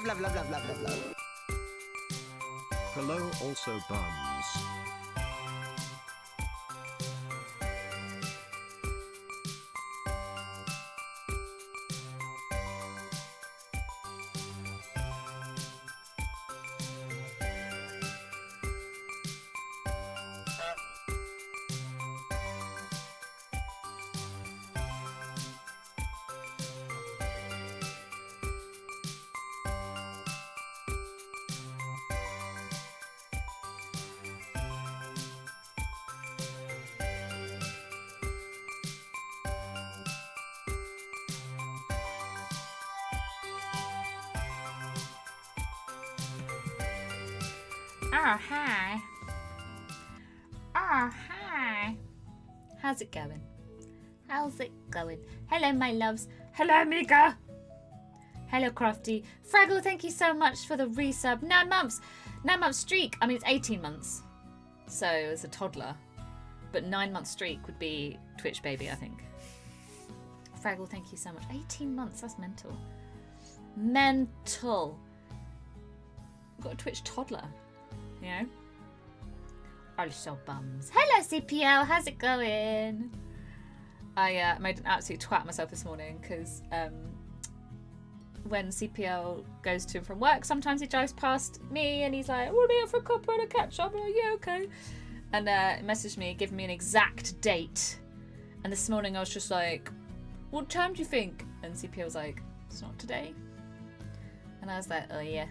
love, love, love, love, love, love. Hello also bums. Oh, hi. Oh, hi. How's it going? How's it going? Hello, my loves. Hello, Mika. Hello, Crafty. Fraggle, thank you so much for the resub. 9 months. 9 month streak. I mean, it's 18 months. So it's a toddler. But 9 month streak would be Twitch baby, I think. Fraggle, thank you so much. 18 months. That's mental. Mental. We've got a Twitch toddler. You know? Also bums. Hello, CPL. How's it going? I made an absolute twat of myself this morning because when CPL goes to and from work, sometimes he drives past me and he's like, we'll be here for a cuppa and a catch up. I'm like, yeah, okay. And he messaged me, giving me an exact date. And this morning I was just like, what time do you think? And CPL was like, it's not today. And I was like, oh yeah.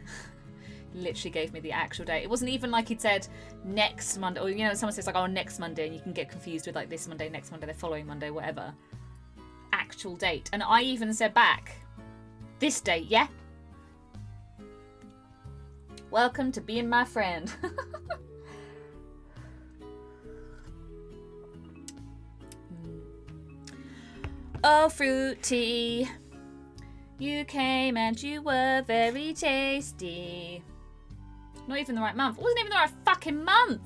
Literally gave me the actual date. It wasn't even like he'd said next Monday, or you know, someone says like, oh, next Monday, and you can get confused with like this Monday, next Monday, the following Monday, whatever. Actual date. And I even said back, this date, yeah? Welcome to being my friend. Oh, fruity. You came and you were very tasty. Not even the right month. It wasn't even the right fucking month.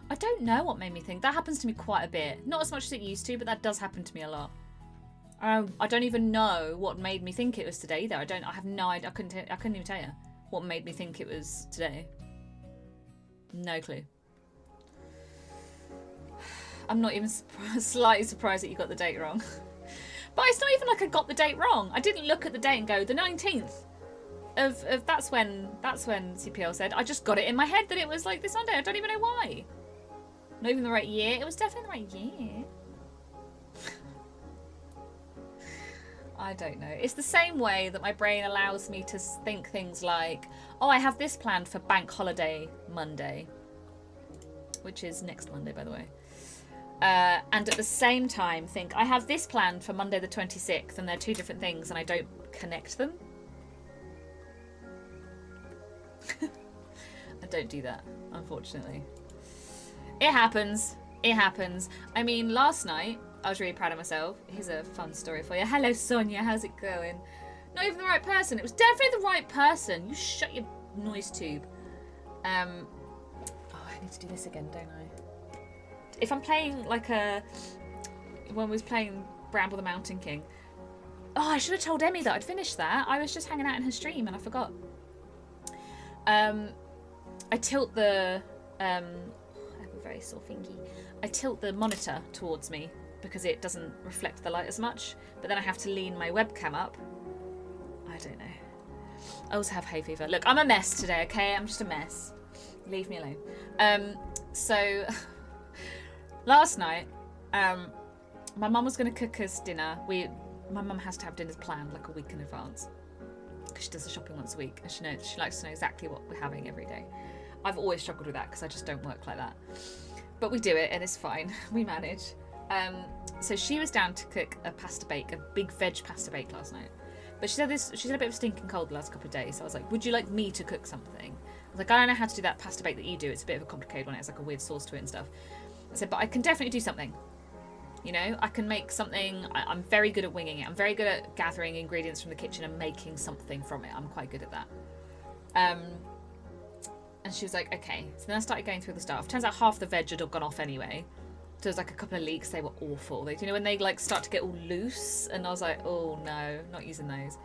I don't know what made me think. That happens to me quite a bit. Not as much as it used to, but that does happen to me a lot. I don't even know what made me think it was today either. I have no idea. I couldn't even tell you what made me think it was today. No clue. I'm not even slightly surprised that you got the date wrong. But it's not even like I got the date wrong. I didn't look at the date and go, the 19th of that's when CPL said. I just got it in my head that it was like this Sunday. I don't even know why. Not even the right year. It was definitely the right year. I don't know. It's the same way that my brain allows me to think things like, oh, I have this planned for Bank Holiday Monday, which is next Monday, by the way. And at the same time think, I have this planned for Monday the 26th, and they're two different things, and I don't connect them. I don't do that, unfortunately. It happens. It happens. I mean, last night, I was really proud of myself. Here's a fun story for you. Hello, Sonia. How's it going? Not even the right person. It was definitely the right person. You shut your noise tube. Oh, I need to do this again, don't I? If I'm playing like when we was playing Bramble the Mountain King. Oh, I should have told Emmy that I'd finished that. I was just hanging out in her stream and I forgot. I tilt the I have a very sore fingy. I tilt the monitor towards me because it doesn't reflect the light as much, but then I have to lean my webcam up. I don't know. I also have hay fever. Look, I'm a mess today, okay? I'm just a mess. Leave me alone. So last night, my mum was going to cook us dinner. My mum has to have dinners planned like a week in advance because she does the shopping once a week, and she likes to know exactly what we're having every day. I've always struggled with that because I just don't work like that. But we do it and it's fine. We manage. So she was down to cook a pasta bake, a big veg pasta bake last night. But she's had a bit of a stinking cold the last couple of days. So I was like, would you like me to cook something? I was like, I don't know how to do that pasta bake that you do. It's a bit of a complicated one. It has like a weird sauce to it and stuff. I said, but I can definitely do something. You know, I can make something. I'm very good at winging it. I'm very good at gathering ingredients from the kitchen and making something from it. I'm quite good at that. And she was like, okay. So then I started going through the stuff. Turns out half the veg had all gone off anyway. So there was like a couple of leeks. They were awful. You know, when they like start to get all loose, and I was like, oh no, not using those.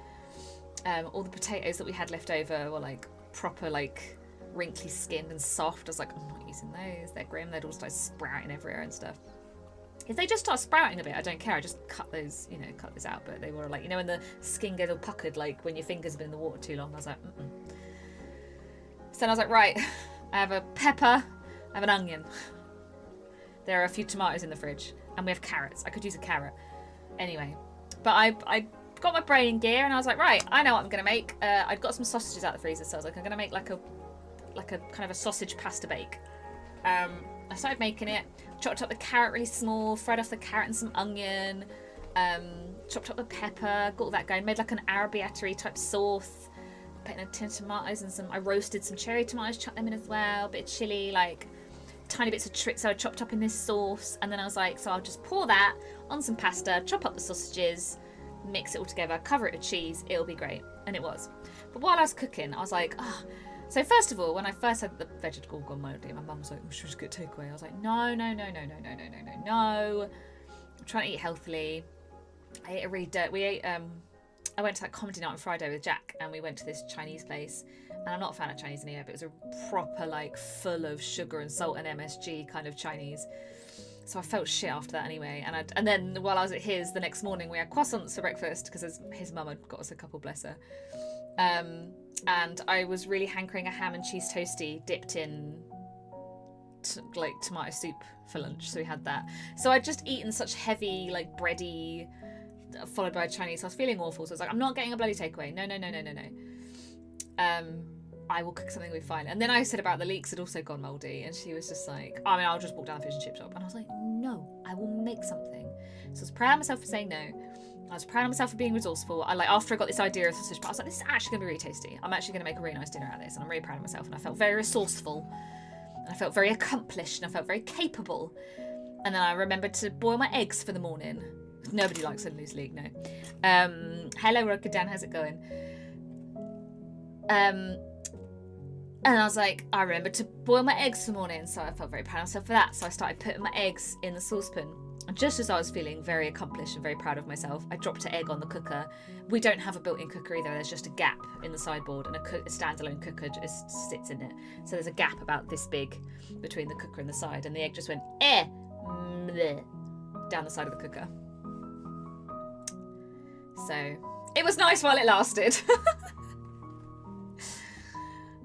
All the potatoes that we had left over were like proper like wrinkly skinned and soft. I was like, I'm not using those. They're grim. They'd all start sprouting everywhere and stuff. If they just start sprouting a bit, I don't care. I just cut those out. But they were like, when the skin gets all puckered, like when your fingers have been in the water too long. I was like, mm-mm. So then I was like, right, I have a pepper, I have an onion. There are a few tomatoes in the fridge, and we have carrots. I could use a carrot. Anyway, but I got my brain in gear, and I was like, right, I know what I'm going to make. I'd got some sausages out of the freezer, so I was like, I'm going to make like a kind of a sausage pasta bake. I started making it, chopped up the carrot really small, fried off the carrot and some onion, chopped up the pepper, got all that going, made like an arrabbiata type sauce, put in a tin of tomatoes and I roasted some cherry tomatoes, chucked them in as well, a bit of chilli, like tiny bits of so I chopped up in this sauce, and then I was like, so I'll just pour that on some pasta, chop up the sausages, mix it all together, cover it with cheese, it'll be great. And it was. But while I was cooking, I was like, oh. So first of all, when I first had the vegetable gone moldy, my mum was like, we should just get takeaway. I was like, no. I'm trying to eat healthily. I ate a really I went to that comedy night on Friday with Jack, and we went to this Chinese place. And I'm not a fan of Chinese anyway, but it was a proper, like, full of sugar and salt and MSG kind of Chinese. So I felt shit after that anyway. And then while I was at his, the next morning, we had croissants for breakfast, because his mum had got us a couple, bless her. And I was really hankering a ham and cheese toastie dipped in like tomato soup for lunch, so we had that. So I'd just eaten such heavy, like bready, followed by Chinese. So I was feeling awful, so I was like, I'm not getting a bloody takeaway. No. I will cook something we'll be fine. And then I said about the leeks had also gone mouldy, and she was just like, I'll just walk down the fish and chip shop. And I was like, no, I will make something. So I was proud of myself for saying no. I was proud of myself for being resourceful. After I got this idea of sausage, I was like, this is actually going to be really tasty. I'm actually going to make a really nice dinner out of this, and I'm really proud of myself. And I felt very resourceful, and I felt very accomplished, and I felt very capable. And then I remembered to boil my eggs for the morning. Nobody likes a loose leek, no. Hello, Rokadan, how's it going? And I was like, I remembered to boil my eggs for the morning, so I felt very proud of myself for that. So I started putting my eggs in the saucepan. And just as I was feeling very accomplished and very proud of myself, I dropped an egg on the cooker. We don't have a built-in cooker either. There's just a gap in the sideboard, and a standalone cooker just sits in it. So there's a gap about this big between the cooker and the side, and the egg just went bleh, down the side of the cooker. So it was nice while it lasted.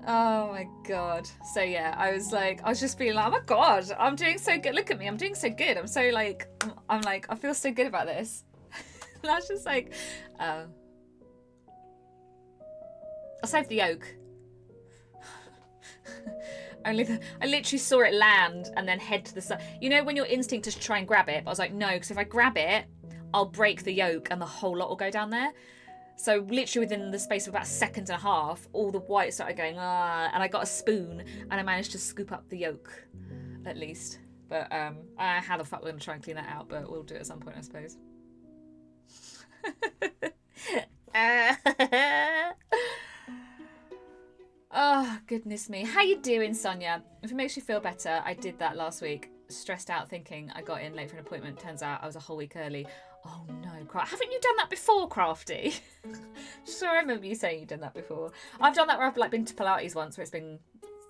Oh my god. So yeah, I was just feeling like, oh my god, I'm doing so good. Look at me, I'm doing so good. I'm so like, I feel so good about this. And I was just like, I saved the yolk. I literally saw it land and then head to the side. You know when your instinct is to try and grab it, but I was like, no, because if I grab it, I'll break the yolk and the whole lot will go down there. So literally within the space of about a second and a half, all the white started going, and I got a spoon and I managed to scoop up the yolk, at least. But how the fuck we're going to try and clean that out, but we'll do it at some point, I suppose. Oh, goodness me. How you doing, Sonia? If it makes you feel better, I did that last week. Stressed out thinking I got in late for an appointment. Turns out I was a whole week early. Oh no, haven't you done that before, Crafty? Sure, I remember you saying you'd done that before. I've done that where I've been to Pilates once, where it's been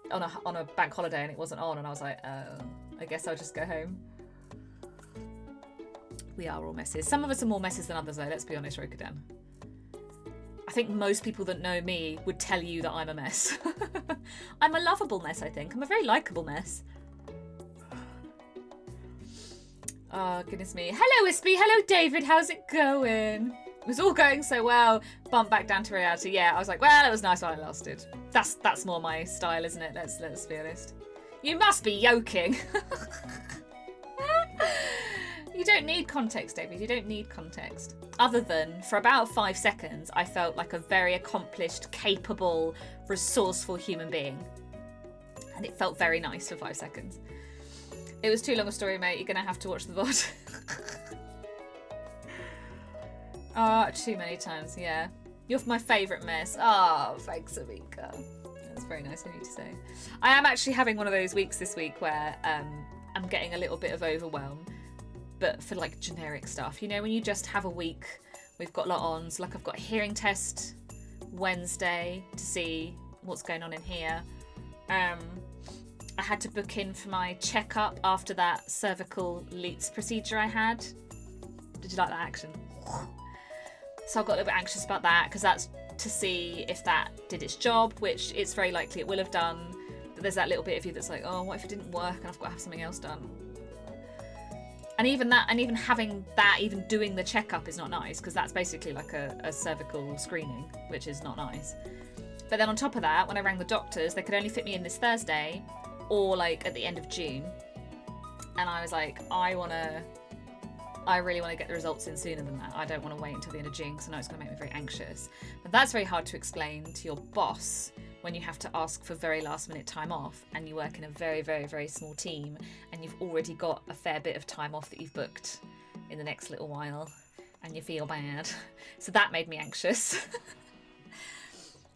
on a bank holiday and it wasn't on, and I was like, I guess I'll just go home. We are all messes. Some of us are more messes than others, though. Let's be honest, Rokadan. I think most people that know me would tell you that I'm a mess. I'm a lovable mess, I think. I'm a very likeable mess. Oh, goodness me. Hello, Wispy. Hello, David. How's it going? It was all going so well. Bump back down to reality. Yeah, I was like, well, it was nice while it lasted. That's more my style, isn't it? Let's be honest. You must be yoking. You don't need context, David. You don't need context. Other than, for about 5 seconds, I felt like a very accomplished, capable, resourceful human being. And it felt very nice for 5 seconds. It was too long a story, mate. You're going to have to watch the VOD. Too many times, yeah. You're my favourite mess. Oh, thanks, Amika. That's very nice of you to say. I am actually having one of those weeks this week where I'm getting a little bit of overwhelm, but for like generic stuff. You know, when you just have a week, we've got a lot on. So like I've got a hearing test Wednesday to see what's going on in here. I had to book in for my checkup after that cervical Leitz procedure I had. Did you like that action? So I got a little bit anxious about that, because that's to see if that did its job, which it's very likely it will have done. But there's that little bit of you that's like, oh, what if it didn't work and I've got to have something else done? And even that, and even having that, even doing the checkup is not nice, because that's basically like a cervical screening, which is not nice. But then on top of that, when I rang the doctors, they could only fit me in this Thursday or like at the end of June. And I was like, I really want to get the results in sooner than that. I don't want to wait until the end of June, because I know it's going to make me very anxious. But that's very hard to explain to your boss when you have to ask for very last minute time off and you work in a very, very, very small team and you've already got a fair bit of time off that you've booked in the next little while and you feel bad. So that made me anxious.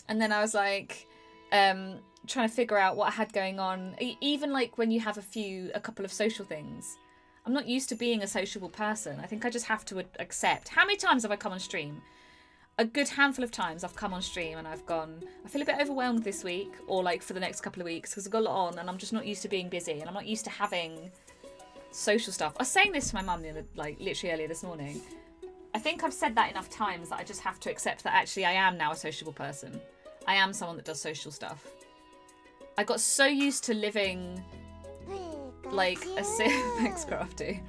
And then I was like, trying to figure out what I had going on. Even like when you have a couple of social things. I'm not used to being a sociable person. I think I just have to accept. How many times have I come on stream? A good handful of times I've come on stream and I've gone, I feel a bit overwhelmed this week, or like for the next couple of weeks, because I've got a lot on and I'm just not used to being busy and I'm not used to having social stuff. I was saying this to my mum literally earlier this morning. I think I've said that enough times that I just have to accept that actually I am now a sociable person. I am someone that does social stuff. I got so used to living like a thanks, Crafty.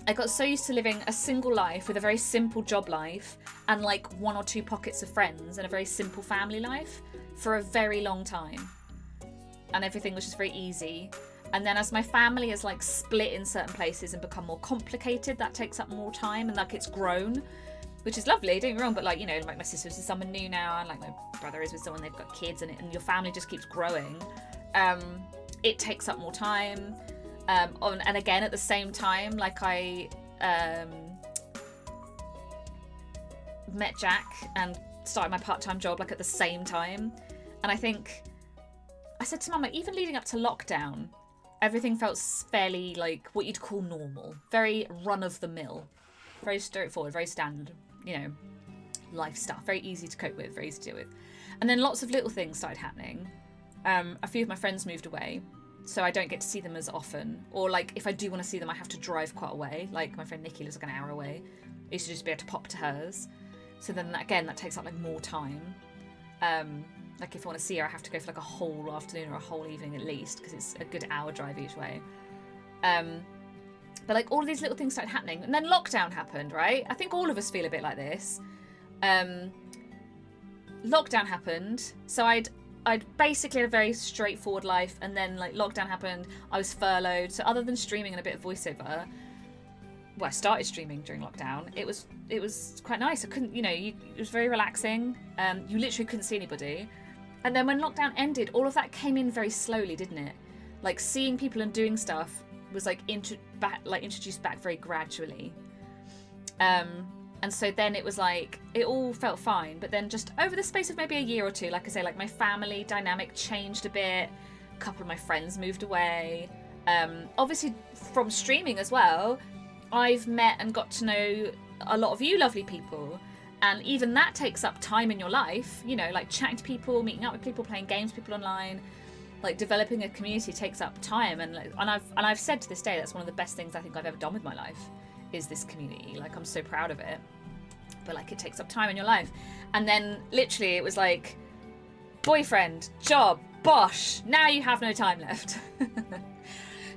I got so used to living a single life with a very simple job life and like 1 or 2 pockets of friends and a very simple family life for a very long time. And everything was just very easy. And then as my family has like split in certain places and become more complicated, that takes up more time and like it's grown, which is lovely, don't get me wrong, but like, you know, like my sister's with someone new now and like my brother is with someone, they've got kids and your family just keeps growing. It takes up more time. And again, at the same time, like I met Jack and started my part-time job like at the same time. And I think I said to Mum, like, even leading up to lockdown, everything felt fairly like what you'd call normal, very run-of-the-mill, very straightforward, very standard, you know, life stuff, very easy to cope with, very easy to deal with. And then lots of little things started happening. A few of my friends moved away, so I don't get to see them as often. Or like if I do want to see them, I have to drive quite a way. Like my friend Nikki lives like an hour away. I used to just be able to pop to hers. So then again, that takes up like more time. Like if I want to see her, I have to go for like a whole afternoon or a whole evening at least, because it's a good hour drive each way. But like all of these little things started happening, and then lockdown happened, right? I think all of us feel a bit like this. Lockdown happened, so I'd basically had a very straightforward life, and then like lockdown happened, I was furloughed. So other than streaming and a bit of voiceover, well, I started streaming during lockdown. It was quite nice. I couldn't, you know, it was very relaxing. You literally couldn't see anybody. And then when lockdown ended, all of that came in very slowly, didn't it? Like seeing people and doing stuff was like introduced back very gradually. And so then it was like, it all felt fine. But then just over the space of maybe a year or two, like I say, like my family dynamic changed a bit. A couple of my friends moved away. Obviously from streaming as well, I've met and got to know a lot of you lovely people. And even that takes up time in your life, you know, like chatting to people, meeting up with people, playing games with people online, like developing a community takes up time. And I've said to this day, that's one of the best things I think I've ever done with my life, is this community. Like I'm so proud of it, but like it takes up time in your life. And then literally it was like boyfriend, job, bosh, now you have no time left.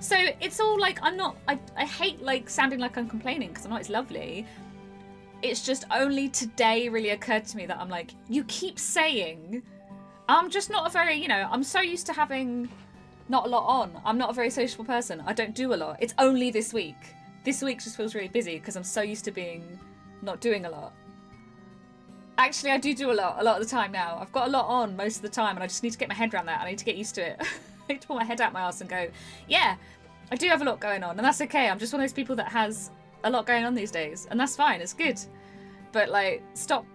So it's all like, I hate like sounding like I'm complaining, because I'm not, it's lovely. It's just only today really occurred to me that I'm like, you keep saying, I'm just not a very, you know, I'm so used to having not a lot on. I'm not a very sociable person. I don't do a lot. It's only this week. This week just feels really busy because I'm so used to being not doing a lot. Actually, I do a lot of the time now. I've got a lot on most of the time, and I just need to get my head around that. I need to get used to it. I need to pull my head out my ass and go, yeah, I do have a lot going on, and that's okay. I'm just one of those people that has a lot going on these days, and that's fine. It's good. But like, stop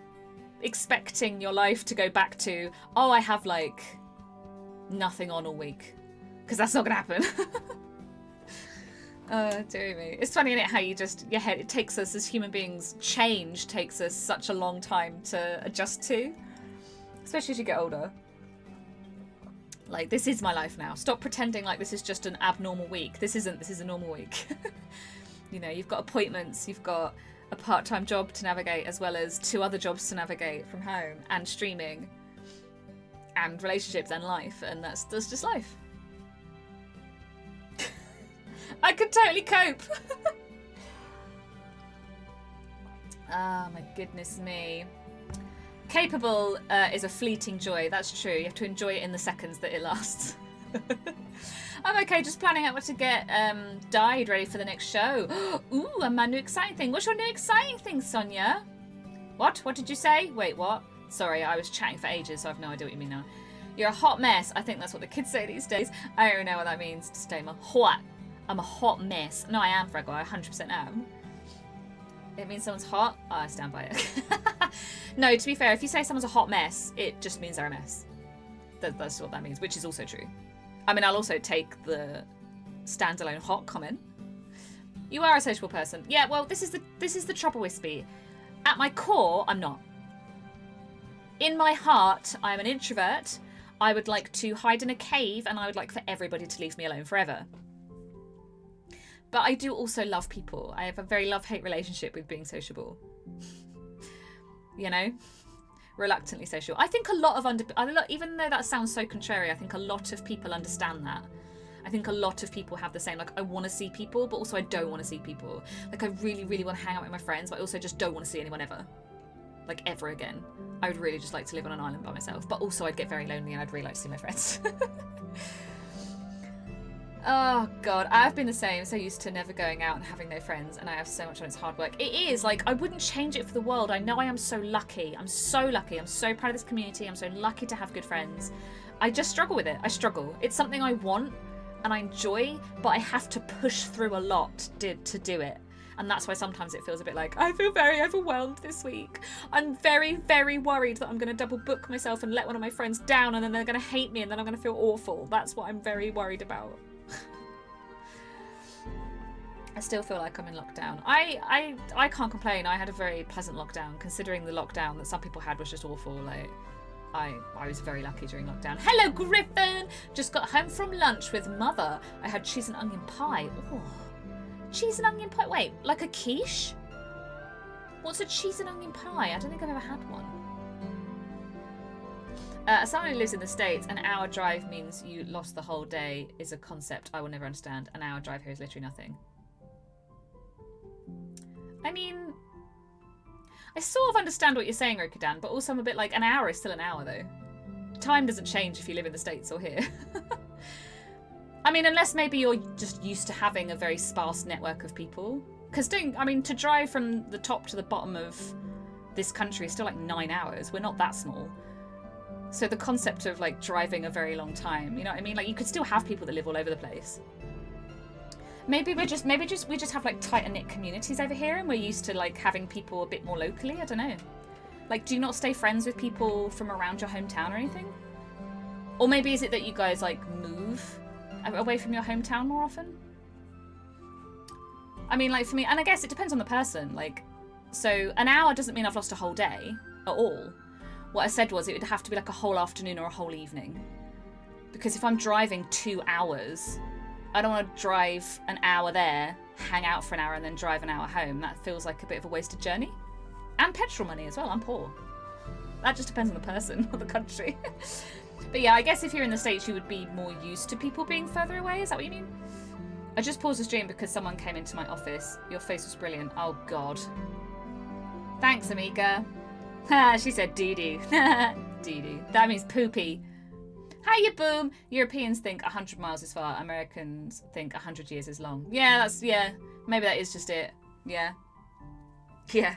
expecting your life to go back to, oh, I have like nothing on all week, because that's not gonna happen. Oh, dear me. It's funny, isn't it, how you just, your head, it takes us as human beings, change takes us such a long time to adjust to, especially as you get older. Like, this is my life now. Stop pretending like this is just an abnormal week. This isn't. This is a normal week. You know, you've got appointments, you've got a part-time job to navigate, as well as 2 other jobs to navigate from home, and streaming, and relationships, and life, and that's just life. I could totally cope. Ah, my goodness me. Capable is a fleeting joy. That's true. You have to enjoy it in the seconds that it lasts. I'm okay, just planning out what to get dyed ready for the next show. Ooh, and my new exciting thing. What's your new exciting thing, Sonia? What? What did you say? Wait, what? Sorry, I was chatting for ages, so I have no idea what you mean now. You're a hot mess. I think that's what the kids say these days. I don't know what that means. Disclaimer. Hot. I'm a hot mess. No, I am, Frego. I 100% am. It means someone's hot. Oh, I stand by it. No, to be fair, if you say someone's a hot mess, it just means they're a mess. That's what that means, which is also true. I mean, I'll also take the standalone hot comment. You are a sociable person. Yeah, well, this is the trouble, Wispy. At my core, I'm not. In my heart, I'm an introvert. I would like to hide in a cave, and I would like for everybody to leave me alone forever. But I do also love people. I have a very love-hate relationship with being sociable. You know? Reluctantly social. I think a lot of even though that sounds so contrary, I think a lot of people understand that. I think a lot of people have the same, like, I want to see people, but also I don't want to see people. Like, I really, really want to hang out with my friends, but I also just don't want to see anyone ever. Like, ever again. I would really just like to live on an island by myself, but also I'd get very lonely and I'd really like to see my friends. Oh god, I've been the same, so used to never going out and having no friends, and I have so much on. It's hard work. It is, like, I wouldn't change it for the world. I know I am so lucky. I'm so lucky. I'm so proud of this community. I'm so lucky to have good friends. I just struggle with it. I struggle. It's something I want and I enjoy, but I have to push through a lot to do it. And that's why sometimes it feels a bit like, I feel very overwhelmed this week. I'm very, very worried that I'm going to double book myself and let one of my friends down, and then they're going to hate me, and then I'm going to feel awful. That's what I'm very worried about. I still feel like I'm in lockdown. I can't complain. I had a very pleasant lockdown, considering the lockdown that some people had was just awful. Like, I was very lucky during lockdown. Hello, Griffin! Just got home from lunch with Mother. I had cheese and onion pie. Oh, cheese and onion pie. Wait, like a quiche? What's a cheese and onion pie? I don't think I've ever had one. As someone who lives in the States, an hour drive means you lost the whole day is a concept I will never understand. An hour drive here is literally nothing. I mean, I sort of understand what you're saying, Rokudan, but also I'm a bit like, an hour is still an hour, though. Time doesn't change if you live in the States or here. I mean, unless maybe you're just used to having a very sparse network of people. Because to drive from the top to the bottom of this country is still like 9 hours. We're not that small. So the concept of like driving a very long time, you know what I mean? Like, you could still have people that live all over the place. Maybe we just have like tighter knit communities over here, and we're used to like having people a bit more locally. I don't know. Like, do you not stay friends with people from around your hometown or anything? Or maybe is it that you guys like move away from your hometown more often? I mean, like, for me, and I guess it depends on the person. Like, so an hour doesn't mean I've lost a whole day at all. What I said was it would have to be like a whole afternoon or a whole evening. Because if I'm driving 2 hours, I don't want to drive an hour there, hang out for an hour, and then drive an hour home. That feels like a bit of a wasted journey. And petrol money as well. I'm poor. That just depends on the person or the country. But yeah, I guess if you're in the States, you would be more used to people being further away. Is that what you mean? I just paused the stream because someone came into my office. Your face was brilliant. Oh, God. Thanks, Amika. She said doo-doo. Doo-doo. That means poopy. Hiya, boom. Europeans think 100 miles is far. Americans think 100 years is long. Yeah, maybe that is just it. Yeah. Yeah.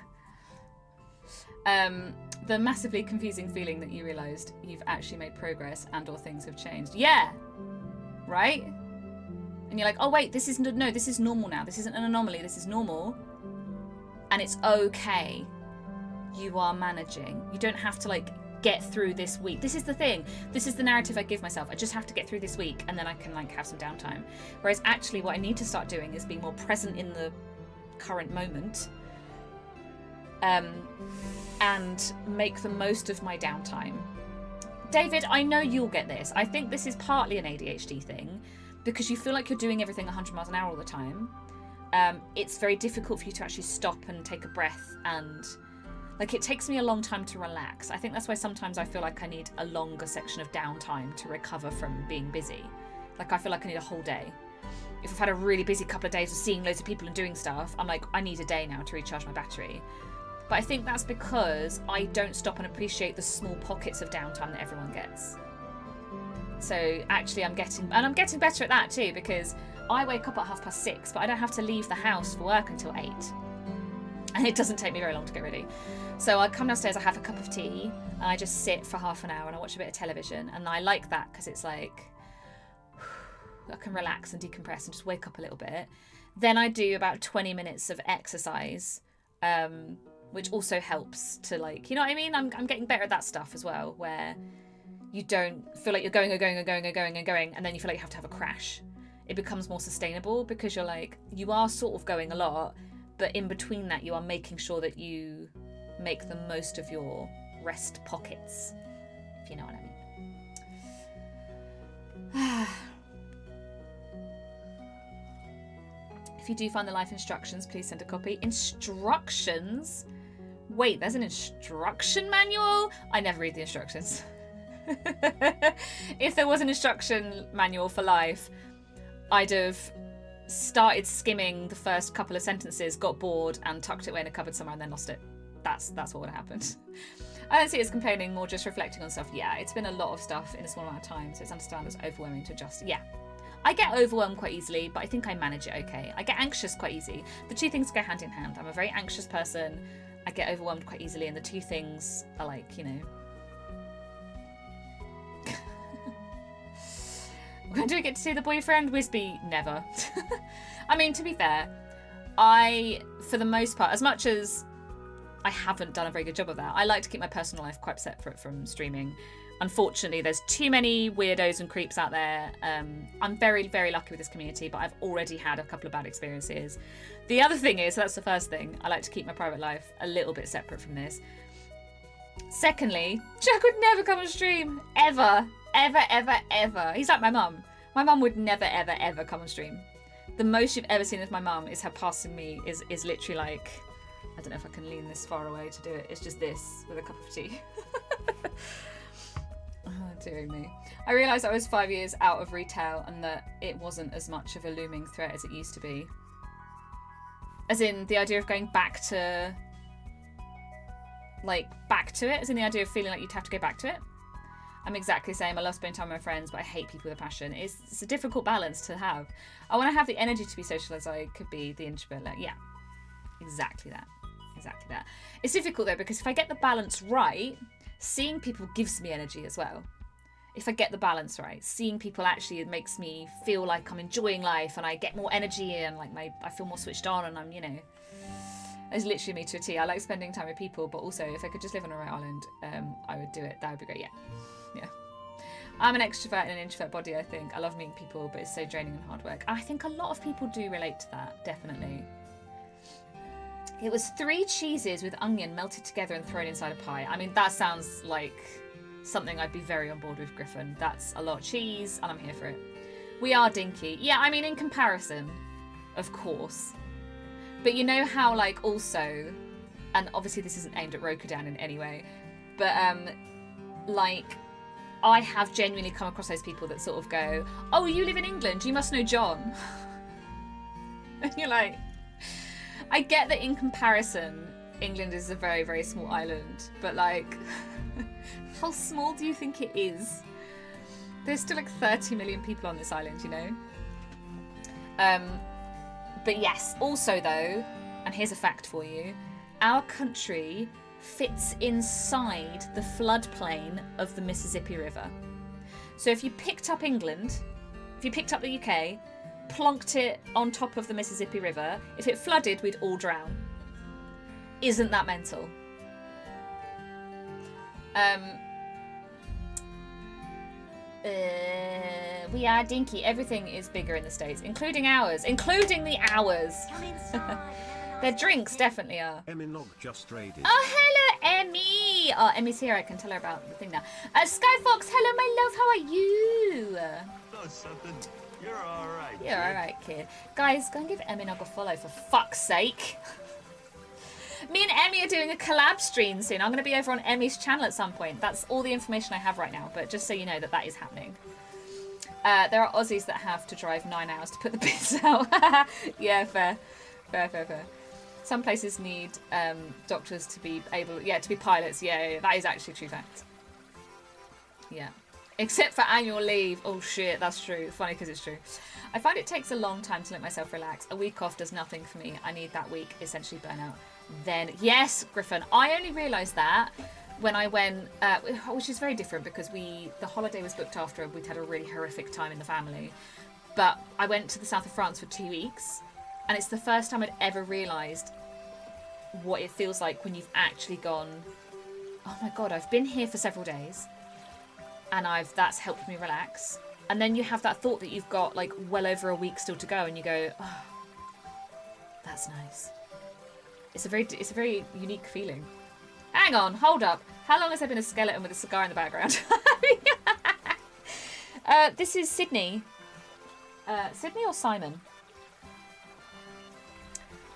The massively confusing feeling that you realised you've actually made progress and or things have changed. Yeah. Right? And you're like, oh wait, this is normal now. This isn't an anomaly. This is normal. And it's okay. You are managing. You don't have to like get through this week. This is the thing. This is the narrative I give myself. I just have to get through this week and then I can like have some downtime. Whereas actually what I need to start doing is being more present in the current moment, and make the most of my downtime. David, I know you'll get this. I think this is partly an ADHD thing because you feel like you're doing everything 100 miles an hour all the time. It's very difficult for you to actually stop and take a breath, and like it takes me a long time to relax. I think that's why sometimes I feel like I need a longer section of downtime to recover from being busy. Like I feel like I need a whole day. If I've had a really busy couple of days of seeing loads of people and doing stuff, I'm like, I need a day now to recharge my battery. But I think that's because I don't stop and appreciate the small pockets of downtime that everyone gets. So actually I'm getting better at that too, because I wake up at 6:30, but I don't have to leave the house for work until 8. And it doesn't take me very long to get ready. So I come downstairs, I have a cup of tea, and I just sit for half an hour and I watch a bit of television. And I like that because it's like, I can relax and decompress and just wake up a little bit. Then I do about 20 minutes of exercise, which also helps to like, you know what I mean? I'm getting better at that stuff as well, where you don't feel like you're going, and then you feel like you have to have a crash. It becomes more sustainable because you're like, you are sort of going a lot, but in between that you are making sure that you make the most of your rest pockets, if you know what I mean. If you do find the life instructions, please send a copy. Instructions? Wait, there's an instruction manual? I never read the instructions. If there was an instruction manual for life, I'd have started skimming the first couple of sentences, got bored and tucked it away in a cupboard somewhere and then lost it. That's what would have happened. I don't see it as complaining, more just reflecting on stuff. Yeah, it's been a lot of stuff in a small amount of time, so it's understandable, it's overwhelming to adjust. Yeah. I get overwhelmed quite easily, but I think I manage it okay. I get anxious quite easy. The two things go hand in hand. I'm a very anxious person. I get overwhelmed quite easily, and the two things are like, you know. When do we get to see the boyfriend? Wisby, never. I mean, to be fair, I, for the most part, as much as I haven't done a very good job of that, I like to keep my personal life quite separate from streaming. Unfortunately, there's too many weirdos and creeps out there. I'm very, very lucky with this community, but I've already had a couple of bad experiences. The other thing is, so that's the first thing, I like to keep my private life a little bit separate from this. Secondly, Jack would never come on stream. Ever. Ever, ever, ever. He's like my mum. My mum would never, ever, ever come on stream. The most you've ever seen of my mum is her passing me is literally like, I don't know if I can lean this far away to do it. It's just this with a cup of tea. Oh, dear me. I realised I was 5 years out of retail and that it wasn't as much of a looming threat as it used to be. As in the idea of going back to, like, back to it, as in the idea of feeling like you'd have to go back to it. I'm exactly the same. I love spending time with my friends, but I hate people with a passion. It's a difficult balance to have. I want to have the energy to be social as I could be the introvert. Like, yeah, exactly that. Exactly that. It's difficult, though, because if I get the balance right, seeing people gives me energy as well. If I get the balance right, seeing people actually, it makes me feel like I'm enjoying life and I get more energy and like I feel more switched on and I'm, you know, it's literally me to a T. I like spending time with people, but also if I could just live on a remote island, I would do it. That would be great. Yeah. I'm an extrovert in an introvert body, I think. I love meeting people, but it's so draining and hard work. I think a lot of people do relate to that, definitely. It was 3 cheeses with onion melted together and thrown inside a pie. I mean, that sounds like something I'd be very on board with, Griffin. That's a lot of cheese, and I'm here for it. We are dinky. Yeah, I mean, in comparison, of course. But you know how, like, also, and obviously this isn't aimed at Rokudan in any way, but, like, I have genuinely come across those people that sort of go, oh, you live in England, you must know John. And you're like, I get that in comparison, England is a very, very small island, but like, how small do you think it is? There's still like 30 million people on this island, you know? But yes, also though, and here's a fact for you, our country fits inside the floodplain of the Mississippi River. So if you picked up England, if you picked up the UK, plonked it on top of the Mississippi River, if it flooded, we'd all drown. Isn't that mental? We are dinky. Everything is bigger in the States, including ours. Including the hours. Their drinks definitely are. Eminog just raided. Oh, hello, Emmy. Oh, Emmy's here. I can tell her about the thing now. Skyfox, hello, my love. How are you? Oh, something. You're all right. You're all right, kid. Guys, go and give Eminog a follow for fuck's sake. Me and Emmy are doing a collab stream soon. I'm going to be over on Emmy's channel at some point. That's all the information I have right now, but just so you know that that is happening. There are Aussies that have to drive 9 hours to put the bits out. Yeah, fair. Fair. Some places need doctors to be able, to be pilots. Yeah, that is actually a true fact. Yeah. Except for annual leave. Oh shit, that's true. It's funny because it's true. I find it takes a long time to let myself relax. A week off does nothing for me. I need that week, essentially burnout. Then, yes, Griffin, I only realised that when I went, which is very different because the holiday was booked after we'd had a really horrific time in the family. But I went to the south of France for 2 weeks, and it's the first time I'd ever realised what it feels like when you've actually gone, oh my God, I've been here for several days, and that's helped me relax. And then you have that thought that you've got like well over a week still to go, and you go, oh, that's nice. It's a very unique feeling. Hang on, hold up. How long has there been a skeleton with a cigar in the background? This is Sydney. Sydney or Simon?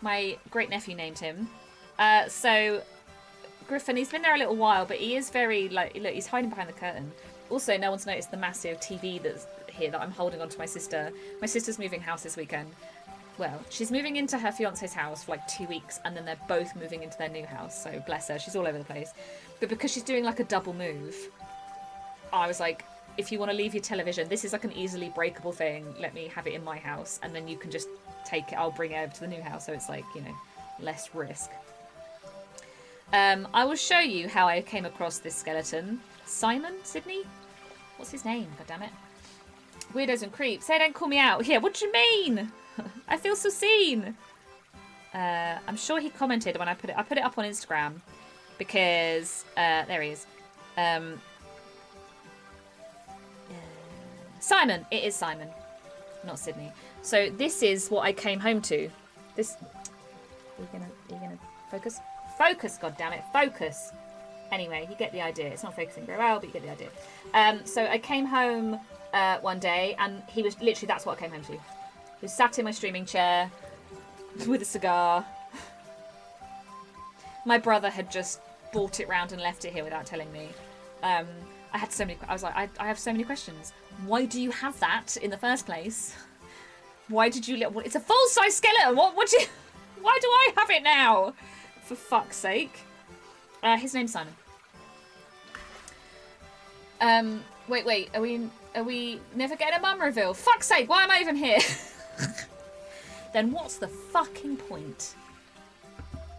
My great nephew named him. So Griffin, he's been there a little while, but he is very look, he's hiding behind the curtain. Also, no one's noticed the massive TV that's here that I'm holding on to my sister. My sister's moving house this weekend. Well, she's moving into her fiance's house for like 2 weeks, and then they're both moving into their new house. So bless her, she's all over the place. But because she's doing like a double move, I was like, if you want to leave your television, this is like an easily breakable thing. Let me have it in my house, and then you can just take it. I'll bring it over to the new house, so it's like, you know, less risk. I will show you how I came across this skeleton. Simon? Sydney? What's his name? God damn it. Weirdos and creeps. Hey, don't call me out. Yeah, what do you mean? I feel so seen. I'm sure he commented when I put it up on Instagram because there he is. Simon. It is Simon, not Sydney. So this is what I came home to. This. Are you gonna focus? Focus, goddammit, focus. Anyway, you get the idea. It's not focusing very well, but you get the idea. So I came home one day, and he was literally, that's what I came home to. He was sat in my streaming chair with a cigar. My brother had just brought it round and left it here without telling me. I had so many. I was like, I have so many questions. Why do you have that in the first place? Why did you? It's a full-size skeleton. What do you? Why do I have it now? For fuck's sake. His name's Simon. Wait. Are we never getting a mum reveal? Fuck's sake, why am I even here? Then what's the fucking point?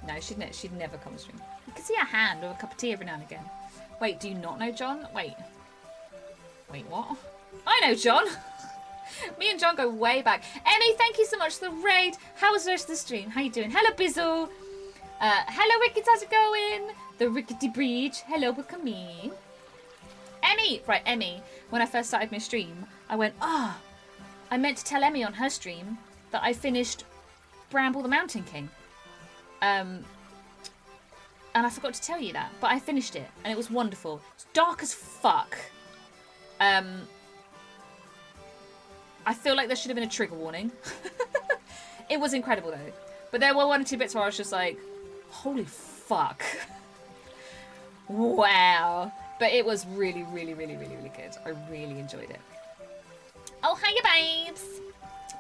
No, she'd never come stream. You can see her hand with a cup of tea every now and again. Wait, do you not know John? Wait, what? I know John. Me and John go way back. Emmy, thank you so much for the raid. How was the rest of the stream? How you doing? Hello, Bizzle. Hello, Rickets, how's it going? The Rickety Bridge. Hello, welcome in. Emmy! Right, Emmy, when I first started my stream, I went, I meant to tell Emmy on her stream that I finished Bramble the Mountain King. And I forgot to tell you that, but I finished it, and it was wonderful. It's dark as fuck. I feel like there should have been a trigger warning. It was incredible, though. But there were 1 or 2 bits where I was just like, holy fuck. Wow. But it was really, really, really, really, really good. I really enjoyed it. Oh, hiya, babes.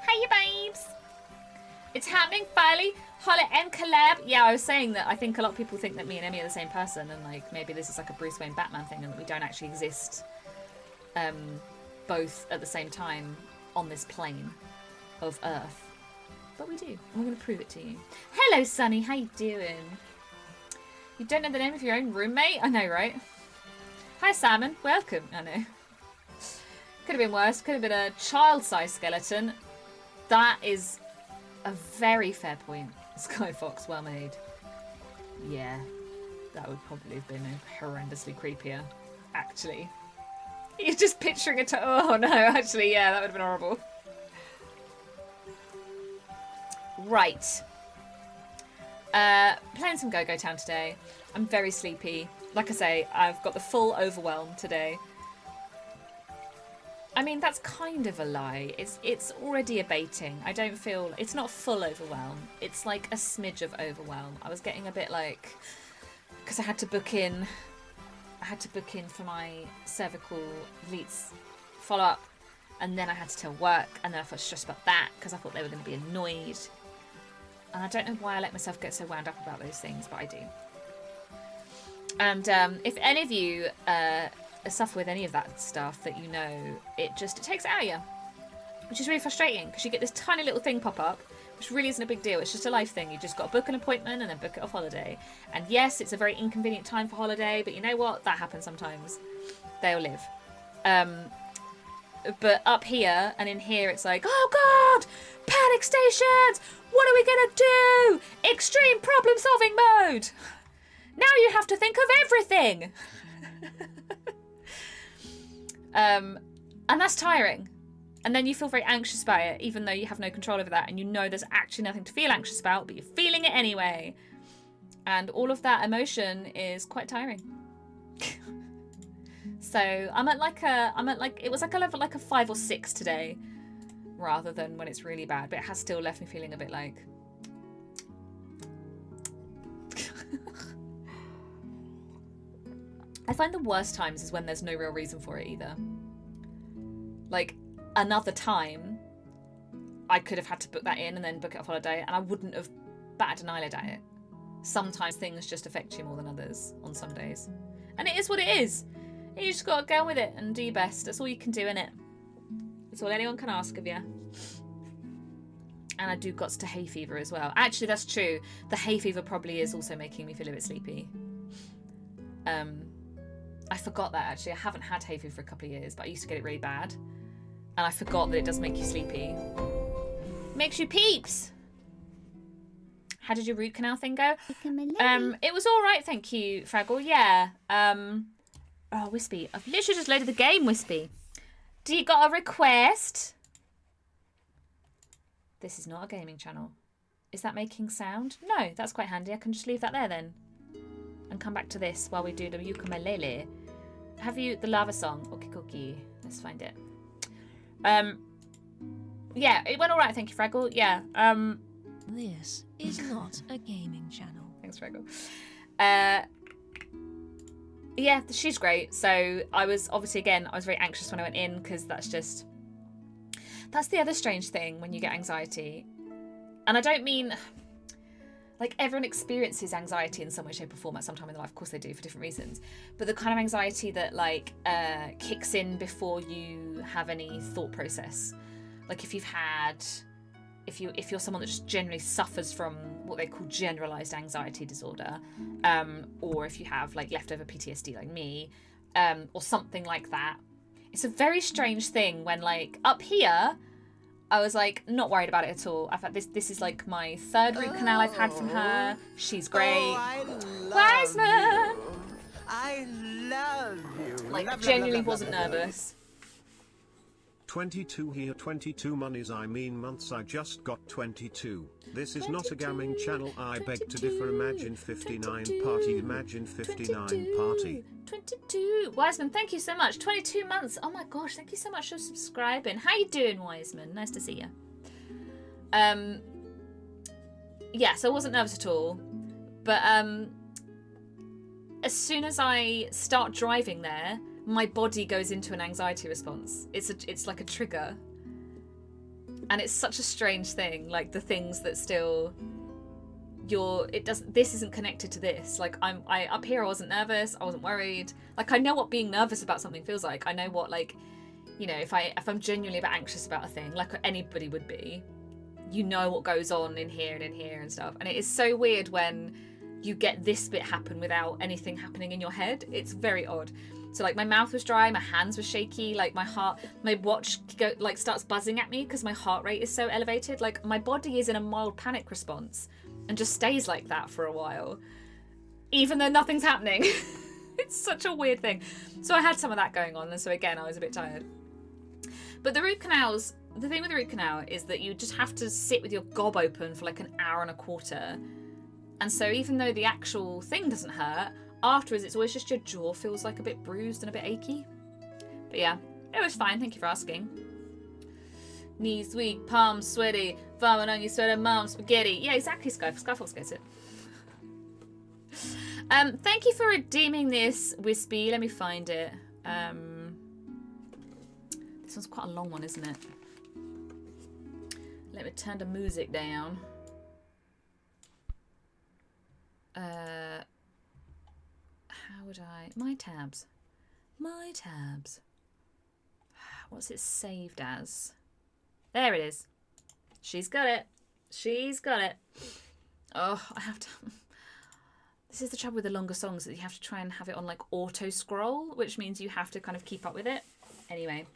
Hiya, babes. It's happening, finally. Holla M collab. Yeah, I was saying that I think a lot of people think that me and Emmy are the same person, and like maybe this is like a Bruce Wayne Batman thing, and that we don't actually exist both at the same time on this plane of Earth. But we do. And we're going to prove it to you. Hello, Sunny. How you doing? You don't know the name of your own roommate? I know, right? Hi, Salmon. Welcome. I know. Could have been worse. Could have been a child-sized skeleton. That is a very fair point. Skyfox, well made. Yeah. That would probably have been horrendously creepier, actually. You're just picturing it. Oh no, actually, yeah, that would have been horrible. Right. Playing some Go-Go Town today. I'm very sleepy. Like I say, I've got the full overwhelm today. I mean, that's kind of a lie. It's already abating. I don't feel... It's not full overwhelm. It's like a smidge of overwhelm. I was getting a bit like... Because I had to book in... for my cervical leads follow-up. And then I had to tell work. And then I felt stressed about that because I thought they were going to be annoyed. And I don't know why I let myself get so wound up about those things, but I do. And if any of you... suffer with any of that stuff that you know, it takes it out of you, which is really frustrating because you get this tiny little thing pop up, which really isn't a big deal. It's just a life thing. You just got to book an appointment and then book it off holiday. And yes, it's a very inconvenient time for holiday, but you know what? That happens sometimes. They'll live. But up here and in here, it's like, oh God, panic stations. What are we gonna do? Extreme problem solving mode. Now you have to think of everything. And that's tiring. And then you feel very anxious about it, even though you have no control over that. And you know there's actually nothing to feel anxious about, but you're feeling it anyway. And all of that emotion is quite tiring. So I'm at like, it was like a level like a 5 or 6 today, rather than when it's really bad. But it has still left me feeling a bit like... I find the worst times is when there's no real reason for it either. Like, another time, I could have had to book that in and then book it off holiday, and I wouldn't have batted an eyelid at it. Sometimes things just affect you more than others on some days. And it is what it is. You just got to go with it and do your best. That's all you can do, innit? That's all anyone can ask of you. And I do got to hay fever as well. Actually, that's true. The hay fever probably is also making me feel a bit sleepy. I forgot that actually. I haven't had hay fever for a couple of years, but I used to get it really bad. And I forgot that it does make you sleepy. Makes you peeps! How did your root canal thing go? It was alright, thank you, Fraggle. Yeah. Oh, Wispy. I've literally just loaded the game, Wispy. Do you got a request? This is not a gaming channel. Is that making sound? No, that's quite handy. I can just leave that there then. And come back to this while we do the ukulele. Have you the lava song? Okie. Let's find it. Yeah, it went all right. Thank you, Fraggle. Yeah. This is not a gaming channel. Thanks, Fraggle. Yeah, she's great. So I was obviously I was very anxious when I went in because that's the other strange thing when you get anxiety, and I don't mean. Like, everyone experiences anxiety in some way, shape or form at some time in their life. Of course they do, for different reasons. But the kind of anxiety that, like, kicks in before you have any thought process. Like, if you're someone that just generally suffers from what they call generalised anxiety disorder, or if you have, like, leftover PTSD like me, or something like that. It's a very strange thing when, like, up here... I was like not worried about it at all. I've had this is like my 3rd root canal I've had from her. She's great. Wiseman! I love you. Like, genuinely wasn't nervous. 22 here, 22 monies, I mean months, I just got 22. This is not a gaming channel, I beg to differ. Imagine 59 party, imagine 59 party. 22. Wiseman, thank you so much. 22 months. Oh my gosh, thank you so much for subscribing. How you doing, Wiseman? Nice to see you. Yeah, so I wasn't nervous at all. But as soon as I start driving there, my body goes into an anxiety response. It's like a trigger. And it's such a strange thing, like the things that still this isn't connected to this. Like I up here I wasn't nervous, I wasn't worried. Like I know what being nervous about something feels like. I know what, like, you know, if I'm genuinely a bit anxious about a thing, like anybody would be, you know what goes on in here and stuff. And it is so weird when you get this bit happen without anything happening in your head. It's very odd. So like my mouth was dry, my hands were shaky, like my watch starts buzzing at me because my heart rate is so elevated. Like my body is in a mild panic response and just stays like that for a while, even though nothing's happening. It's so such a weird thing. So I had some of that going on, and so again, I was a bit tired. But the root canals, the thing with the root canal is that you just have to sit with your gob open for like an hour and a quarter. And so even though the actual thing doesn't hurt, afterwards it's always just your jaw feels like a bit bruised and a bit achy. But yeah, it was fine. Thank you for asking. Knees weak, palms sweaty, vomit on your sweater, mom, spaghetti. Yeah, exactly, Skyfox gets it. Thank you for redeeming this, Wispy. Let me find it. This one's quite a long one, isn't it? Let me turn the music down. How would I... My tabs. What's it saved as? There it is. She's got it. Oh, I have to... This is the trouble with the longer songs, that you have to try and have it on like auto scroll, which means you have to kind of keep up with it. Anyway.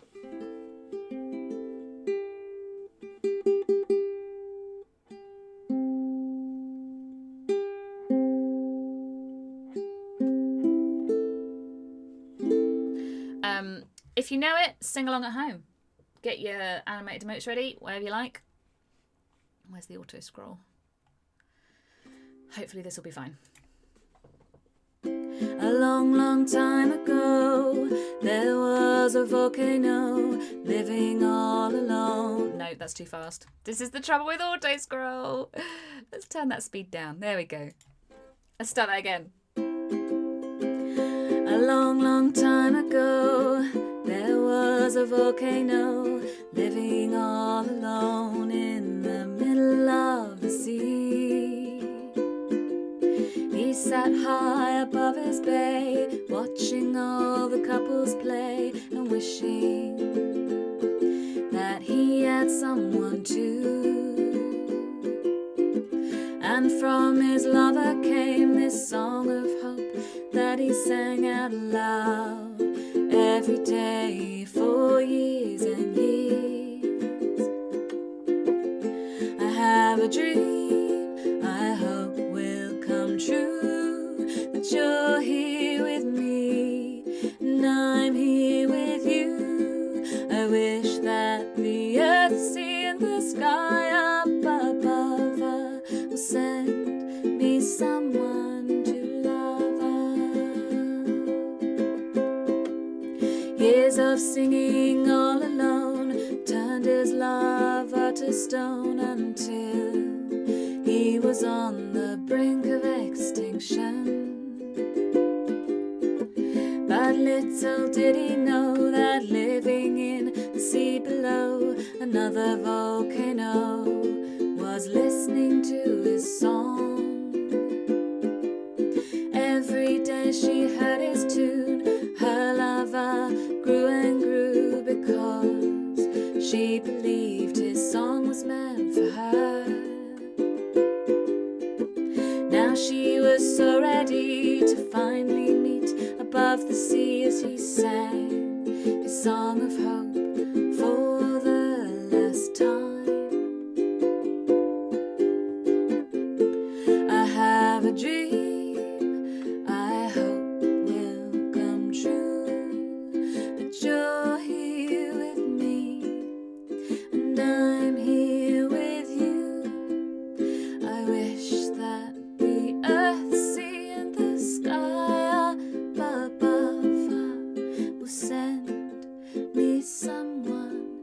If you know it, sing along at home. Get your animated emotes ready, whatever you like. Where's the auto scroll? Hopefully this will be fine. A long, long time ago, there was a volcano living all alone. No, that's too fast. This is the trouble with auto scroll. Let's turn that speed down. There we go. Let's start that again. A long, long time ago, there was a volcano living all alone in the middle of the sea. He sat high above his bay, watching all the couples play and wishing that he had someone too. And from his lover came this song of hope that he sang out loud every day for years and years. I have a dream I hope will come true, that you're here with me and I'm here with you. I wish that the earth, the sea and the sky up above will send me someone to love her. Years of singing all alone turned his lover to stone until he was on the brink of extinction. But little did he know that living in the sea below, another volcano was listening to his song. Every day she heard his tune, her lover grew and grew because she believed his song was meant for her. Now she was so ready to finally meet above the sea as he sang his song of hope for the last time. I have a dream I hope will come true, that you're here with me and I'm here with you. I wish that the earth, the sea and the sky up above will send me someone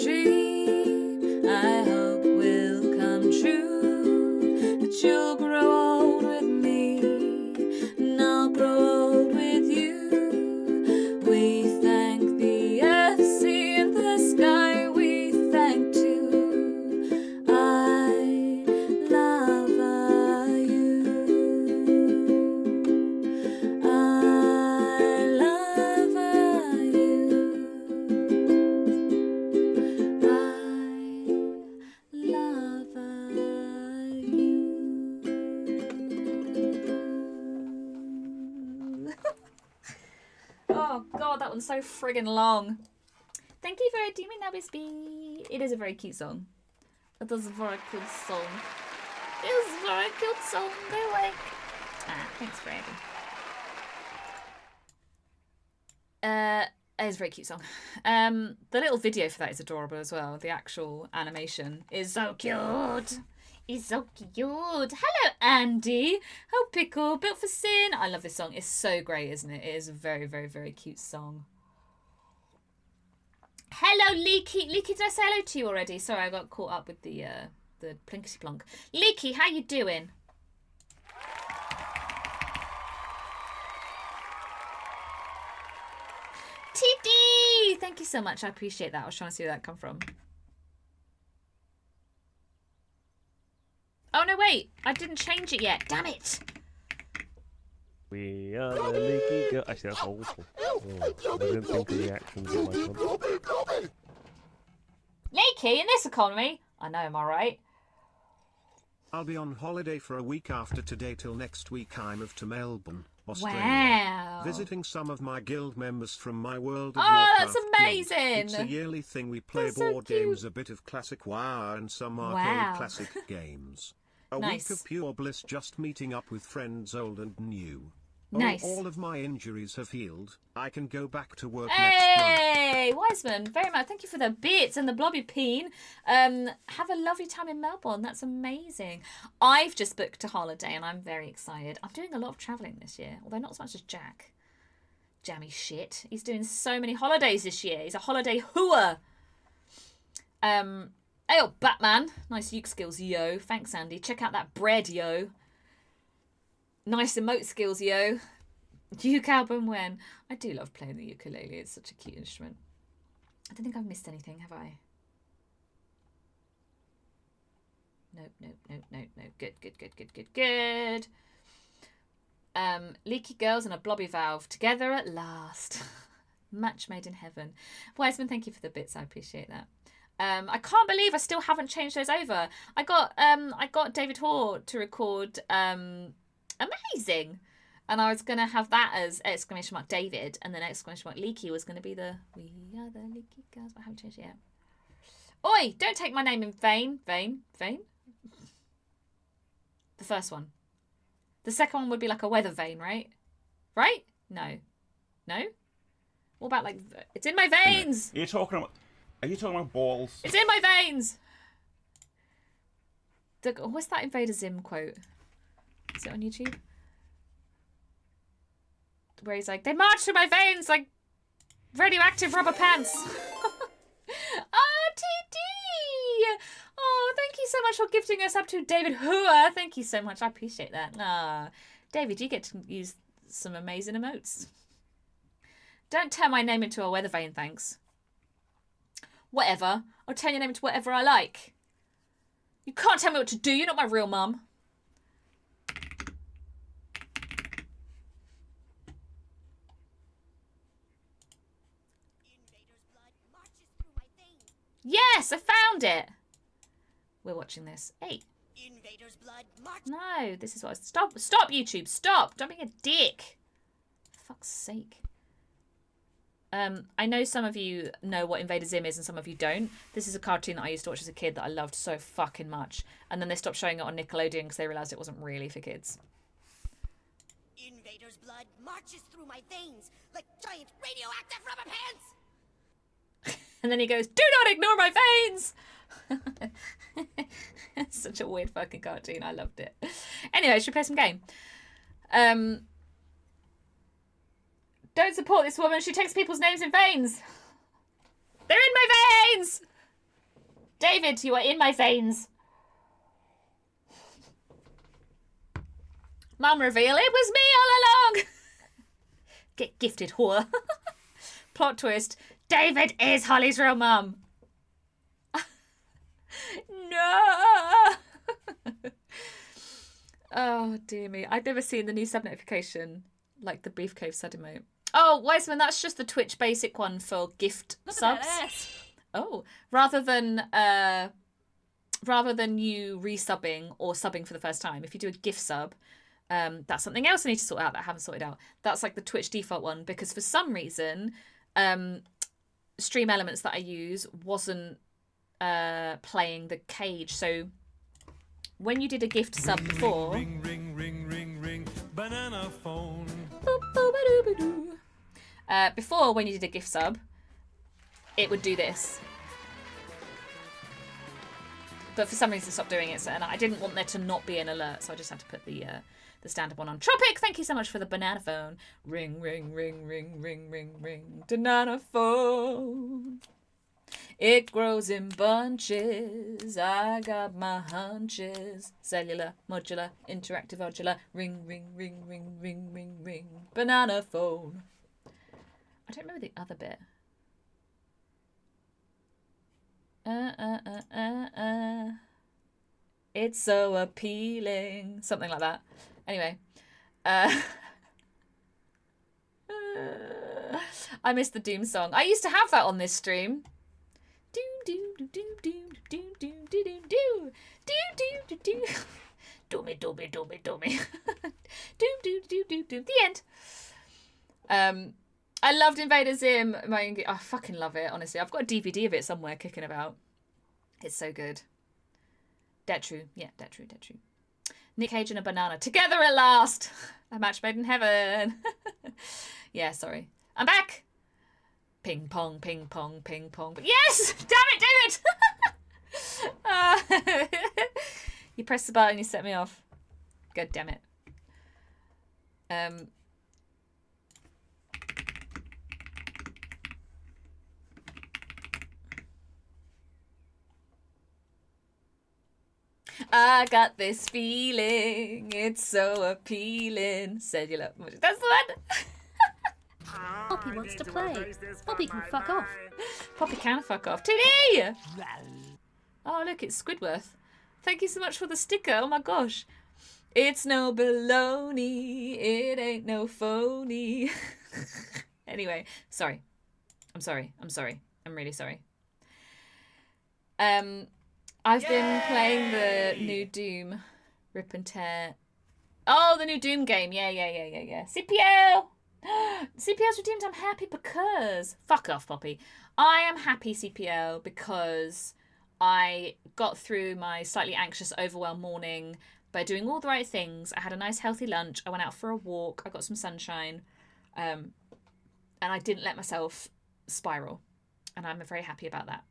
dream I hope will come true, that you'll grow old with me and I'll grow old with you. We thank the earth, sea and the sky, we thank too. I love you. I love you. Oh god, that one's so friggin' long. Thank you for Demon Nabisby. It is a very cute song. It is a very cute song. It is a very cute song. I like. Thanks for it is a very cute song. The little video for that is adorable as well. The actual animation is so cute. It's so cute. Hello, Andy. Oh, Pickle. Built for Sin. I love this song. It's so great, isn't it? It is a very, very, very cute song. Hello, Leaky. Leaky, did I say hello to you already? Sorry, I got caught up with the plinkety plonk. Leaky, how you doing? TD! Thank you so much. I appreciate that. I was trying to see where that come from. Oh, no, wait. I didn't change it yet. Damn it. We are the leaky girl. Actually, that's awful. Oh, I didn't think of the actions of my son. Leaky in this economy? I know, am I right? I'll be on holiday for a week after today till next week. I'm off to Melbourne, Australia. Wow. Visiting some of my guild members from my World of Oh, Warcraft that's amazing. guild. It's a yearly thing. We play That's so board cute. games, a bit of classic WoW and some arcade Wow. classic games. A Nice. week of pure bliss, just meeting up with friends old and new. Nice. All of my injuries have healed. I can go back to work next month. Hey, Wiseman, very much. Thank you for the bits and the blobby peen. Have a lovely time in Melbourne. That's amazing. I've just booked a holiday and I'm very excited. I'm doing a lot of travelling this year, although not as much as Jack. Jammy shit. He's doing so many holidays this year. He's a holiday hooer. Hey, oh, Batman. Nice uke skills, yo. Thanks, Andy. Check out that bread, yo. Nice emote skills, yo. Uke album when? I do love playing the ukulele. It's such a cute instrument. I don't think I've missed anything, have I? Nope. Good. Leaky girls and a blobby valve together at last. Match made in heaven. Wiseman, thank you for the bits. I appreciate that. I can't believe I still haven't changed those over. I got David Hoare to record Amazing. And I was going to have that as exclamation mark David, and then exclamation mark Leaky was going to be the We Are the Leaky Girls, but I haven't changed it yet. Oi, don't take my name in vain. Vain? The first one. The second one would be like a weather vane, right? Right? No. What about like, it's in my veins! Are you talking about balls? It's in my veins! What's that Invader Zim quote? Is it on YouTube? Where he's like, they march through my veins like radioactive rubber pants. TD! Oh, thank you so much for gifting us up to David Hoare. Thank you so much. I appreciate that. David, you get to use some amazing emotes. Don't turn my name into a weather vane, thanks. Whatever. I'll turn your name into whatever I like. You can't tell me what to do. You're not my real mum. Yes, I found it. We're watching this. Hey. Invader's blood march. No, this is what I... Stop, YouTube. Stop. Don't be a dick. For fuck's sake. I know some of you know what Invader Zim is and some of you don't. This is a cartoon that I used to watch as a kid that I loved so fucking much. And then they stopped showing it on Nickelodeon because they realised it wasn't really for kids. Invader's blood marches through my veins like giant radioactive rubber pants. And then he goes, do not ignore my veins! It's such a weird fucking cartoon. I loved it. Anyway, should we play some game? Don't support this woman. She takes people's names in veins. They're in my veins! David, you are in my veins. Mum reveal, it was me all along. Get gifted, whore. Plot twist, David is Holly's real mum. No. Oh, dear me. I've never seen the new sub notification, like the Beef Cave sub emote. Oh, Wiseman, that's just the Twitch basic one for gift subs. Oh, rather than you resubbing or subbing for the first time, if you do a gift sub, that's something else I need to sort out that I haven't sorted out. That's like the Twitch default one, because for some reason, Stream Elements that I use wasn't playing the cage. So when you did a gift sub before, Ring, banana phone. Before when you did a gift sub, it would do this. But for some reason it stopped doing it, and I didn't want there to not be an alert, so I just had to put the standard one on. Tropic, thank you so much for the banana phone. Ring, ring, ring, ring, ring, ring, ring. Banana phone. It grows in bunches. I got my hunches. Cellular, modular, interactive, modular. Ring, ring, ring, ring, ring, ring, ring. Banana phone. I don't remember the other bit. It's so appealing. Something like that. Anyway. I missed the Doom song. I used to have that on this stream. Do do do do do do do do do do do do do. Do me. Do do do do do. The end. I loved Invader Zim. I fucking love it, honestly. I've got a DVD of it somewhere kicking about. It's so good. Dead true. Yeah, dead true. Nick Cage and a banana. Together at last. A match made in heaven. Yeah, sorry. I'm back. Ping pong, ping pong, ping pong. But yes! Damn it, David! You pressed the button, you set me off. God damn it. I got this feeling, it's so appealing. Cellular. That's the one. Poppy wants to play. Poppy can fuck off. Poppy can fuck off. TD! Oh, look, it's Squidworth. Thank you so much for the sticker. Oh my gosh. It's no baloney. It ain't no phony. Anyway, sorry. I'm really sorry. I've been playing the new Doom. Rip and Tear. Oh, the new Doom game. Yeah. CPL! CPL's redeemed. I'm happy because... Fuck off, Poppy. I am happy, CPL, because I got through my slightly anxious, overwhelmed morning by doing all the right things. I had a nice, healthy lunch. I went out for a walk. I got some sunshine. And I didn't let myself spiral. And I'm very happy about that.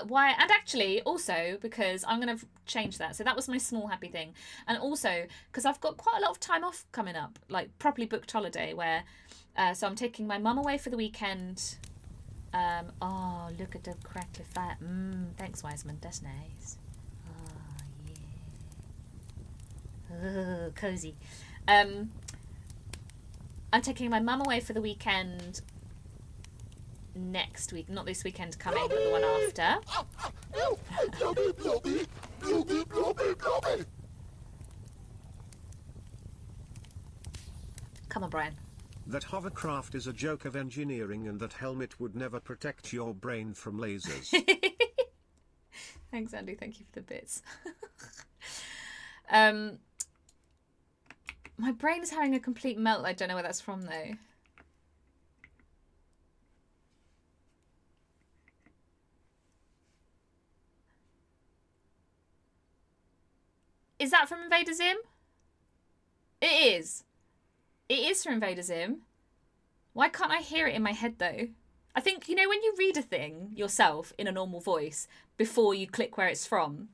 Why? And actually, also, because I'm going to change that. So that was my small happy thing. And also, because I've got quite a lot of time off coming up, like properly booked holiday, where, so I'm taking my mum away for the weekend. Oh, look at the crackly fat. Thanks, Wiseman. That's nice. Oh, yeah. Oh, cozy. I'm taking my mum away for the weekend next week, not this weekend coming, but the one after. Come on, Brian. That hovercraft is a joke of engineering and that helmet would never protect your brain from lasers. Thanks, Andy. Thank you for the bits. My brain is having a complete melt. I don't know where that's from, though. Is that from Invader Zim? It is. It is from Invader Zim. Why can't I hear it in my head, though? I think, you know, when you read a thing yourself in a normal voice before you click where it's from,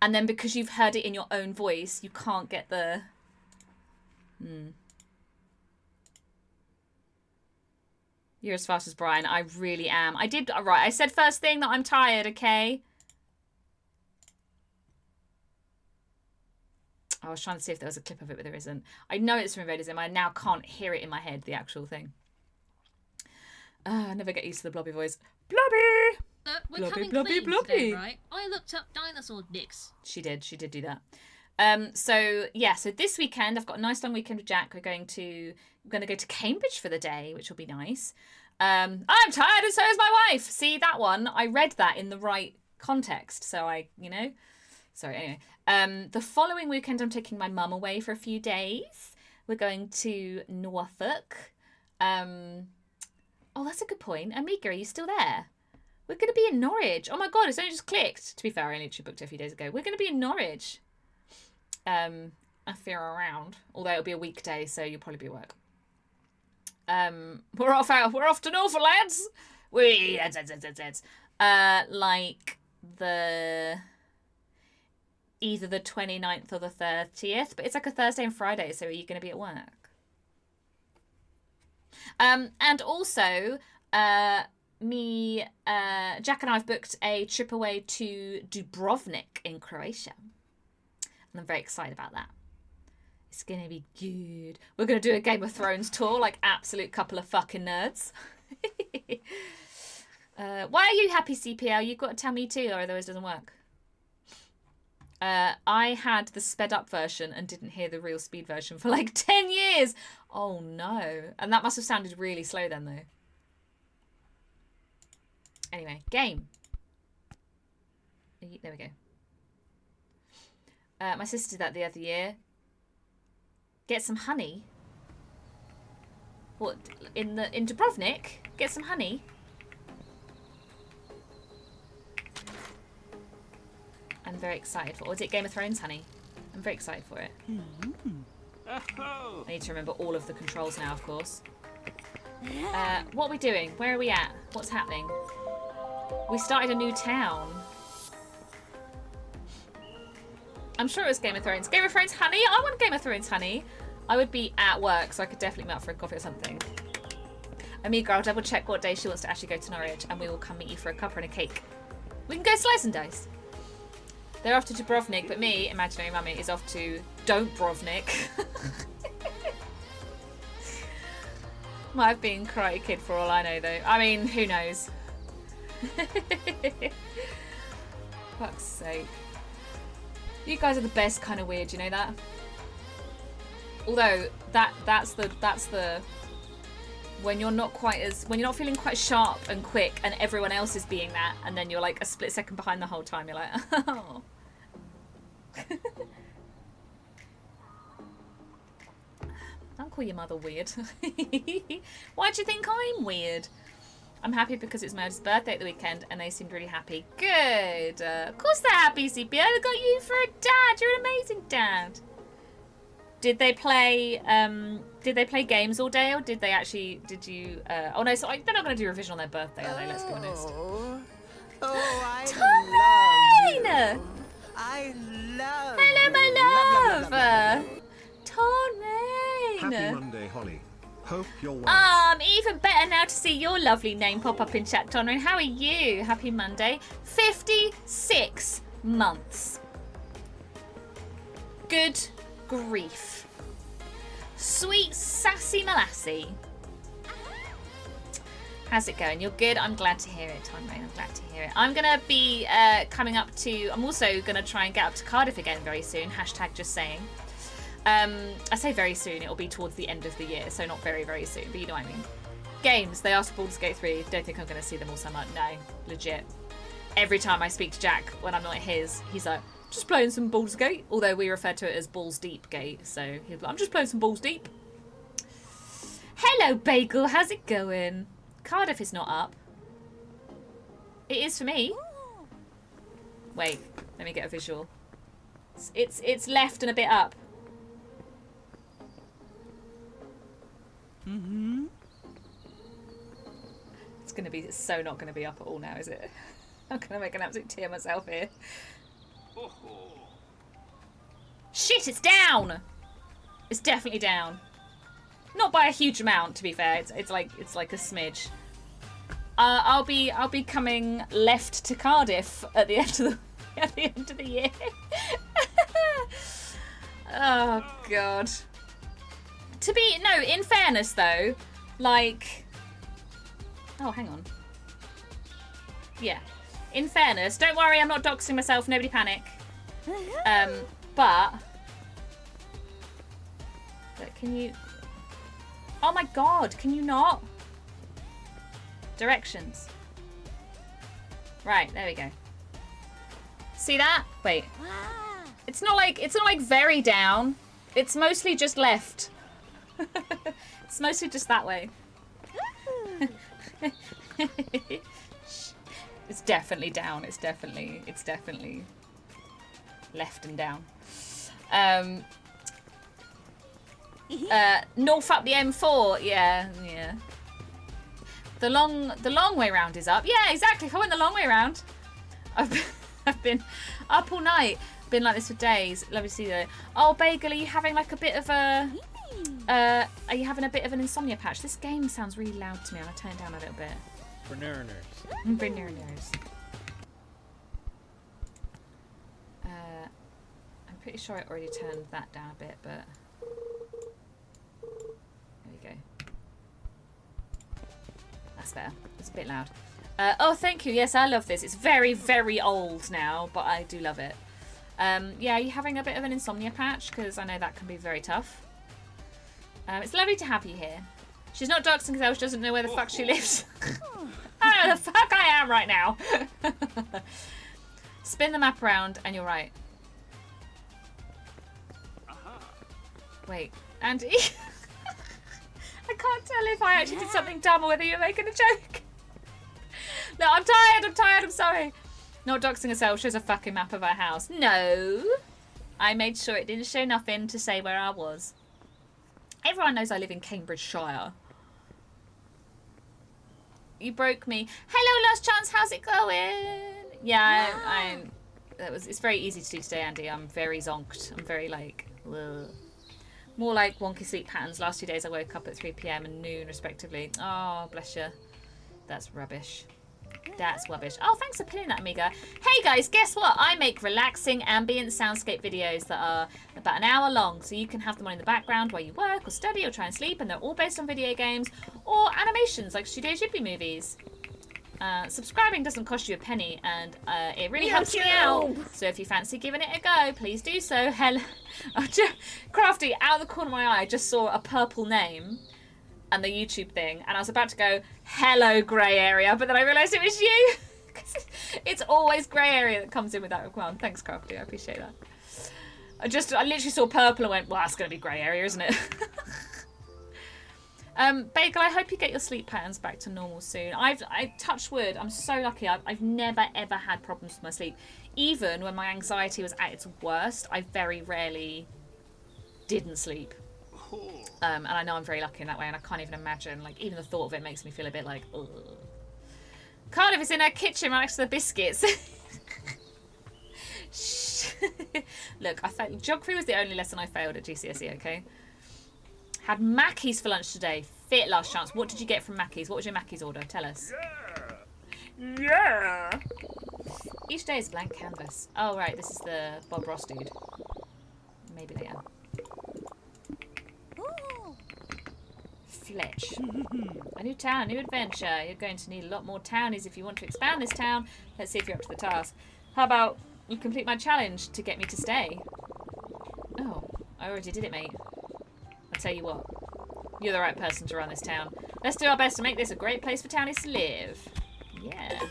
and then because you've heard it in your own voice, you can't get the... You're as fast as Brian. I really am. Right, I said first thing that I'm tired, okay? I was trying to see if there was a clip of it, but there isn't. I know it's from Invaderism. I now can't hear it in my head, the actual thing. I never get used to the blobby voice. Blobby! We're Blobby, coming blobby, clean blobby. today, right? I looked up dinosaur dicks. She did do that. So this weekend I've got a nice long weekend with Jack. We're going to go to Cambridge for the day, which will be nice. I'm tired and so is my wife. See that one? I read that in the right context, so anyway. The following weekend I'm taking my mum away for a few days. We're going to Norfolk. Oh, that's a good point. Amiga, are you still there? We're going to be in Norwich. Oh my god, it's only just clicked. To be fair, I literally booked it a few days ago. We're going to be in Norwich. If you're around. Although it'll be a weekday, so you'll probably be at work. We're off to Norfolk, lads. Like either the 29th or the 30th, but it's like a Thursday and Friday, so are you going to be at work? And also, Jack and I have booked a trip away to Dubrovnik in Croatia. And I'm very excited about that. It's going to be good. We're going to do a Game of Thrones tour, like absolute couple of fucking nerds. Why are you happy, CPL? You've got to tell me too, or otherwise it doesn't work. I had the sped up version and didn't hear the real speed version for like 10 years. Oh no. And that must have sounded really slow then though. Anyway, game. There we go. My sister did that the other year. Get some honey. What, in Dubrovnik? Get some honey? I'm very excited for it. Or is it Game of Thrones honey? I'm very excited for it. I need to remember all of the controls now, of course. What are we doing? Where are we at? What's happening? We started a new town. I'm sure it was Game of Thrones. Game of Thrones honey? I want Game of Thrones honey. I would be at work, so I could definitely meet up for a coffee or something. Amiga, I'll double check what day she wants to actually go to Norwich, and we will come meet you for a cuppa and a cake. We can go slice and dice. They're off to Dubrovnik, but me, imaginary mummy, is off to Don't Brovnik. Might have been Karate Kid for all I know, though. I mean, who knows? Fuck's sake. You guys are the best kind of weird, you know that? Although that's the when you're not feeling quite sharp and quick and everyone else is being that, and then you're like a split second behind the whole time, you're like, oh. Don't call your mother weird. Why do you think I'm weird? I'm happy because it's my eldest birthday at the weekend and they seemed really happy. Good. Of course they're happy, CPO. They got you for a dad. You're an amazing dad. Did they play games all day, or did you oh no, so they're not going to do revision on their birthday, are they? Let's be honest. I Torraine! I love Hello, my love! Torraine! Happy Monday, Holly. Hope you're well. Even better now to see your lovely name pop up in chat, Torraine. How are you? Happy Monday. 56 months. Good grief. Sweet sassy Molassie. How's it going? You're good? I'm glad to hear it, Torraine. I'm glad to hear it. I'm going to be I'm also going to try and get up to Cardiff again very soon. Hashtag just saying. I say very soon, it'll be towards the end of the year, so not very, very soon, but you know what I mean. Games, they asked for Baldur's Gate 3. Don't think I'm going to see them all so much. No, legit. Every time I speak to Jack when I'm not his, he's like, just playing some Baldur's Gate. Although we refer to it as Balls Deep Gate, so he's like, I'm just playing some Balls Deep. Hello, Bagel, how's it going? Cardiff is not up. It is for me. Wait, let me get a visual. It's left and a bit up. It's so not going to be up at all now, is it? I'm going to make an absolute tea of myself here. Shit, it's down! It's definitely down. Not by a huge amount, to be fair. It's like a smidge. I'll be coming left to Cardiff at the end of the year. Oh god. In fairness though, like, oh hang on. Yeah. In fairness, don't worry, I'm not doxing myself, nobody panic. But can you... Oh my god, can you not? Directions. Right, there we go. See that? Wait. It's not like very down. It's mostly just left. It's mostly just that way. It's definitely down. It's definitely left and down. North up the M4. Yeah. The long way round is up. Yeah, exactly. If I went the long way round, I've been up all night. Been like this for days. Lovely to see you. Oh, Bagel, are you having like a bit of a? Are you having a bit of an insomnia patch? This game sounds really loud to me. I'm gonna turn it down a little bit. Bernerners. I'm pretty sure I already turned that down a bit, but there we go. That's better. It's a bit loud. Oh, thank you. Yes, I love this. It's very, very old now, but I do love it. Yeah, are you having a bit of an insomnia patch? Because I know that can be very tough. It's lovely to have you here. She's not doxing because she doesn't know where the fuck she lives. I don't know where the fuck I am right now. Spin the map around and you're right. Wait, Andy? I can't tell if I actually did something dumb or whether you're making a joke. No, I'm tired, I'm sorry. Not doxing herself, shows a fucking map of our house. No. I made sure it didn't show nothing to say where I was. Everyone knows I live in Cambridgeshire. You broke me. Hello, Last Chance, how's it going? Yeah, it's very easy to do today, Andy. I'm very zonked. I'm very like, ugh. More like wonky sleep patterns. Last 2 days I woke up at 3 PM and noon respectively. Oh, bless you. That's rubbish. That's rubbish. Oh, thanks for pinning that, Amiga. Hey guys, guess what? I make relaxing ambient soundscape videos that are about an hour long, so you can have them on in the background while you work or study or try and sleep, and they're all based on video games or animations like Studio Ghibli movies. Subscribing doesn't cost you a penny, and it really helps me out. So if you fancy giving it a go, please do so. Crafty, out of the corner of my eye, I just saw a purple name and the YouTube thing, and I was about to go, hello, grey area, but then I realised it was you. It's always grey area that comes in with that requirement. Thanks, Crafty, I appreciate that. I literally saw purple and went, well, that's going to be grey area, isn't it? Bagel, I hope you get your sleep patterns back to normal soon. I touch wood, I'm so lucky. I've never ever had problems with my sleep. Even when my anxiety was at its worst, I very rarely didn't sleep. And I know I'm very lucky in that way, and I can't even imagine, like, even the thought of it makes me feel a bit like, ugh. Cardiff is in her kitchen right next to the biscuits. Shh. Look, I thought geography was the only lesson I failed at GCSE, okay? Had Mackey's for lunch today. Fit, Last Chance. What did you get from Mackey's? What was your Mackey's order? Tell us. Yeah. Each day is blank canvas. Oh, right. This is the Bob Ross dude. Maybe they are. Fletch. A new town, a new adventure. You're going to need a lot more townies if you want to expand this town. Let's see if you're up to the task. How about you complete my challenge to get me to stay? Oh, I already did it, mate. I'll tell you what. You're the right person to run this town. Let's do our best to make this a great place for townies to live. Yeah.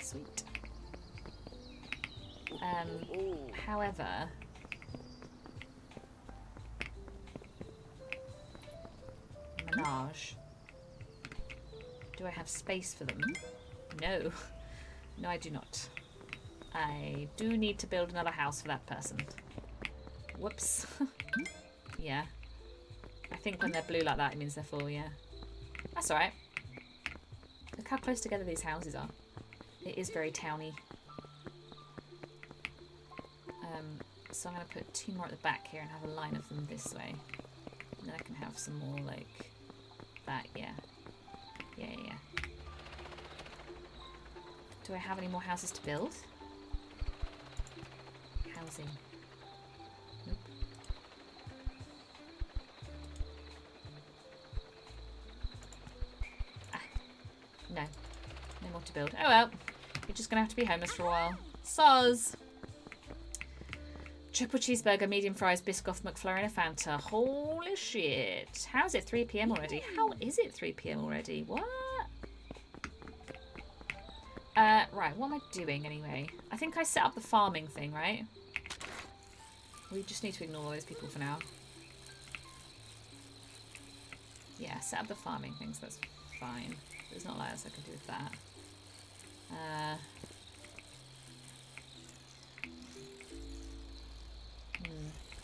Sweet. However... Menage. Do I have space for them? No. No, I do not. I do need to build another house for that person. Whoops. Yeah. I think when they're blue like that, it means they're full, yeah. That's alright. Look how close together these houses are. It is very towny. So I'm going to put 2 more at the back here and have a line of them this way. And then I can have some more like that, yeah. Yeah. Do I have any more houses to build? Housing. Nope. No. No more to build. Oh well. You're just gonna have to be homeless for a while. Soz! Triple cheeseburger, medium fries, Biscoff, McFlurry, and a Fanta. Holy shit. How is it 3 PM already? How is it 3 PM already? What? Right, what am I doing anyway? I think I set up the farming thing, right? We just need to ignore those people for now. Yeah, set up the farming things, that's fine. There's not a lot else I can do with that.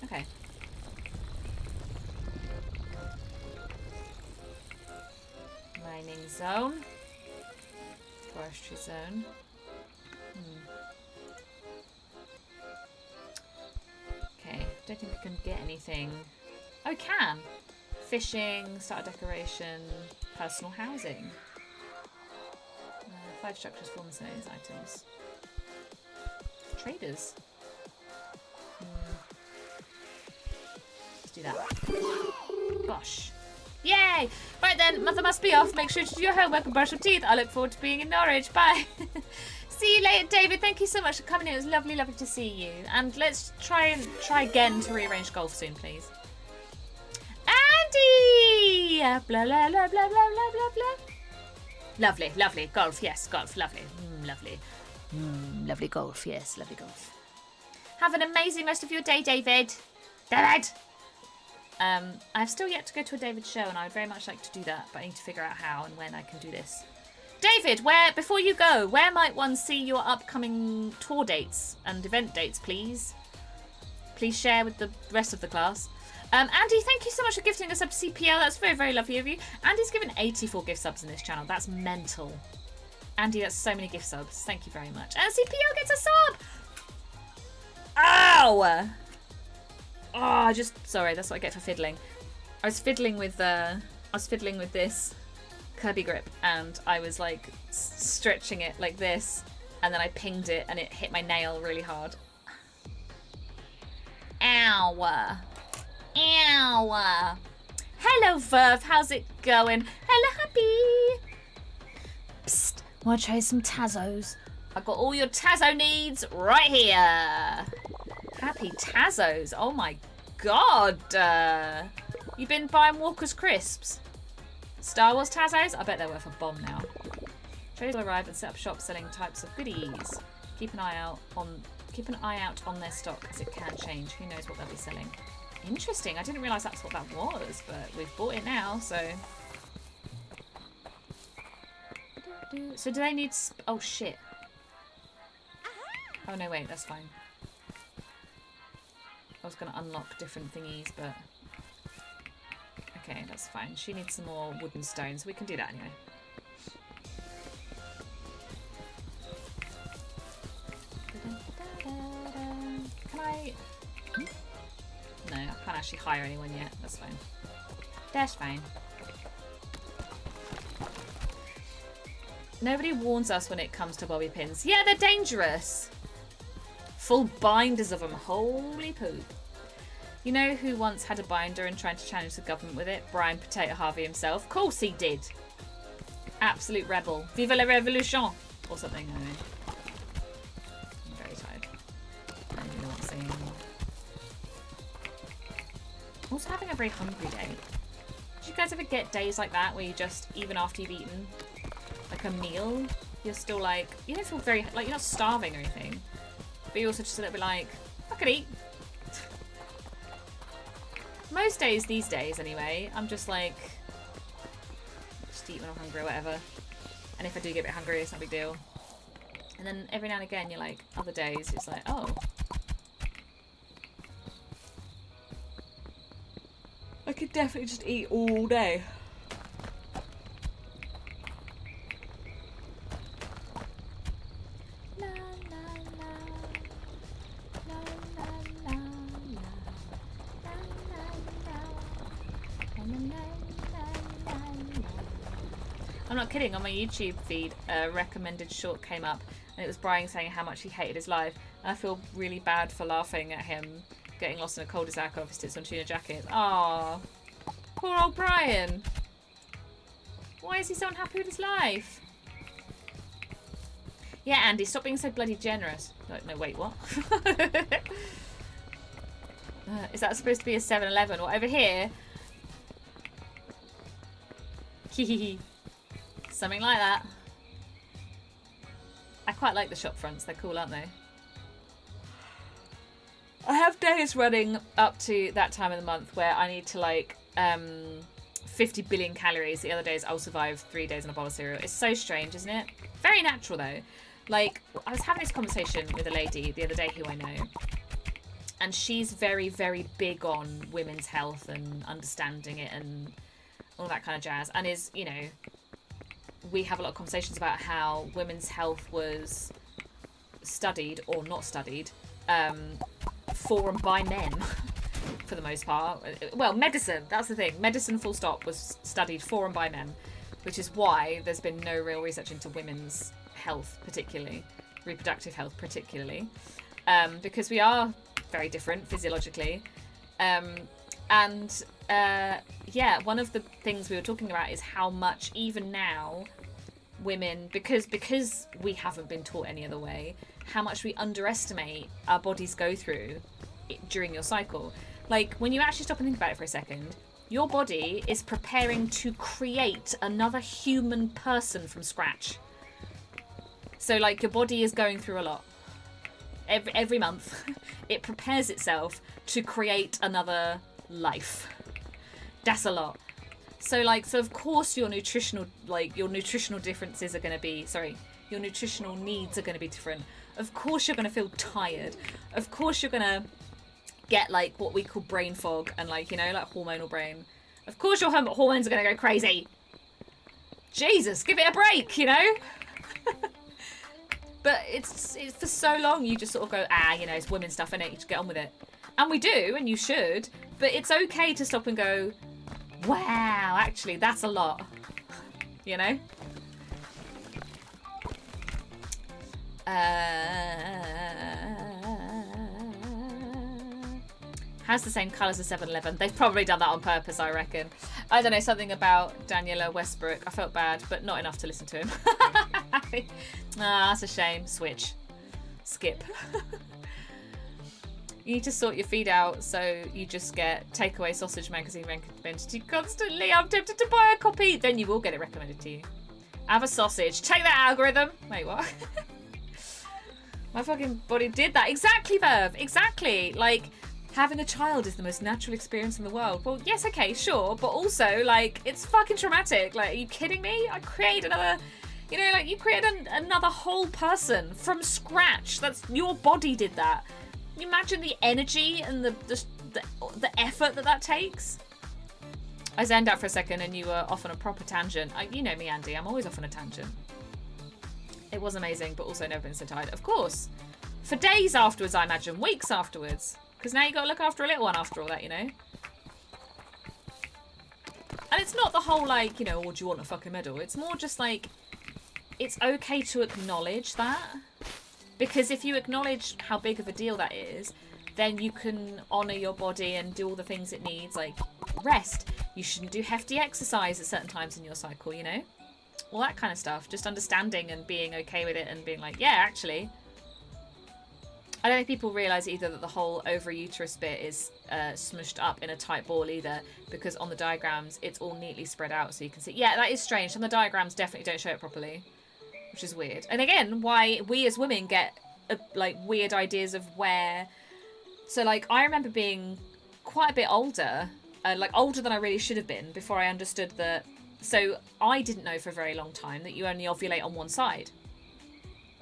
Okay. Mining zone. Forestry zone. Okay, don't think we can get anything. Oh, we can! Fishing, starter decoration, personal housing. 5 structures, 4 miscellaneous items. Traders. Let's do that. Gosh. Yay! Right then, mother must be off. Make sure to do your homework and brush your teeth. I look forward to being in Norwich. Bye. See you later, David. Thank you so much for coming in. It was lovely to see you. And let's try again to rearrange golf soon, please. Andy! Blah, blah, blah, blah, blah, blah, blah, blah. Lovely. Golf, yes, golf. Lovely. Lovely. Lovely golf, yes, lovely golf. Have an amazing rest of your day, David. David! I've still yet to go to a David show, and I would very much like to do that, but I need to figure out how and when I can do this. David, before you go, where might one see your upcoming tour dates and event dates, please? Please share with the rest of the class. Andy, thank you so much for gifting us up to CPL. That's very, very lovely of you. Andy's given 84 gift subs in this channel. That's mental. Andy, that's so many gift subs. Thank you very much. And CPL gets a sub! Ow! Oh, sorry, that's what I get for fiddling. I was fiddling with this Kirby grip, and I was like stretching it like this, and then I pinged it, and it hit my nail really hard. Ow! Ow! Hello, Verve. How's it going? Hello, Happy. Psst. Want to try some Tazos? I've got all your Tazo needs right here. Happy Tazos. Oh my god. You been buying Walker's Crisps? Star Wars Tazos? I bet they're worth a bomb now. Traders will arrive and set up shop selling types of goodies. Keep an eye out on their stock as it can change. Who knows what they'll be selling. Interesting. I didn't realise that's what that was, but we've bought it now, so. So do they need... Oh, shit. Oh, no, wait. That's fine. I was going to unlock different thingies, but... Okay, that's fine. She needs some more wooden stones. We can do that anyway. Can I... No, I can't actually hire anyone yet. That's fine. That's fine. Nobody warns us when it comes to bobby pins. Yeah, they're dangerous. Full binders of them. Holy poop. You know who once had a binder and tried to challenge the government with it? Brian Potato Harvey himself. Of course he did. Absolute rebel. Vive la revolution! Or something, I don't know. I'm very tired. I don't even know what I'm saying anymore. I'm also having a very hungry day. Did you guys ever get days like that where you just, even after you've eaten like a meal, you're still like, you don't feel very, like you're not starving or anything, but you're also just a little bit like, I could eat. Most days these days anyway, I'm just like, just eat when I'm hungry or whatever. And if I do get a bit hungry, it's not a big deal. And then every now and again, you're like, other days, it's like, oh. I could definitely just eat all day. not kidding. On my YouTube feed, a recommended short came up, and it was Brian saying how much he hated his life. And I feel really bad for laughing at him getting lost in a cul-de-sac over stitched on tuna jackets. Aww. Poor old Brian. Why is he so unhappy with his life? Yeah, Andy, stop being so bloody generous. No, wait, what? Is that supposed to be a 7-Eleven? Well, over here... Something like that. I quite like the shop fronts. They're cool, aren't they? I have days running up to that time of the month where I need to, like, 50 billion calories. The other days I'll survive 3 days on a bowl of cereal. It's so strange, isn't it? Very natural, though. Like, I was having this conversation with a lady the other day who I know. And she's very, very big on women's health and understanding it and all that kind of jazz. And is, you know, we have a lot of conversations about how women's health was studied or not studied for and by men for the most part. Well, medicine, that's the thing. Medicine full stop was studied for and by men, which is why there's been no real research into women's health particularly, reproductive health particularly, because we are very different physiologically. Yeah, one of the things we were talking about is how much even now women, because we haven't been taught any other way, how much we underestimate our bodies go through during your cycle. Like, when you actually stop and think about it for a second, your body is preparing to create another human person from scratch. So, like, your body is going through a lot. Every month, it prepares itself to create another life. That's a lot. So of course your nutritional differences are going to be, your nutritional needs are going to be different. Of course you're going to feel tired. Of course you're going to get, like, what we call brain fog and, like, you know, like hormonal brain. Of course your hormones are going to go crazy. Jesus, give it a break, you know? But it's for so long you just sort of go, you know, it's women's stuff, innit? You just get on with it. And we do, and you should. But it's okay to stop and go, wow, actually, that's a lot. You know? Has the same colours as 7-Eleven. They've probably done that on purpose, I reckon. I don't know, something about Daniela Westbrook. I felt bad, but not enough to listen to him. That's a shame. Switch. Skip. You need to sort your feed out so you just get takeaway sausage magazine recommended to you constantly. I'm tempted to buy a copy. Then you will get it recommended to you. Have a sausage. Take that, algorithm. Wait, what? My fucking body did that. Exactly, Verve. Exactly. Like, having a child is the most natural experience in the world. Well, yes, okay, sure. But also, like, it's fucking traumatic. Like, are you kidding me? I created another... You know, like, you created another whole person from scratch. That's... Your body did that. Can you imagine the energy and the effort that takes? I zoned out for a second and you were off on a proper tangent. You know me, Andy. I'm always off on a tangent. It was amazing, but also never been so tired. Of course. For days afterwards, I imagine. Weeks afterwards. Because now you got to look after a little one after all that, you know? And it's not the whole, like, you know, oh, do you want a fucking medal? It's more just like, it's okay to acknowledge that. Because if you acknowledge how big of a deal that is, then you can honour your body and do all the things it needs, like rest. You shouldn't do hefty exercise at certain times in your cycle, you know? All that kind of stuff. Just understanding and being okay with it and being like, yeah, actually. I don't think people realise either that the whole over-uterus bit is smushed up in a tight ball either, because on the diagrams, it's all neatly spread out so you can see. Yeah, that is strange. Some of the diagrams definitely don't show it properly. Which is weird. And again, why we as women get like weird ideas of where. So like, I remember being quite a bit older, like older than I really should have been before I understood that. So I didn't know for a very long time that you only ovulate on one side.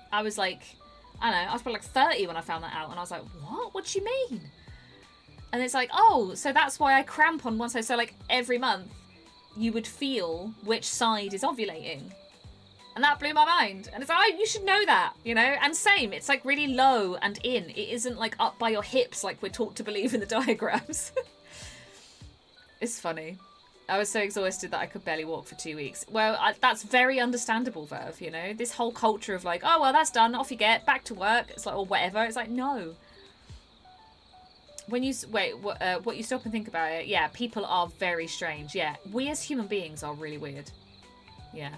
I was like, I don't know, I was probably like 30 when I found that out, and I was like, what do you mean? And it's like, oh, so that's why I cramp on one side. So like every month you would feel which side is ovulating. And that blew my mind. And it's like, oh, you should know that, you know? And same, it's like really low and in. It isn't like up by your hips like we're taught to believe in the diagrams. It's funny. I was so exhausted that I could barely walk for 2 weeks. Well, that's very understandable, Verve, you know? This whole culture of like, oh, well, that's done. Off you get. Back to work. It's like, or whatever. It's like, no. When you... Wait, what you stop and think about it, yeah, people are very strange. Yeah, we as human beings are really weird. Yeah.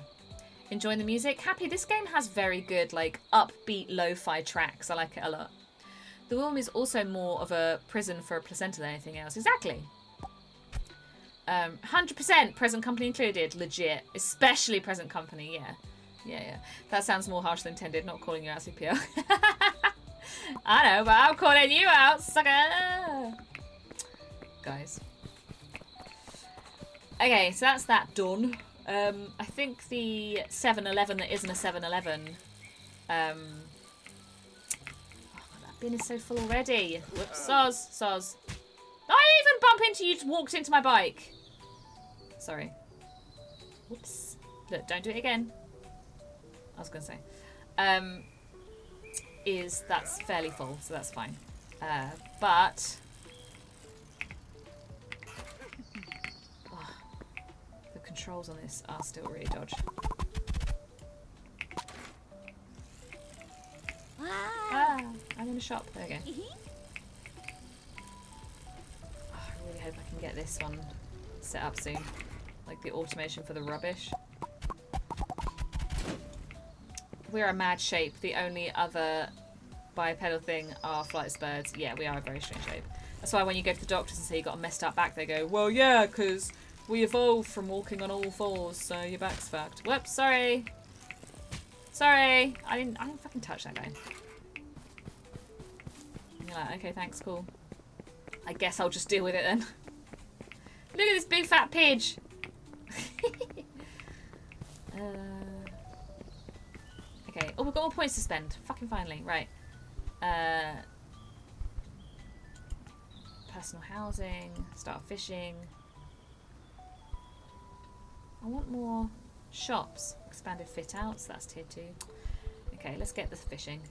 Enjoying the music? Happy. This game has very good, like, upbeat lo-fi tracks. I like it a lot. The womb is also more of a prison for a placenta than anything else. Exactly. 100% present company included. Legit. Especially present company, yeah. Yeah. That sounds more harsh than intended, not calling you out, CPO. I know, but I'm calling you out, sucker! Guys. Okay, so that's that done. I think the 7-Eleven that isn't a 7-Eleven. Oh, that bin is so full already. Whoops, soz. I even bump into you, just walked into my bike. Sorry. Whoops. Look, don't do it again. I was going to say. That's fairly full, so that's fine. But... Oh, the controls on this are still really dodge. I'm in a shop. There we go. Oh, I really hope I can get this one set up soon. Like the automation for the rubbish. We're a mad shape. The only other bipedal thing are flightless birds. Yeah, we are a very strange shape. That's why when you go to the doctors and say you got a messed up back, they go, well, yeah, because we evolved from walking on all fours, so your back's fucked. Whoops, sorry. Sorry. I didn't fucking touch that guy. And you're like, okay, thanks, cool. I guess I'll just deal with it then. Look at this big fat pidge. Okay. Oh, we've got more points to spend. Fucking finally. Right. Personal housing. Start fishing. I want more shops. Expanded fit outs. That's tier 2. Okay, let's get this fishing.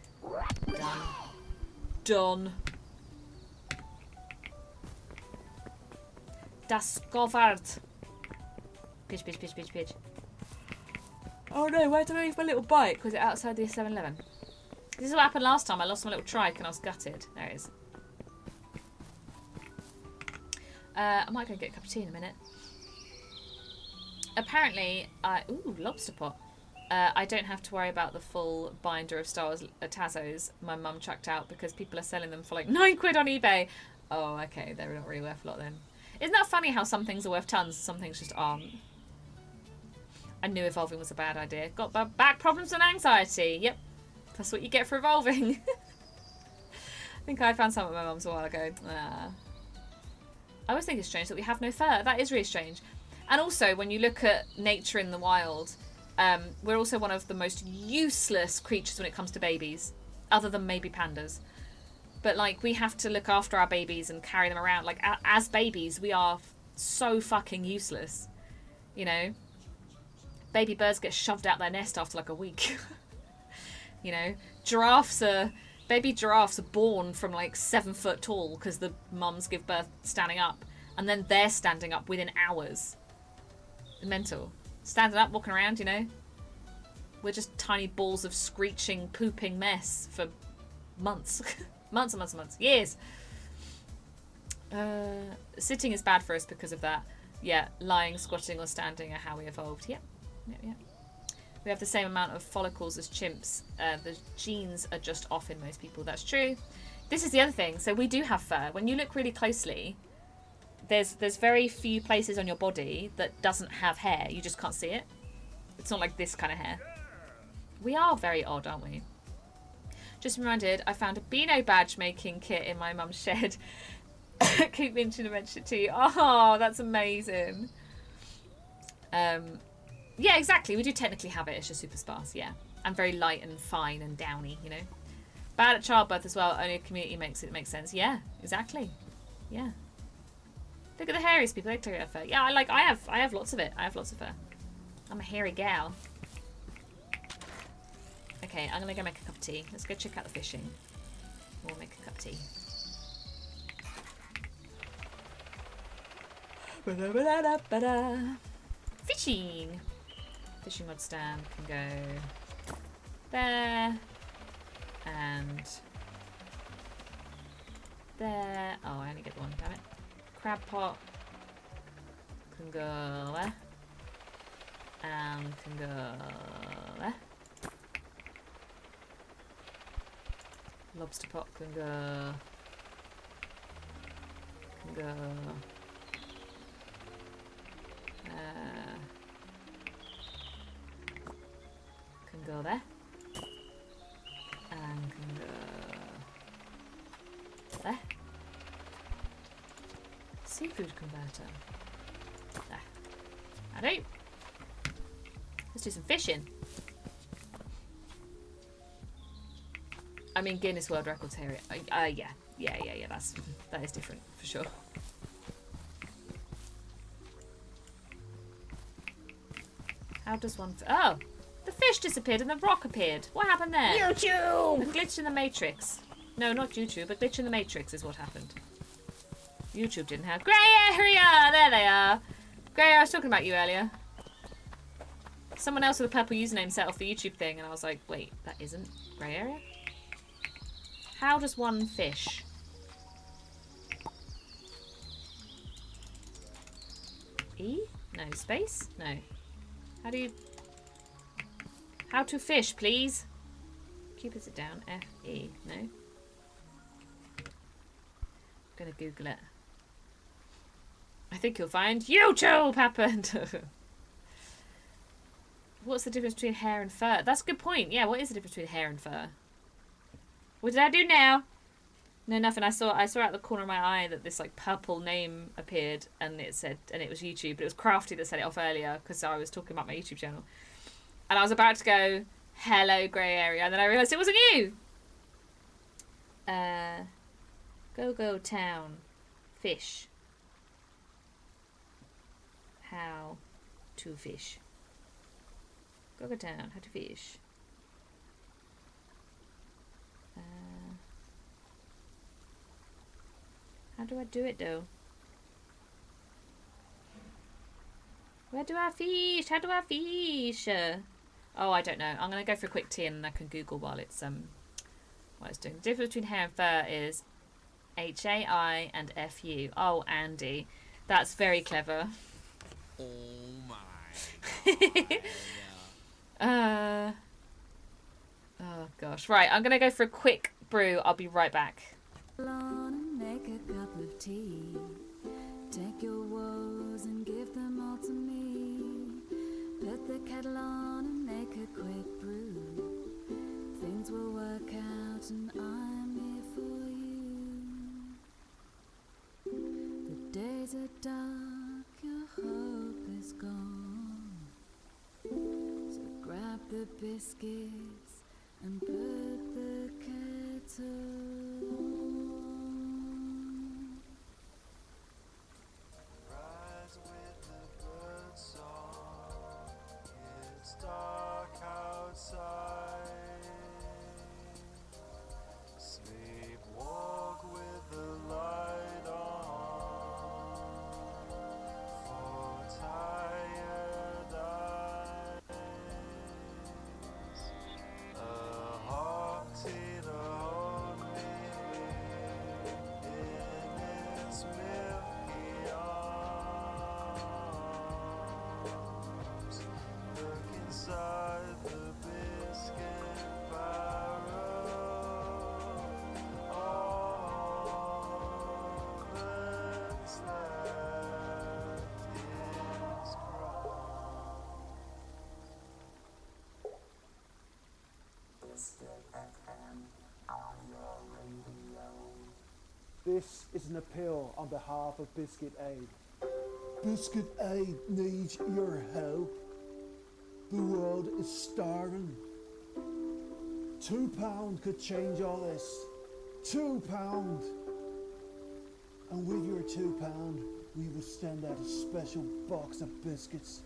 Done. Discovered. Pidge. Oh no, where did I leave my little bike? Was it outside the 7-Eleven? This is what happened last time. I lost my little trike and I was gutted. There it is. I might go get a cup of tea in a minute. Apparently, ooh, lobster pot. I don't have to worry about the full binder of Star Wars Tazos my mum chucked out because people are selling them for like £9 on eBay. Oh, okay, they're not really worth a lot then. Isn't that funny how some things are worth tons, some things just aren't? I knew evolving was a bad idea. Got back problems and anxiety. Yep, that's what you get for evolving. I think I found some at my mum's a while ago. I always think it's strange that we have no fur. That is really strange. And also, when you look at nature in the wild, we're also one of the most useless creatures when it comes to babies, other than maybe pandas. But, like, we have to look after our babies and carry them around. Like, as babies, we are so fucking useless. You know? Baby birds get shoved out their nest after, like, a week. You know? Baby giraffes are born from, like, 7 foot tall because the mums give birth standing up. And then they're standing up within hours. Mental. Standing up, walking around, you know? We're just tiny balls of screeching, pooping mess for months. Months and months and months. Years. Sitting is bad for us because of that. Yeah, lying, squatting or standing are how we evolved. Yep. We have the same amount of follicles as chimps. The genes are just off in most people. That's true. This is the other thing. So we do have fur. When you look really closely, there's very few places on your body that doesn't have hair. You just can't see it. It's not like this kind of hair. We are very odd, aren't we? Just reminded, I found a Beano badge making kit in my mum's shed. Keep mentioning to mention it to you. Oh, that's amazing. Yeah, exactly. We do technically have it. It's just super sparse, yeah. And very light and fine and downy, you know. Bad at childbirth as well. Only a community makes it make sense. Yeah, exactly. Yeah. Look at the hairiest people. They clearly have fur. Yeah, I have lots of it. I have lots of fur. I'm a hairy gal. Okay, I'm gonna go make a cup of tea. Let's go check out the fishing. We'll make a cup of tea. Fishing! Fishing rod stand can go there. And there. Oh, I only get the one, damn it. Crab pot can go there. And can go there. Lobster pot can go. Can go. Can go there. And can go there. Seafood converter. There. I don't. Let's do some fishing. I mean, Guinness World Records here. Yeah. That is different for sure. How does one? Oh, the fish disappeared and the rock appeared. What happened there? YouTube! A glitch in the Matrix. No, not YouTube. A glitch in the Matrix is what happened. YouTube didn't have grey area. There they are. Grey area. I was talking about you earlier. Someone else with a purple username set off the YouTube thing, and I was like, wait, that isn't grey area. How does one fish? E? No. Space? No. How do you... How to fish, please? Cupid's it down. F-E. No. I'm gonna Google it. I think you'll find YouTube happened. What's the difference between hair and fur? That's a good point. Yeah, what is the difference between hair and fur? What did I do now? No, nothing. I saw out the corner of my eye that this like purple name appeared, and it said, and it was YouTube, but it was Crafty that set it off earlier because I was talking about my YouTube channel, and I was about to go hello grey area, and then I realised it wasn't you. Go town, fish. How to fish. Go town, how to fish. How do I do it though? Where do I fish? How do I fish? Oh, I don't know. I'm gonna go for a quick tea and I can Google while it's doing. The difference between hair and fur is H-A-I and F-U. Oh, Andy, that's very clever. Oh my. Oh gosh. Right, I'm gonna go for a quick brew. I'll be right back. Make a cup of tea. Take your woes and give them all to me. Put the kettle on and make a quick brew. Things will work out and I'm here for you. The days are dark, your hope is gone. So grab the biscuits and put the kettle on. Rise with the bird song. It's dark outside. Sleepwalk with the light on. For tired eyes. A hawk to hold me in its milky arms. Look inside the biscuit barrel. All that's left is crumb. This is an appeal on behalf of Biscuit Aid. Biscuit Aid needs your help. The world is starving. £2 could change all this. £2. And with your £2, we will send out a special box of biscuits,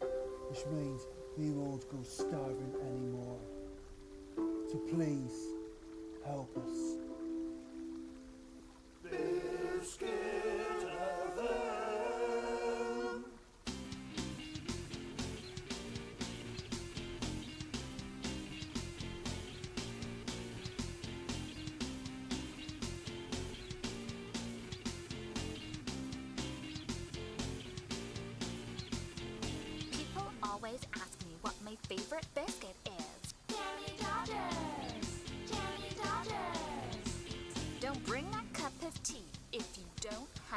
which means we won't go starving anymore. So please, help us. Biscuit FM.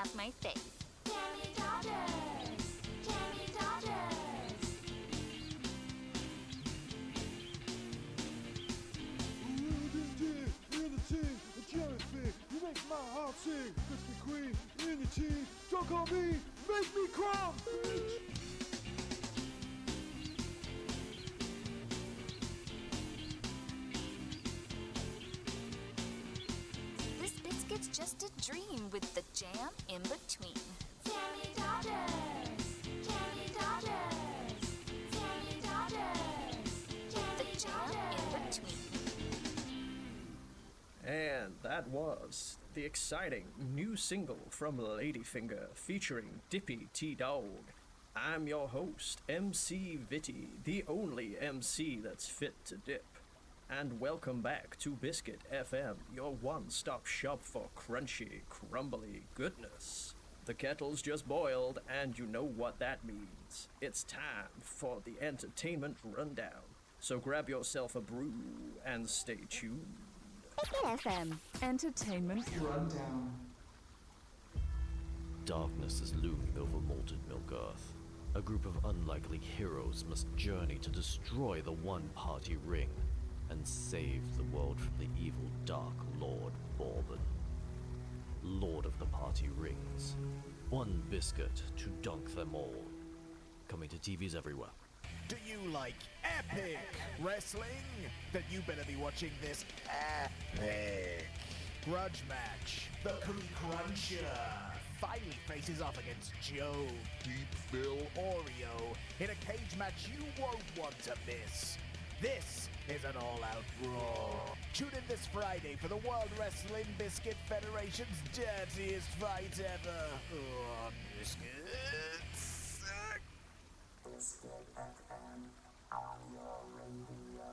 have my face. Jammy Dodgers! Jammy Dodgers! In the team, a jellyfish, you make my heart sing. Biscuit Queen, in the team, don't call me, make me crumb, bitch! This biscuit's just a dream with the jam in between. Jammy Dodgers! Jammy Dodgers! Jammy Dodgers! The jam in between. And that was the exciting new single from Ladyfinger featuring Dippy T Dog. I'm your host, MC Vitty, the only MC that's fit to dip. And welcome back to Biscuit FM, your one-stop shop for crunchy, crumbly goodness. The kettle's just boiled, and you know what that means. It's time for the entertainment rundown. So grab yourself a brew and stay tuned. Biscuit FM. Entertainment Rundown. Darkness is looming over Molten Milk Earth. A group of unlikely heroes must journey to destroy the one-party ring and save the world from the evil Dark Lord Bourbon. Lord of the Party Rings. One biscuit to dunk them all. Coming to TVs everywhere. Do you like epic wrestling? Then you better be watching this epic grudge match. The Cookie Cruncher finally faces off against Joe Deepville Oreo in a cage match you won't want to miss. This is an all-out brawl. Tune in this Friday for the World Wrestling Biscuit Federation's dirtiest fight ever. Oh, biscuits. Biscuit FM on your radio.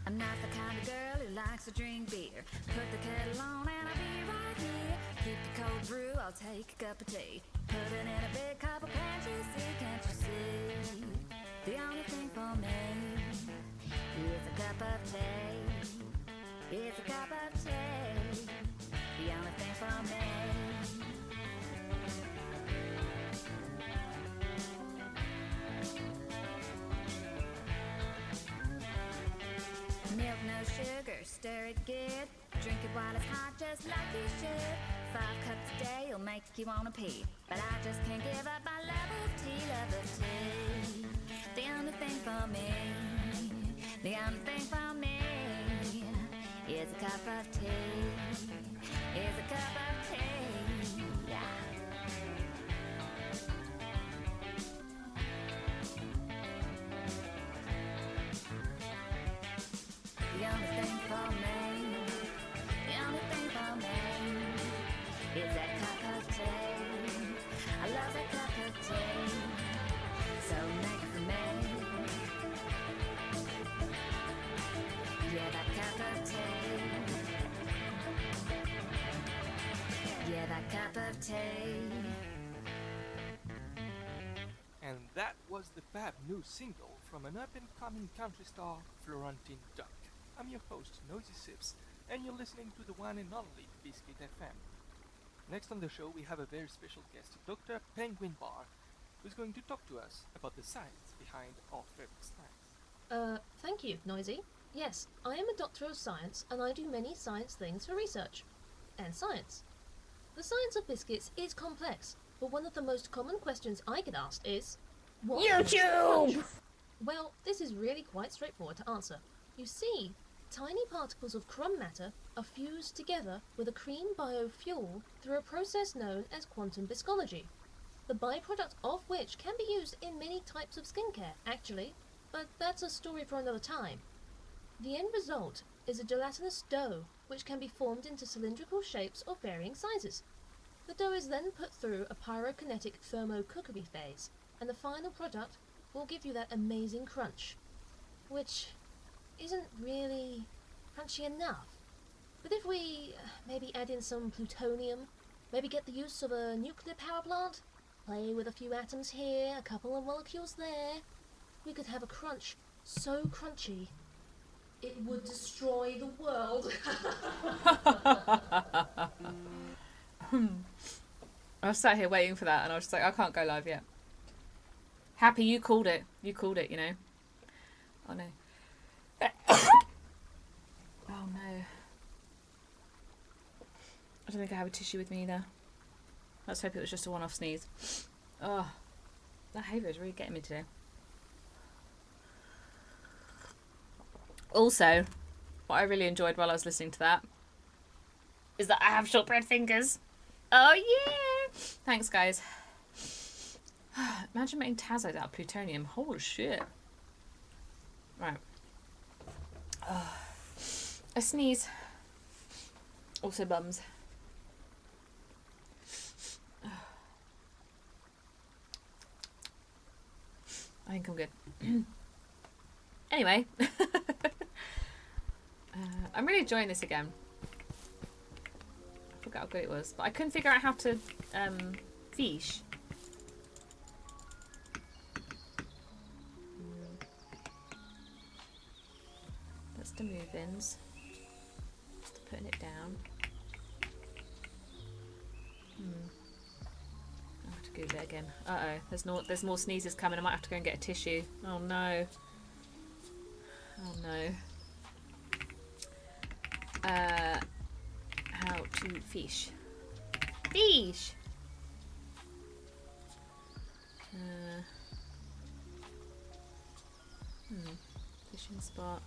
I'm not the kind of girl who likes to drink beer. Put the kettle on and I'll be right here. Keep the cold brew, I'll take a cup of tea. Put it in a big cup, can't you see, can't you see? The only thing for me is a cup of tea. It's a cup of tea. The only thing for me. Milk, no sugar, stir it good. Drink it while it's hot, just like you should. 5 cups a day will make you wanna pee. But I just can't give up my love of tea, love of tea. The only thing for me, the only thing for me is a cup of tea. Is a cup of tea, yeah. The only thing for me, the only thing for me is that cup of tea. I love that cup of tea, so make it for me. Yeah, that cup of tea. Yeah, that cup of tea. And that was the fab new single from an up-and-coming country star, Florentine Duck. I'm your host, Noisy Sips, and you're listening to the one and only Biscuit FM. Next on the show, we have a very special guest, Dr. Penguin Bar, who's going to talk to us about the science behind our favorite snacks. Thank you, Noisy. Yes, I am a doctor of science, and I do many science things for research. And science. The science of biscuits is complex, but one of the most common questions I get asked is, what YouTube! Well, this is really quite straightforward to answer. You see, tiny particles of crumb matter are fused together with a cream biofuel through a process known as quantum biscology, the byproduct of which can be used in many types of skincare, actually, but that's a story for another time. The end result is a gelatinous dough, which can be formed into cylindrical shapes of varying sizes. The dough is then put through a pyrokinetic thermocookery phase, and the final product will give you that amazing crunch, which isn't really crunchy enough. But if we maybe add in some plutonium, maybe get the use of a nuclear power plant, play with a few atoms here, a couple of molecules there, we could have a crunch so crunchy it would destroy the world. I was sat here waiting for that and I was just like, I can't go live yet. Happy, you called it. You called it, you know. Oh no. Oh no. I don't think I have a tissue with me either. Let's hope it was just a one-off sneeze. Oh, that hay is really getting me today. Also, what I really enjoyed while I was listening to that is that I have shortbread fingers. Oh yeah! Thanks, guys. Imagine making Tazos out of plutonium. Holy shit. Right. A sneeze. Also bums. I think I'm good. Anyway. I'm really enjoying this again. I forgot how good it was. But I couldn't figure out how to fish. That's the move-ins. Just putting it down. I'll have to Google it again. Uh-oh. There's more sneezes coming. I might have to go and get a tissue. Oh no. Oh no. How to fish. Fish! Fishing spot.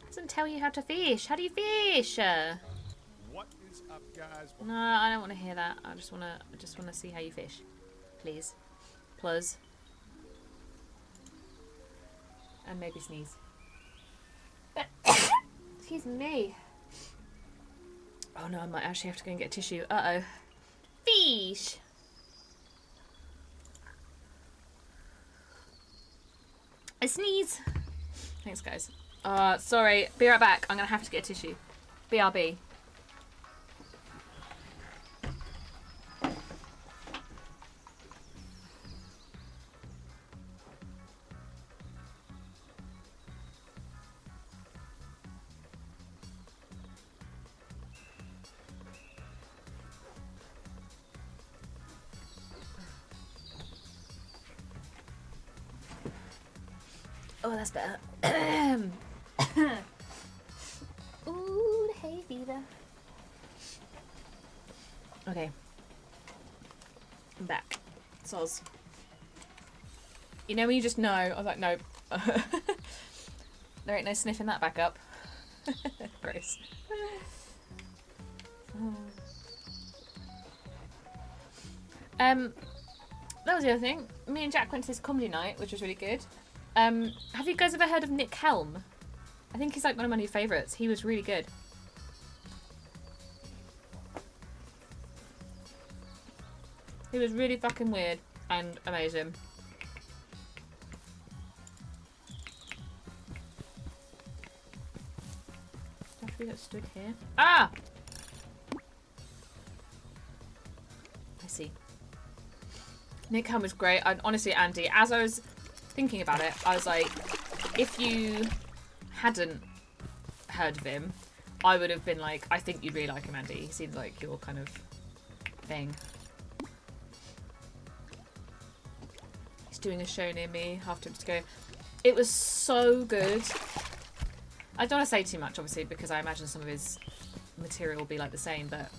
Doesn't tell you how to fish. How do you fish? What is up, guys? No, I don't want to hear that. I just want to see how you fish, please, plus, and maybe sneeze. Excuse me. Oh no, I might actually have to go and get a tissue. Uh oh. Fish. A sneeze. Thanks, guys. Sorry. Be right back. I'm gonna have to get a tissue. BRB. Oh, that's better. Ooh, the hay fever. Okay. I'm back. Soz. You know when you just know? I was like, no. There ain't no sniffing that back up. Gross. That was the other thing. Me and Jack went to this comedy night, which was really good. Have you guys ever heard of Nick Helm? I think he's like one of my new favourites. He was really good. He was really fucking weird and amazing. Have we got stood here? Ah! I see. Nick Helm was great. And honestly, Andy, as I was thinking about it, I was like, if you hadn't heard of him, I would have been like, I think you'd really like him, Andy. He seems like your kind of thing. He's doing a show near me. Half tips to go. It was so good. I don't want to say too much, obviously, because I imagine some of his material will be like the same, but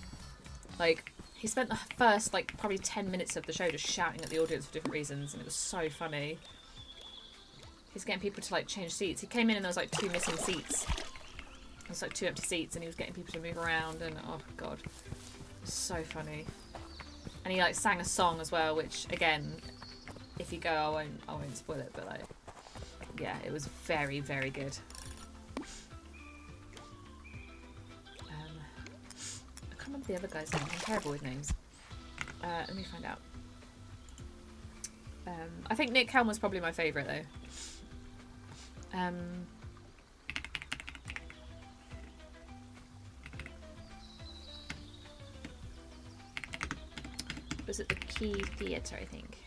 like he spent the first like probably 10 minutes of the show just shouting at the audience for different reasons, and it was so funny. He's getting people to like change seats. He came in and there was like 2 missing seats. There's like 2 empty seats, and he was getting people to move around, and oh god, it was so funny. And he like sang a song as well, which again, if you go, I won't spoil it, but like, yeah, it was very, very good. I can't remember the other guy's name. I'm terrible with names. Let me find out. I think Nick Helm was probably my favourite though. Was it the Key Theatre, I think?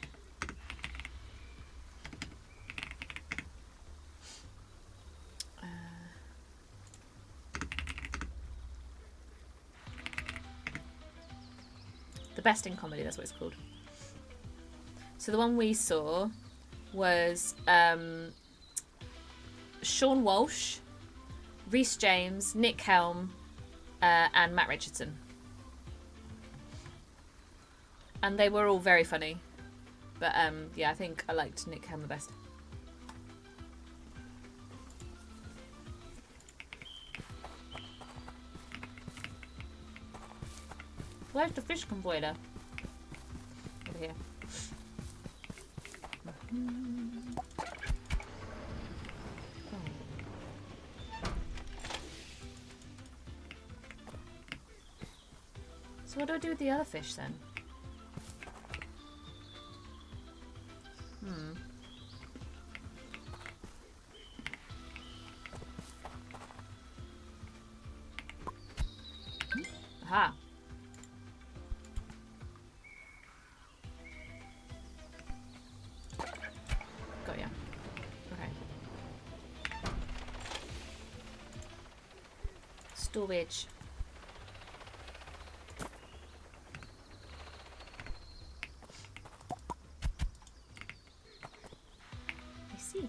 The Best in Comedy, that's what it's called. So the one we saw was Sean Walsh, Rhys James, Nick Helm, and Matt Richardson. And they were all very funny. But yeah, I think I liked Nick Helm the best. Where's the fish convoyer? Over here. So what do I do with the other fish then? Aha. Got ya. Okay. Storage. I see.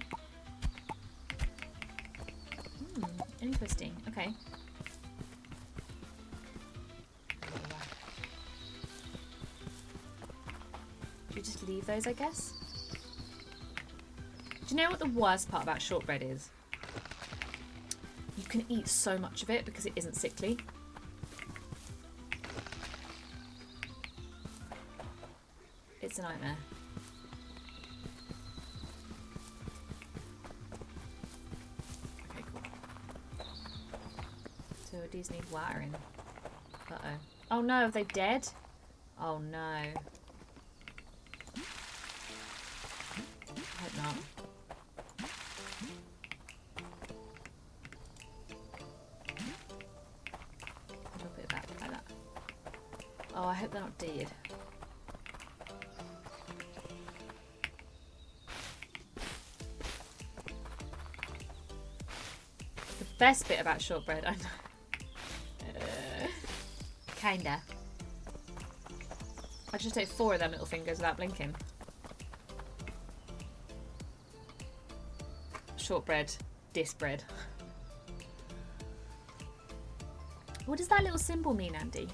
Interesting. Okay. You just leave those, I guess? Do you know what the worst part about shortbread is? You can eat so much of it because it isn't sickly. It's a nightmare. Okay, cool. So these need watering. Uh-oh. Oh no, are they dead? Oh no. I hope not. A little bit of that, like that. Oh, I hope they're not dead. The best bit about shortbread, I know. Kinda. I just ate 4 of them little fingers without blinking. Shortbread, disbread. What does that little symbol mean, Andy?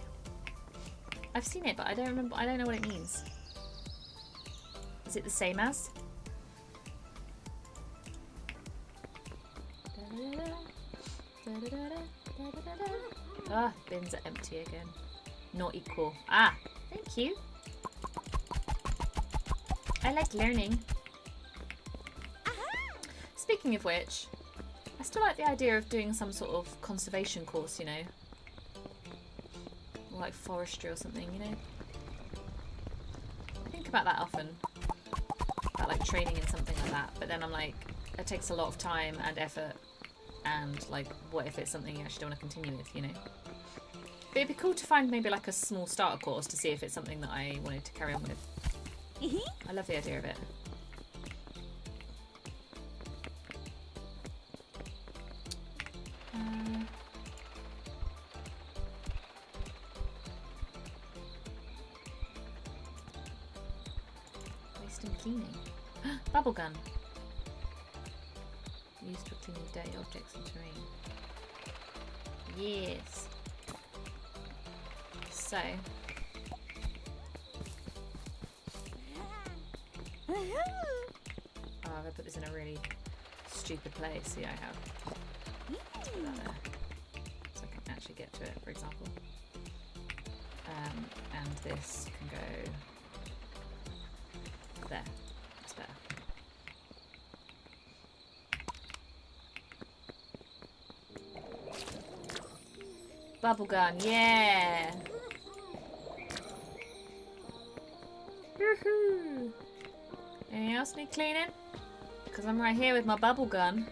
I've seen it, but I don't remember. I don't know what it means. Is it the same as? Ah, bins are empty again. Not equal. Ah, thank you. I like learning. Speaking of which, I still like the idea of doing some sort of conservation course, you know? Or like forestry or something, you know? I think about that often. About like training in something like that. But then I'm like, it takes a lot of time and effort. And like, what if it's something you actually don't want to continue with, you know? But it'd be cool to find maybe like a small starter course to see if it's something that I wanted to carry on with. I love the idea of it. Cleaning. Bubble gun. Used for cleaning dirty objects and terrain. Yes. So. Oh, I put this in a really stupid place. Yeah, I have. Let's put that there. So I can actually get to it, for example. And this can go there. That's better. Bubble gun, yeah! Woohoo! Anything else need cleaning? Because I'm right here with my bubble gun.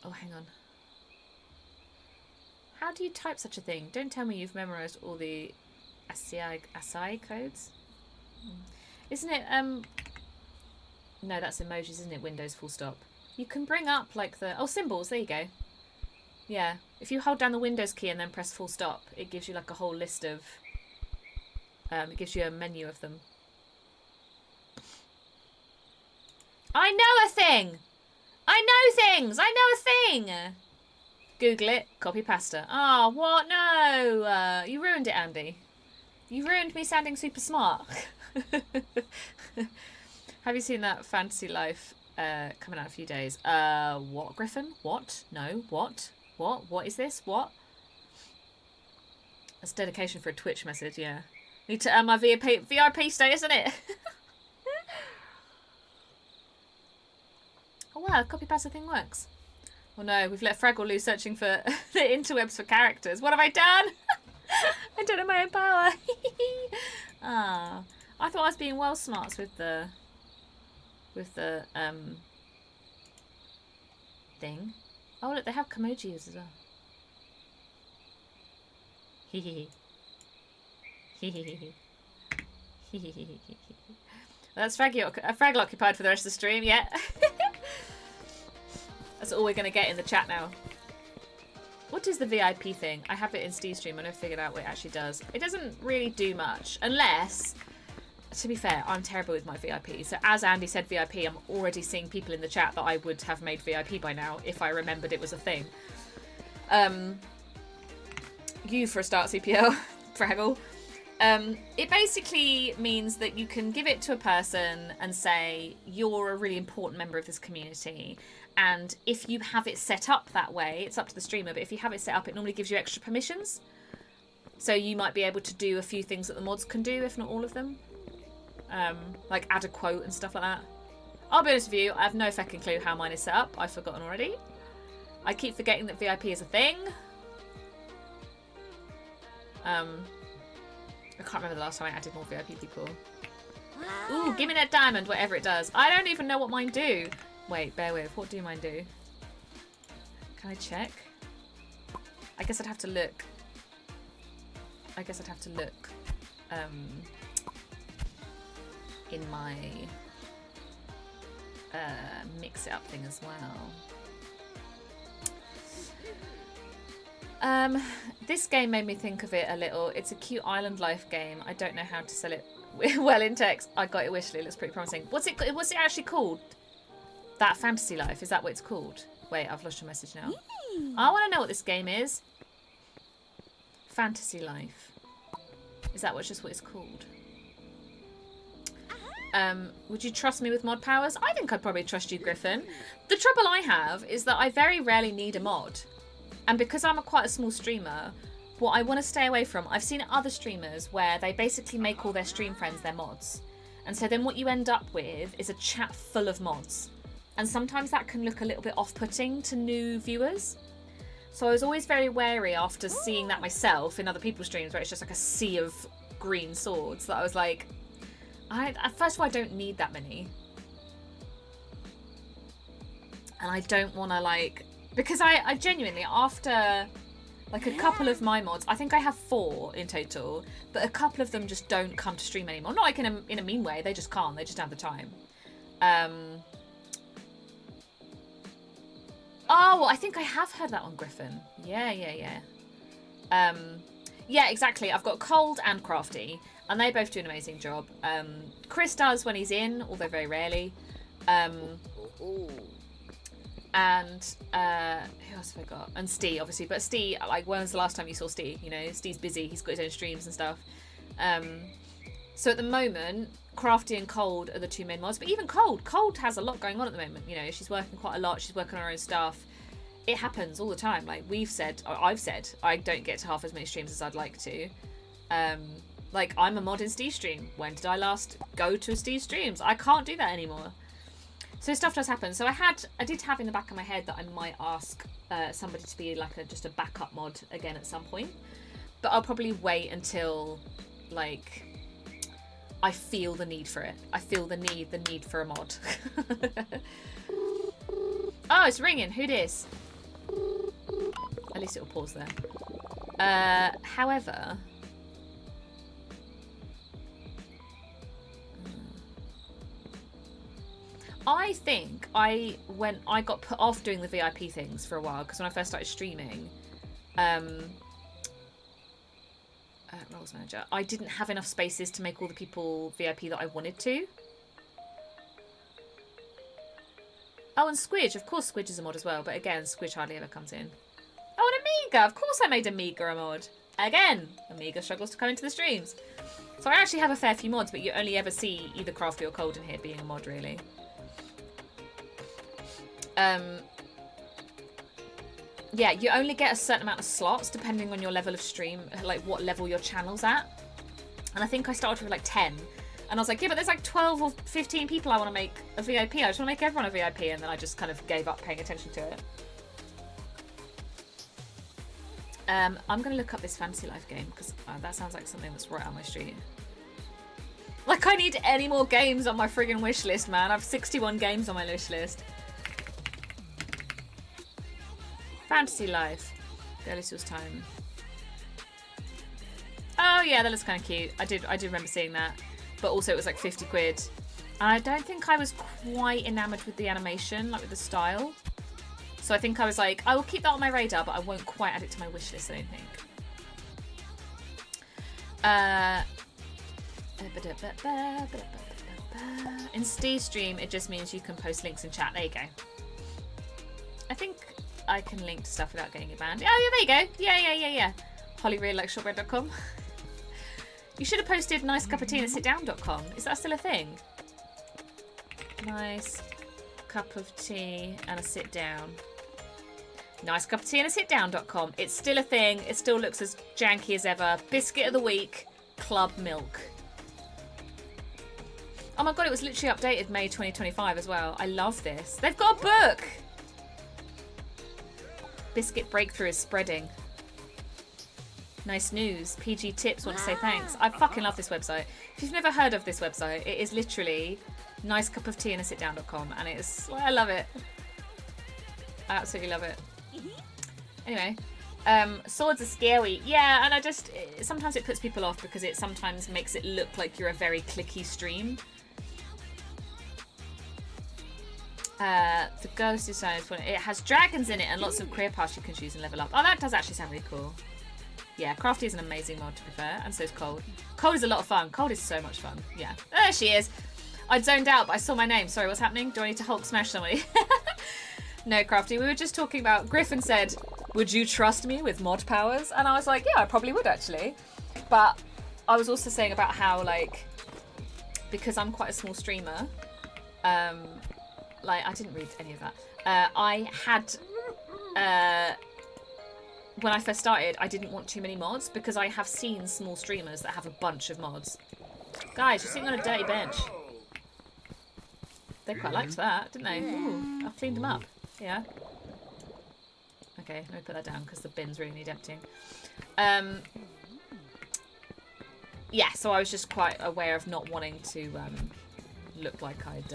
Oh, hang on. How do you type such a thing? Don't tell me you've memorized all the ASCII codes. Isn't it, no, that's emojis, isn't it? Windows full stop. You can bring up, like, the... Oh, symbols, there you go. Yeah. If you hold down the Windows key and then press full stop, it gives you, like, a whole list of... it gives you a menu of them. I know a thing! I know things! I know a thing! Google it, copy pasta. Ah, oh, what? No! You ruined it, Andy. You ruined me sounding super smart. Have you seen that Fantasy Life coming out in a few days? What, Griffin? What? No, what? What? What is this? What? That's dedication for a Twitch message, yeah. Need to earn my VIP status, isn't it? Oh wow, the copy pasta thing works. Oh no, we've let Fraggle loose searching for the interwebs for characters. What have I done? I don't know my own power. Ah, I thought I was being well smarts with the thing. Oh look, they have Komojis as well. Hee That's Fraggle occupied for the rest of the stream, yeah. That's all we're going to get in the chat now. What is the VIP thing? I have it in Steve's stream. I never figured out what it actually does. It doesn't really do much. Unless, to be fair, I'm terrible with my VIP. So as Andy said VIP, I'm already seeing people in the chat that I would have made VIP by now if I remembered it was a thing. You for a start, CPL, Fraggle. It basically means that you can give it to a person and say, you're a really important member of this community. And if you have it set up that way, it's up to the streamer, but if you have it set up, it normally gives you extra permissions. So you might be able to do a few things that the mods can do, if not all of them. Like add a quote and stuff like that. I'll be honest with you, I have no fucking clue how mine is set up. I've forgotten already. I keep forgetting that VIP is a thing. I can't remember the last time I added more VIP people. Ooh, give me that diamond, whatever it does. I don't even know what mine do. Wait, bear with. What do mine do? Can I check? I guess I'd have to look. In my mix it up thing as well. This game made me think of it a little. It's a cute island life game. I don't know how to sell it well in text. I got it wishly. It looks pretty promising. What's it actually called? That Fantasy Life, is that what it's called? Wait, I've lost your message now. I want to know what this game is. Fantasy Life. Is that just what it's called? Would you trust me with mod powers? I think I'd probably trust you, Griffin. The trouble I have is that I very rarely need a mod. And because I'm quite a small streamer, what I want to stay away from, I've seen other streamers where they basically make all their stream friends their mods. And so then what you end up with is a chat full of mods. And sometimes that can look a little bit off-putting to new viewers. So I was always very wary after seeing that myself in other people's streams where it's just like a sea of green swords that I was like, first of all, I don't need that many. And I don't want to like, because I genuinely, after like a couple of my mods, I think I have 4 in total, but a couple of them just don't come to stream anymore. Not like in a mean way, they just can't, they just don't have the time. Oh, I think I have heard that on Griffin. Yeah. Yeah, exactly. I've got Cold and Crafty, and they both do an amazing job. Chris does when he's in, although very rarely. And who else have I got? And Steve, obviously. But Steve, like, when was the last time you saw Steve? You know, Steve's busy. He's got his own streams and stuff. So at the moment, Crafty and Cold are the 2 main mods. But even Cold has a lot going on at the moment. You know, she's working quite a lot. She's working on her own stuff. It happens all the time. Like I've said, I don't get to half as many streams as I'd like to. Like, I'm a mod in Steve's stream. When did I last go to Steve's streams? I can't do that anymore. So stuff does happen. So I did have in the back of my head that I might ask somebody to be like just a backup mod again at some point. But I'll probably wait until like I feel the need for it. I feel the need for a mod. Oh, it's ringing. Who dis? At least it'll pause there. However, I think I got put off doing the VIP things for a while because when I first started streaming, roles manager, I didn't have enough spaces to make all the people VIP that I wanted to. Oh, and Squidge. Of course Squidge is a mod as well, but again, Squidge hardly ever comes in. Oh, and Amiga. Of course I made Amiga a mod. Again, Amiga struggles to come into the streams. So I actually have a fair few mods, but you only ever see either Crafty or Cold in here being a mod, really. Yeah, you only get a certain amount of slots depending on your level of stream, like what level your channel's at. And I think I started with like 10. And I was like, yeah, but there's like 12 or 15 people I want to make a VIP. I just want to make everyone a VIP. And then I just kind of gave up paying attention to it. I'm going to look up this Fantasy Life game because that sounds like something that's right on my street. Like I need any more games on my friggin' wish list, man. I have 61 games on my wish list. Fantasy Life. Girly Source Time. Oh yeah, that looks kind of cute. I did remember seeing that. But also it was like 50 quid. And I don't think I was quite enamoured with the animation, like with the style. So I think I was like, I will keep that on my radar, but I won't quite add it to my wish list, I don't think. In Steve's stream, it just means you can post links in chat. There you go. I think I can link to stuff without getting it banned. Oh, yeah, there you go. Yeah. Holly really likes shortbread.com. You should have posted nice cup of tea and a sit down.com. Is that still a thing? Nice cup of tea and a sit down. Nice cup of tea and a sit down.com. It's still a thing. It still looks as janky as ever. Biscuit of the week, Club Milk. Oh my god, it was literally updated May 2025 as well. I love this. They've got a book! Biscuit Breakthrough is spreading. Nice news. PG Tips want to say thanks. I fucking love this website. If you've never heard of this website, it is literally nice cup of tea and a sit down.com, and it is, I love it. I absolutely love it. Anyway, swords are scary. Yeah, and I just, sometimes it puts people off because it sometimes makes it look like you're a very clicky stream. The Ghost is sound fun. It has dragons in it and lots of career paths you can choose and level up. Oh, that does actually sound really cool. Yeah, Crafty is an amazing mod, to be fair, and so is Cold. Cold is a lot of fun. Cold is so much fun. Yeah. There she is. I zoned out, but I saw my name. Sorry, what's happening? Do I need to Hulk smash somebody? No, Crafty. We were just talking about... Griffin said, would you trust me with mod powers? And I was like, yeah, I probably would, actually. But I was also saying about how, like, because I'm quite a small streamer, like, I didn't read any of that. I had... when I first started, I didn't want too many mods because I have seen small streamers that have a bunch of mods. Guys, you're sitting on a dirty bench. They quite liked that, didn't they? Ooh, I've cleaned them up. Yeah. Okay, let me put that down because the bins really need emptying. Yeah, so I was just quite aware of not wanting to look like I'd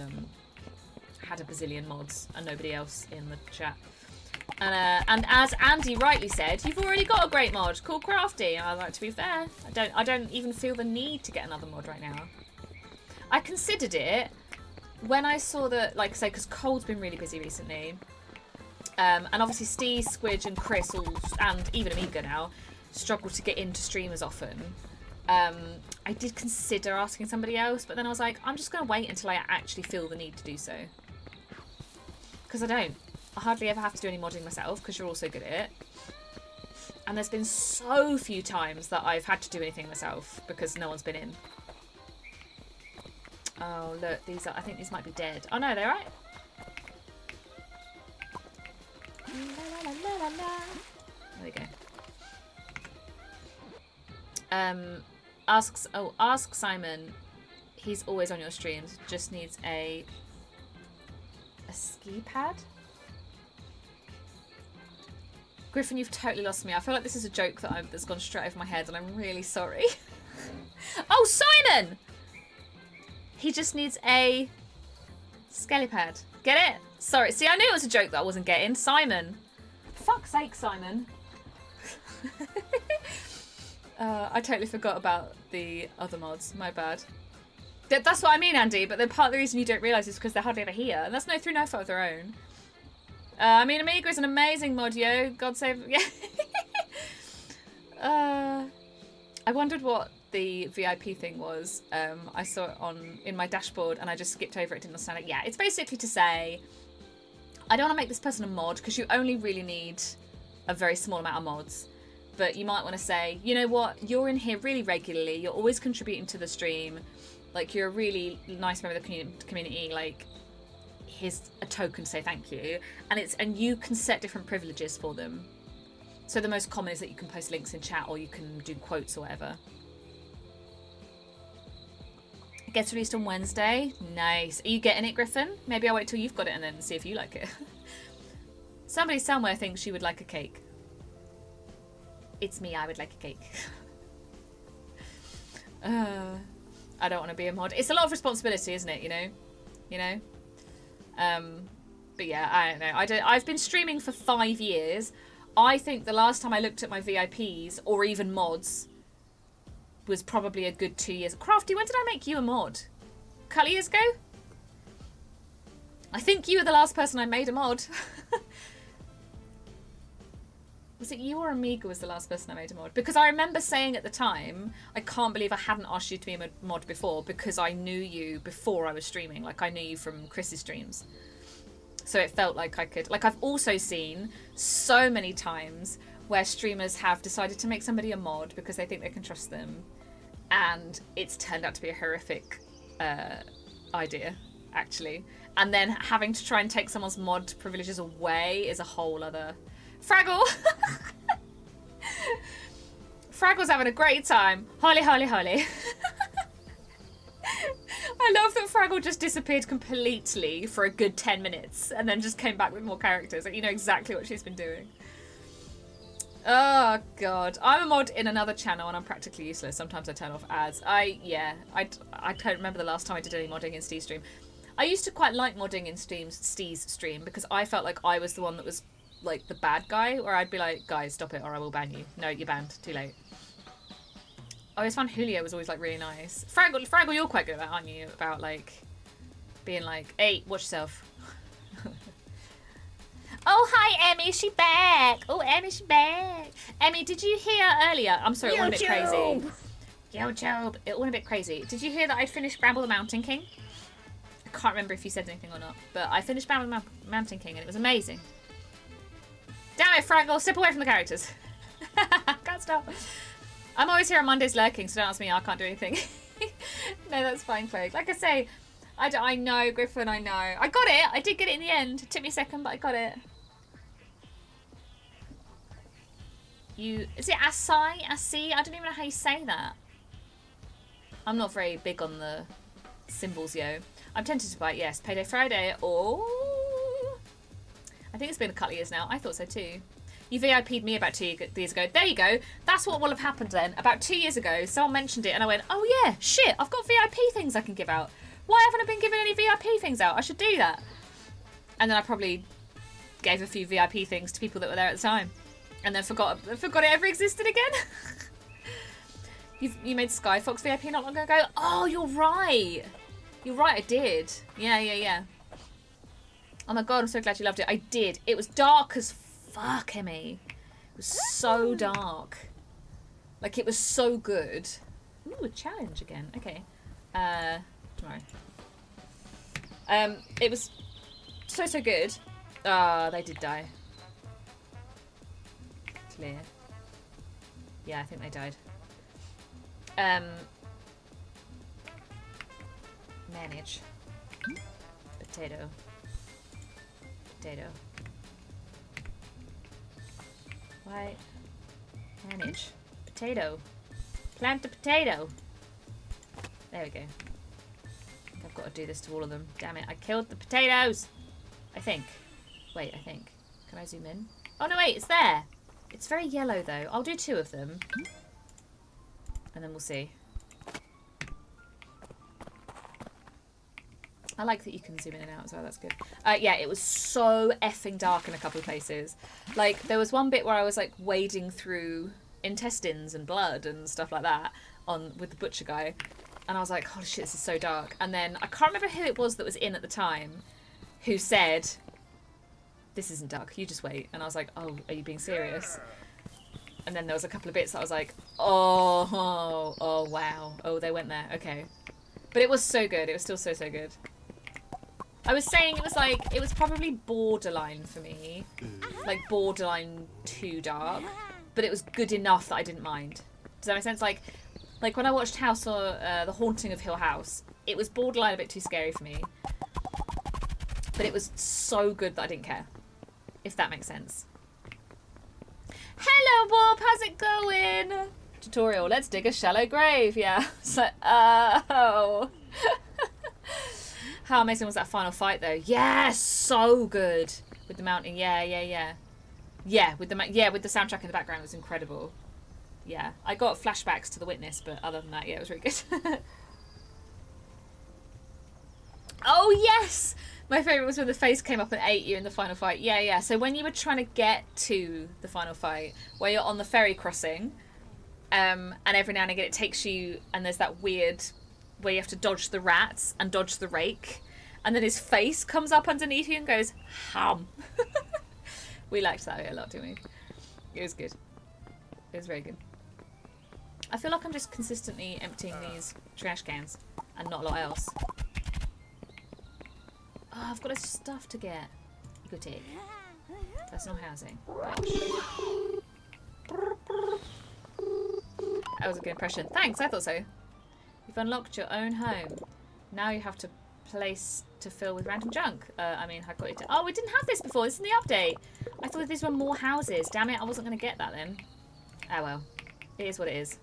had a bazillion mods and nobody else in the chat. And as Andy rightly said, you've already got a great mod called Crafty. And I like, to be fair, I don't even feel the need to get another mod right now. I considered it when I saw that, like I say, because Cold's been really busy recently. And obviously Steve, Squidge and Chris, and even Amiga now, struggle to get into streamers often. I did consider asking somebody else, but then I was like, I'm just going to wait until I actually feel the need to do so. Because I hardly ever have to do any modding myself because you're also good at it. And there's been so few times that I've had to do anything myself because no one's been in. Oh, look, these are, I think these might be dead. Oh no, they're right. There we go. Ask Simon. He's always on your streams. Just needs a ski pad. Griffin, you've totally lost me. I feel like this is a joke that's gone straight over my head, and I'm really sorry. Oh, Simon! He just needs a skellypad. Get it? Sorry. See, I knew it was a joke that I wasn't getting. Simon. Fuck's sake, Simon. I totally forgot about the other mods. My bad. That's what I mean, Andy. But part of the reason you don't realise is because they're hardly ever here. And that's through no fault of their own. I mean, Amiga is an amazing mod, yo. God save... Yeah. I wondered what the VIP thing was. I saw it in my dashboard and I just skipped over it, didn't understand it. Yeah, it's basically to say, I don't want to make this person a mod because you only really need a very small amount of mods. But you might want to say, you know what, you're in here really regularly, you're always contributing to the stream, like you're a really nice member of the community, like here's a token to say thank you. And you can set different privileges for them. So the most common is that you can post links in chat or you can do quotes or whatever. It gets released on Wednesday. Nice. Are you getting it, Griffin? Maybe I'll wait till you've got it and then see if you like it. Somebody somewhere thinks she would like a cake. It's me, I would like a cake. I don't want to be a mod. It's a lot of responsibility, isn't it, you know? But yeah, I don't know. I've been streaming for 5 years. I think the last time I looked at my VIPs, or even mods, was probably a good 2 years. Crafty, when did I make you a mod? A couple of years ago? I think you were the last person I made a mod. Was it you or Amiga was the last person I made a mod? Because I remember saying at the time, I can't believe I hadn't asked you to be a mod before because I knew you before I was streaming. Like, I knew you from Chris's streams. So it felt like I could... Like, I've also seen so many times where streamers have decided to make somebody a mod because they think they can trust them. And it's turned out to be a horrific idea, actually. And then having to try and take someone's mod privileges away is a whole other... Fraggle! Fraggle's having a great time. Holy, holy, holy. I love that Fraggle just disappeared completely for a good 10 minutes and then just came back with more characters. Like, you know exactly what she's been doing. Oh, God. I'm a mod in another channel and I'm practically useless. Sometimes I turn off ads. I don't remember the last time I did any modding in Steve's stream. I used to quite like modding in Steve's stream because I felt like I was the one that was like the bad guy, where I'd be like, guys, stop it or I will ban you. No, you're banned. Too late. I always found Julio was always like really nice. Fraggle, you're quite good at that, aren't you? About like being like, hey, watch yourself. Oh, hi, Emmy, she back. Oh, Emmy, she back. Emmy, did you hear earlier? I'm sorry, it went a bit crazy. YouTube. It went a bit crazy. Did you hear that I'd finished Bramble the Mountain King? I can't remember if you said anything or not, but I finished Bramble the Mountain King and it was amazing. Damn it, Fraggle, step away from the characters. Can't stop. I'm always here on Mondays lurking, so don't ask me, I can't do anything. No, that's fine, Craig. Like I say, I know, Griffin, I know. I got it. I did get it in the end. It took me a second, but I got it. Is it Asai? Asi? I don't even know how you say that. I'm not very big on the symbols, yo. I'm tempted to buy it, yes. Payday Friday. Oh. I think it's been a couple of years now. I thought so too. You VIP'd me about 2 years ago. There you go. That's what will have happened then. About 2 years ago, someone mentioned it and I went, oh yeah, shit, I've got VIP things I can give out. Why haven't I been giving any VIP things out? I should do that. And then I probably gave a few VIP things to people that were there at the time. And then forgot it ever existed again. You made Skyfox VIP not long ago? Oh, you're right. You're right, I did. Yeah. Oh my god, I'm so glad you loved it. I did. It was dark as fuck, Emmy. It was so dark. Like, it was so good. Ooh, a challenge again. Okay. Tomorrow. It was so good. Ah, they did die. Clear. Yeah, I think they died. Manage. Potato. Why? Manage. Potato. Plant a potato. There we go. I've got to do this to all of them. Damn it, I killed the potatoes! I think. Wait, I think. Can I zoom in? Oh no, wait, it's there! It's very yellow though. I'll do 2 of them. And then we'll see. I like that you can zoom in and out as well. That's good. Yeah, it was so effing dark in a couple of places. Like, there was one bit where I was, like, wading through intestines and blood and stuff like that with the butcher guy. And I was like, holy shit, this is so dark. And then I can't remember who it was that was in at the time who said, this isn't dark, you just wait. And I was like, oh, are you being serious? And then there was a couple of bits that I was like, oh, wow. Oh, they went there. Okay. But it was so good. It was still so good. I was saying it was probably borderline for me. Like, borderline too dark. But it was good enough that I didn't mind. Does that make sense? Like when I watched The Haunting of Hill House, it was borderline a bit too scary for me. But it was so good that I didn't care. If that makes sense. Hello, Bob. How's it going? Tutorial. Let's dig a shallow grave. Yeah. So, oh. How amazing was that final fight, though? Yeah, so good with the mountain. Yeah. Yeah, with the soundtrack in the background, it was incredible. Yeah, I got flashbacks to The Witness, but other than that, yeah, it was really good. Oh yes, my favourite was when the face came up and ate you in the final fight. Yeah. So when you were trying to get to the final fight, where you're on the ferry crossing, and every now and again it takes you, and there's that weird where you have to dodge the rats and dodge the rake, and then his face comes up underneath you and goes hum. We liked that a lot, didn't we? It was good. It was very good. I feel like I'm just consistently emptying these trash cans and not a lot else. Oh, I've got a stuff to get. Go take. Personal housing. That was a good impression. Thanks, I thought so. You've unlocked your own home. Now you have to place to fill with random junk. I mean, I got it. Oh, we didn't have this before. This is in the update. I thought these were more houses. Damn it, I wasn't going to get that then. Oh well. It is what it is.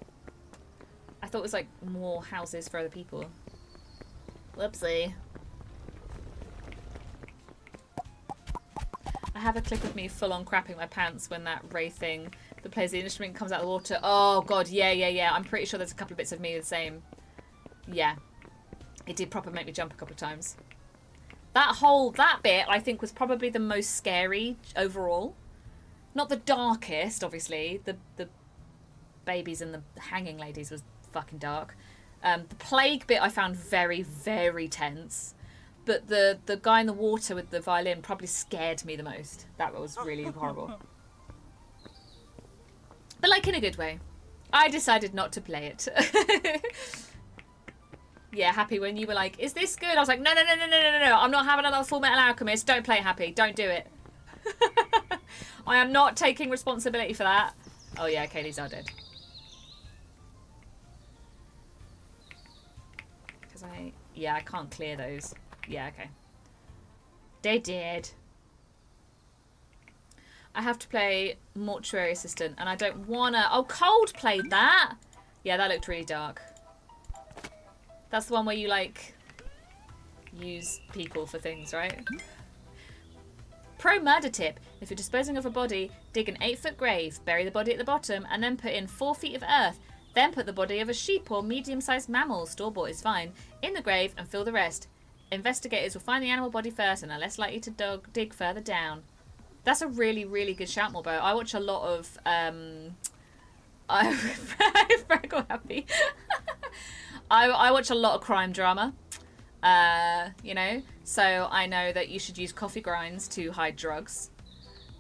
I thought it was like more houses for other people. Whoopsie. I have a clip of me full on crapping my pants when that Ray thing that plays the instrument comes out of the water. Oh god, yeah. I'm pretty sure there's a couple of bits of me the same. Yeah. It did proper make me jump a couple of times. That bit I think was probably the most scary overall. Not the darkest, obviously. The babies and the hanging ladies was fucking dark. The plague bit I found very, very tense. But the guy in the water with the violin probably scared me the most. That was really horrible. But like in a good way. I decided not to play it. Yeah, Happy, when you were like, is this good? I was like, no. I'm not having another Full Metal Alchemist. Don't play Happy. Don't do it. I am not taking responsibility for that. Oh yeah, okay, these are dead. Because I can't clear those. Yeah, okay. They did. I have to play Mortuary Assistant, and I don't wanna... Oh, Cold played that! Yeah, that looked really dark. That's the one where you, like, use people for things, right? Pro murder tip. If you're disposing of a body, dig an 8-foot grave, bury the body at the bottom, and then put in 4 feet of earth. Then put the body of a sheep or medium-sized mammal, store-bought is fine, in the grave and fill the rest. Investigators will find the animal body first and are less likely to dig further down. That's a really, really good shout, Morbo. I watch a lot of... I'm very happy. I watch a lot of crime drama, you know, so I know that you should use coffee grinds to hide drugs.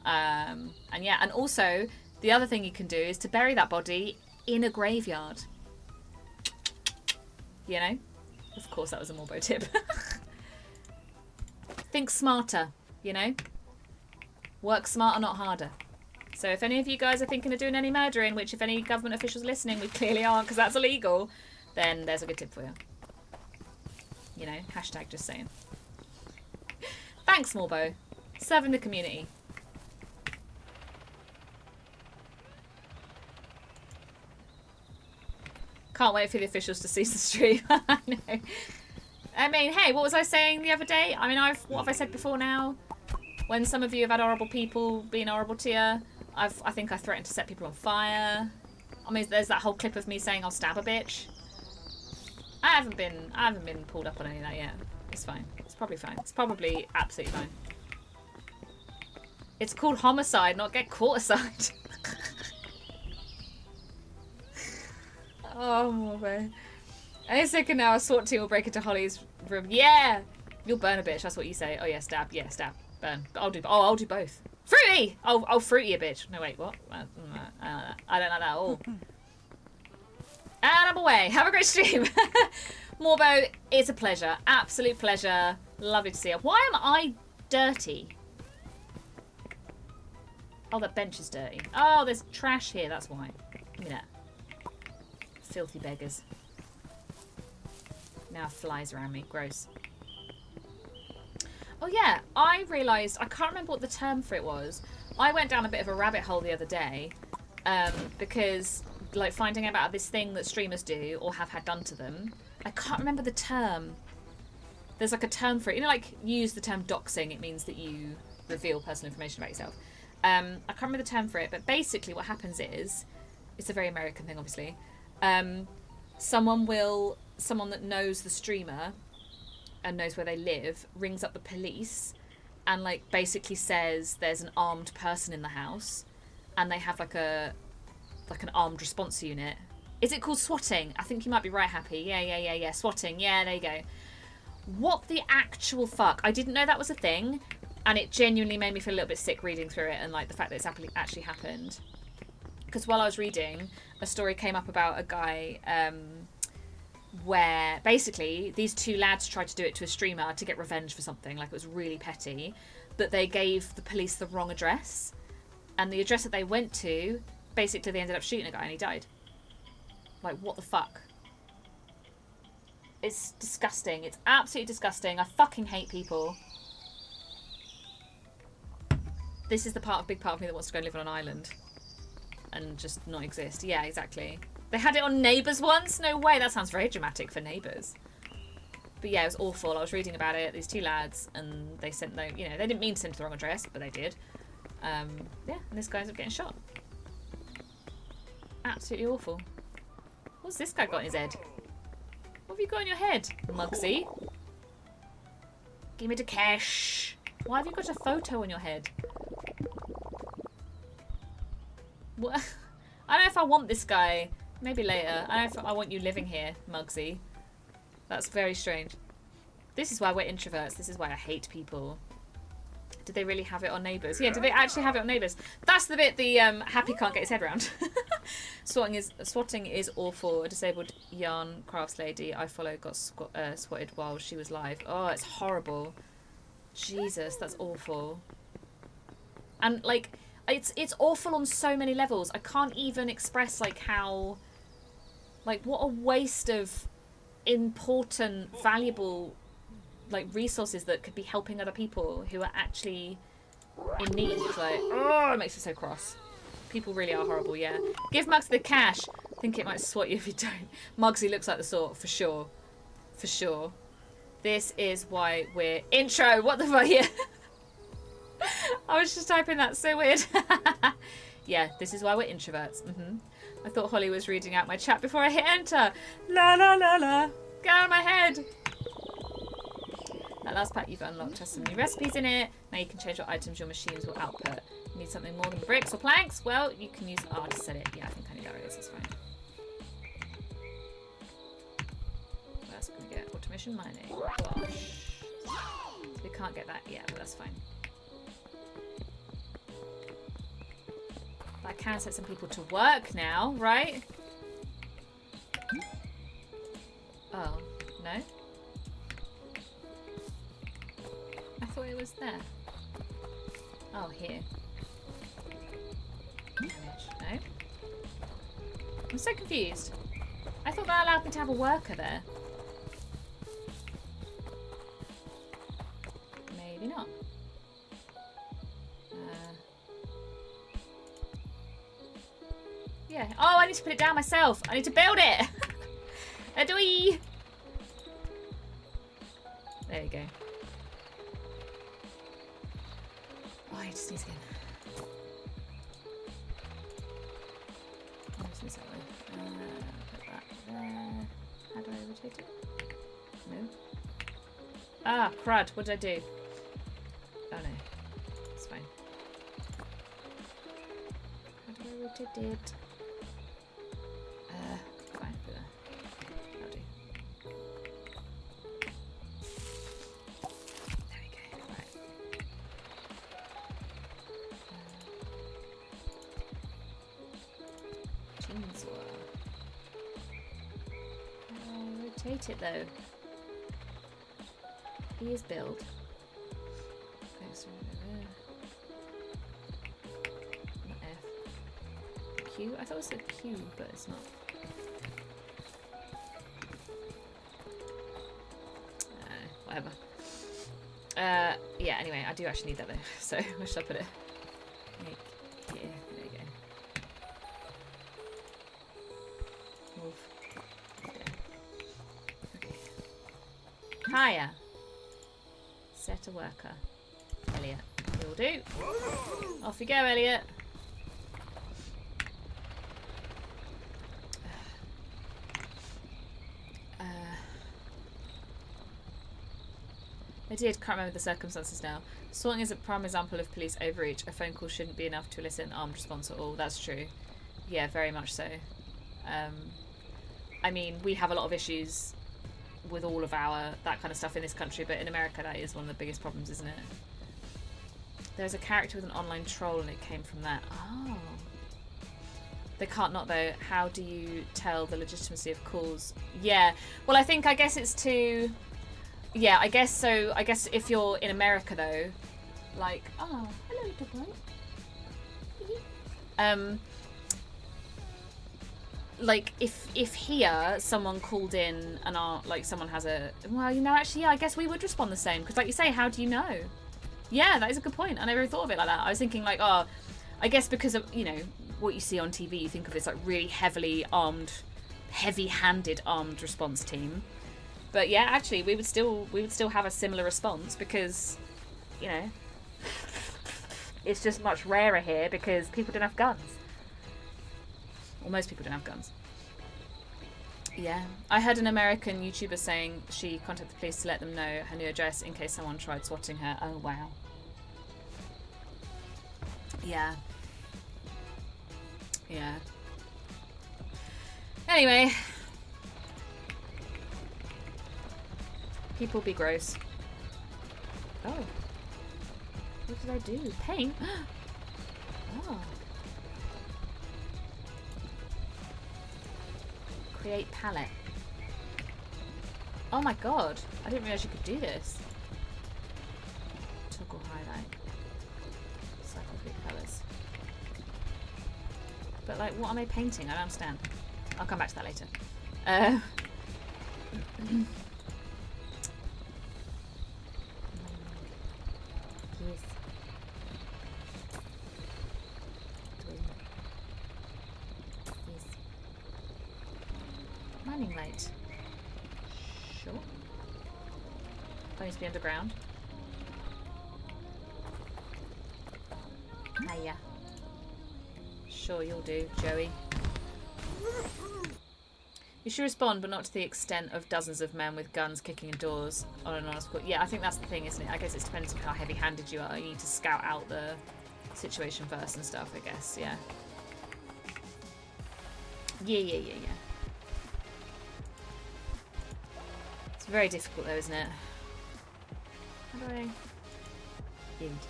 And yeah, and also the other thing you can do is to bury that body in a graveyard. You know? Of course that was a Morbo tip. Think smarter, you know? Work smarter, not harder. So if any of you guys are thinking of doing any murdering, which if any government officials are listening, we clearly aren't because that's illegal, then there's a good tip for you. You know, hashtag just saying. Thanks, Morbo. Serving the community. Can't wait for the officials to cease the stream. I know. I mean, hey, what was I saying the other day? I mean, what have I said before now? When some of you have had horrible people being horrible to you, I think I threatened to set people on fire. I mean, there's that whole clip of me saying I'll stab a bitch. I haven't been pulled up on any of that yet. It's fine. probably fine. It's probably absolutely fine. It's called homicide, not get caught aside. Oh, Morbo. Any second now, a SWAT team will break into Holly's room. Yeah! You'll burn a bitch, that's what you say. Oh yeah, stab. Yeah, stab. Burn. I'll do both. Fruity! Oh, fruity a bitch. No, wait, what? I don't like that at all. And I'm away. Have a great stream. Morbo, it's a pleasure. Absolute pleasure. Lovely to see you. Why am I dirty? Oh, that bench is dirty. Oh, there's trash here. That's why. Give me that. Filthy beggars. Now flies around me. Gross. Oh yeah, I realised, I can't remember what the term for it was. I went down a bit of a rabbit hole the other day because like finding out about this thing that streamers do or have had done to them. I can't remember the term. There's like a term for it. You know, like you use the term doxing. It means that you reveal personal information about yourself. I can't remember the term for it, but basically what happens is, it's a very American thing obviously. Someone that knows the streamer and knows where they live rings up the police and like basically says there's an armed person in the house and they have like an armed response unit. Is it called swatting? I think you might be right, Happy. Yeah. Swatting. Yeah, there you go. What the actual fuck? I didn't know that was a thing, and it genuinely made me feel a little bit sick reading through it and like the fact that it's actually happened. Because while I was reading, a story came up about a guy where basically these two lads tried to do it to a streamer to get revenge for something, like it was really petty, but they gave the police the wrong address, and the address that they went to, basically they ended up shooting a guy and he died. Like, what the fuck? It's disgusting. It's absolutely disgusting. I fucking hate people. This is the big part of me that wants to go and live on an island and just not exist. Yeah, exactly. They had it on Neighbours once? No way, that sounds very dramatic for Neighbours. But yeah, it was awful. I was reading about it, these two lads, and they sent they didn't mean to send to the wrong address, but they did. Yeah, and this guy ended up getting shot. Absolutely awful. What's this guy got in his head? What have you got in your head, Mugsy? Give me the cash. Why have you got a photo on your head? What? I don't know if I want this guy. Maybe later. I don't know if I want you living here, Mugsy. That's very strange. This is why we're introverts. This is why I hate people. Did they really have it on Neighbours? Yeah, did they actually have it on Neighbours? That's the bit the Happy can't get his head around. Swatting is awful. A disabled yarn crafts lady I follow got swatted while she was live. Oh, it's horrible. Jesus, that's awful. And like, it's awful on so many levels. I can't even express like how, like, what a waste of important, valuable, like, resources that could be helping other people who are actually in need. Like, oh, it makes me so cross. People really are horrible, yeah. Give Mugsy the cash. I think it might swat you if you don't. Mugsy looks like the sort, for sure. For sure. This is why we're... Intro! What the fuck? Yeah. I was just typing that. So weird. Yeah, this is why we're introverts. I thought Holly was reading out my chat before I hit enter. La la la la. Get out of my head. That last pack you've unlocked has some new recipes in it. Now you can change what items your machines will output. You need something more than bricks or planks? Well, you can use R to set it. Yeah, I think I know how it is. It's fine. What else can we get? Automation mining. Gosh. We can't get that yet, but that's fine. But I can set some people to work now, right? Oh, no? I thought it was there. Oh, here. Image. No? I'm so confused. I thought that allowed me to have a worker there. Maybe not. Yeah. Oh, I need to put it down myself. I need to build it. Adoi. There you go. Oh, I just need to get. Put that there. How do I rotate it? No. Ah, crud. What did I do? Oh no. It's fine. How do I rotate it? Fine. That'll do. There we go. Right. Chainsaw. Rotate it though. E is build. Not F. Q? I thought it was a Q, but it's not. Whatever. Yeah, anyway, I do actually need that though. So, where should I put it? Like, yeah, there you go. Move. Okay. Higher. Set a worker. Elliot. Will do. Off you go, Elliot. I can't remember the circumstances now. Swatting is a prime example of police overreach. A phone call shouldn't be enough to elicit an armed response at all. That's true. Yeah, very much so. I mean, we have a lot of issues with all of that kind of stuff in this country, but in America that is one of the biggest problems, isn't it? There's a character with an online troll and it came from that. Oh. They can't not though. How do you tell the legitimacy of calls? Yeah. Well, I guess it's to... Yeah, I guess so. I guess if you're in America though, like... Oh, hello little boy. Like if here someone called in and like someone has a... Well, you know, actually, yeah, I guess we would respond the same. Because like you say, how do you know? Yeah, that is a good point. I never really thought of it like that. I was thinking like, oh, I guess because of, you know, what you see on TV, you think of this like really heavily armed, heavy-handed armed response team. But yeah, actually, we would still have a similar response because, you know, it's just much rarer here because people don't have guns. Or most people don't have guns. Yeah. I heard an American YouTuber saying she contacted the police to let them know her new address in case someone tried swatting her. Oh, wow. Yeah. Yeah. Anyway. People be gross. Oh. What did I do? Paint? Oh. Create palette. Oh my god. I didn't realise you could do this. Toggle highlight. Cycle through colours. But like, what am I painting? I don't understand. I'll come back to that later. Yes. Yes. Mining light. Sure. That needs to be underground. Hiya. Sure, you'll do, Joey. You should respond, but not to the extent of dozens of men with guns kicking in doors on an honest call. Yeah, I think that's the thing, isn't it? I guess it depends on how heavy-handed you are. You need to scout out the situation first and stuff, I guess, yeah. Yeah. It's very difficult though, isn't it? How do I... Hint.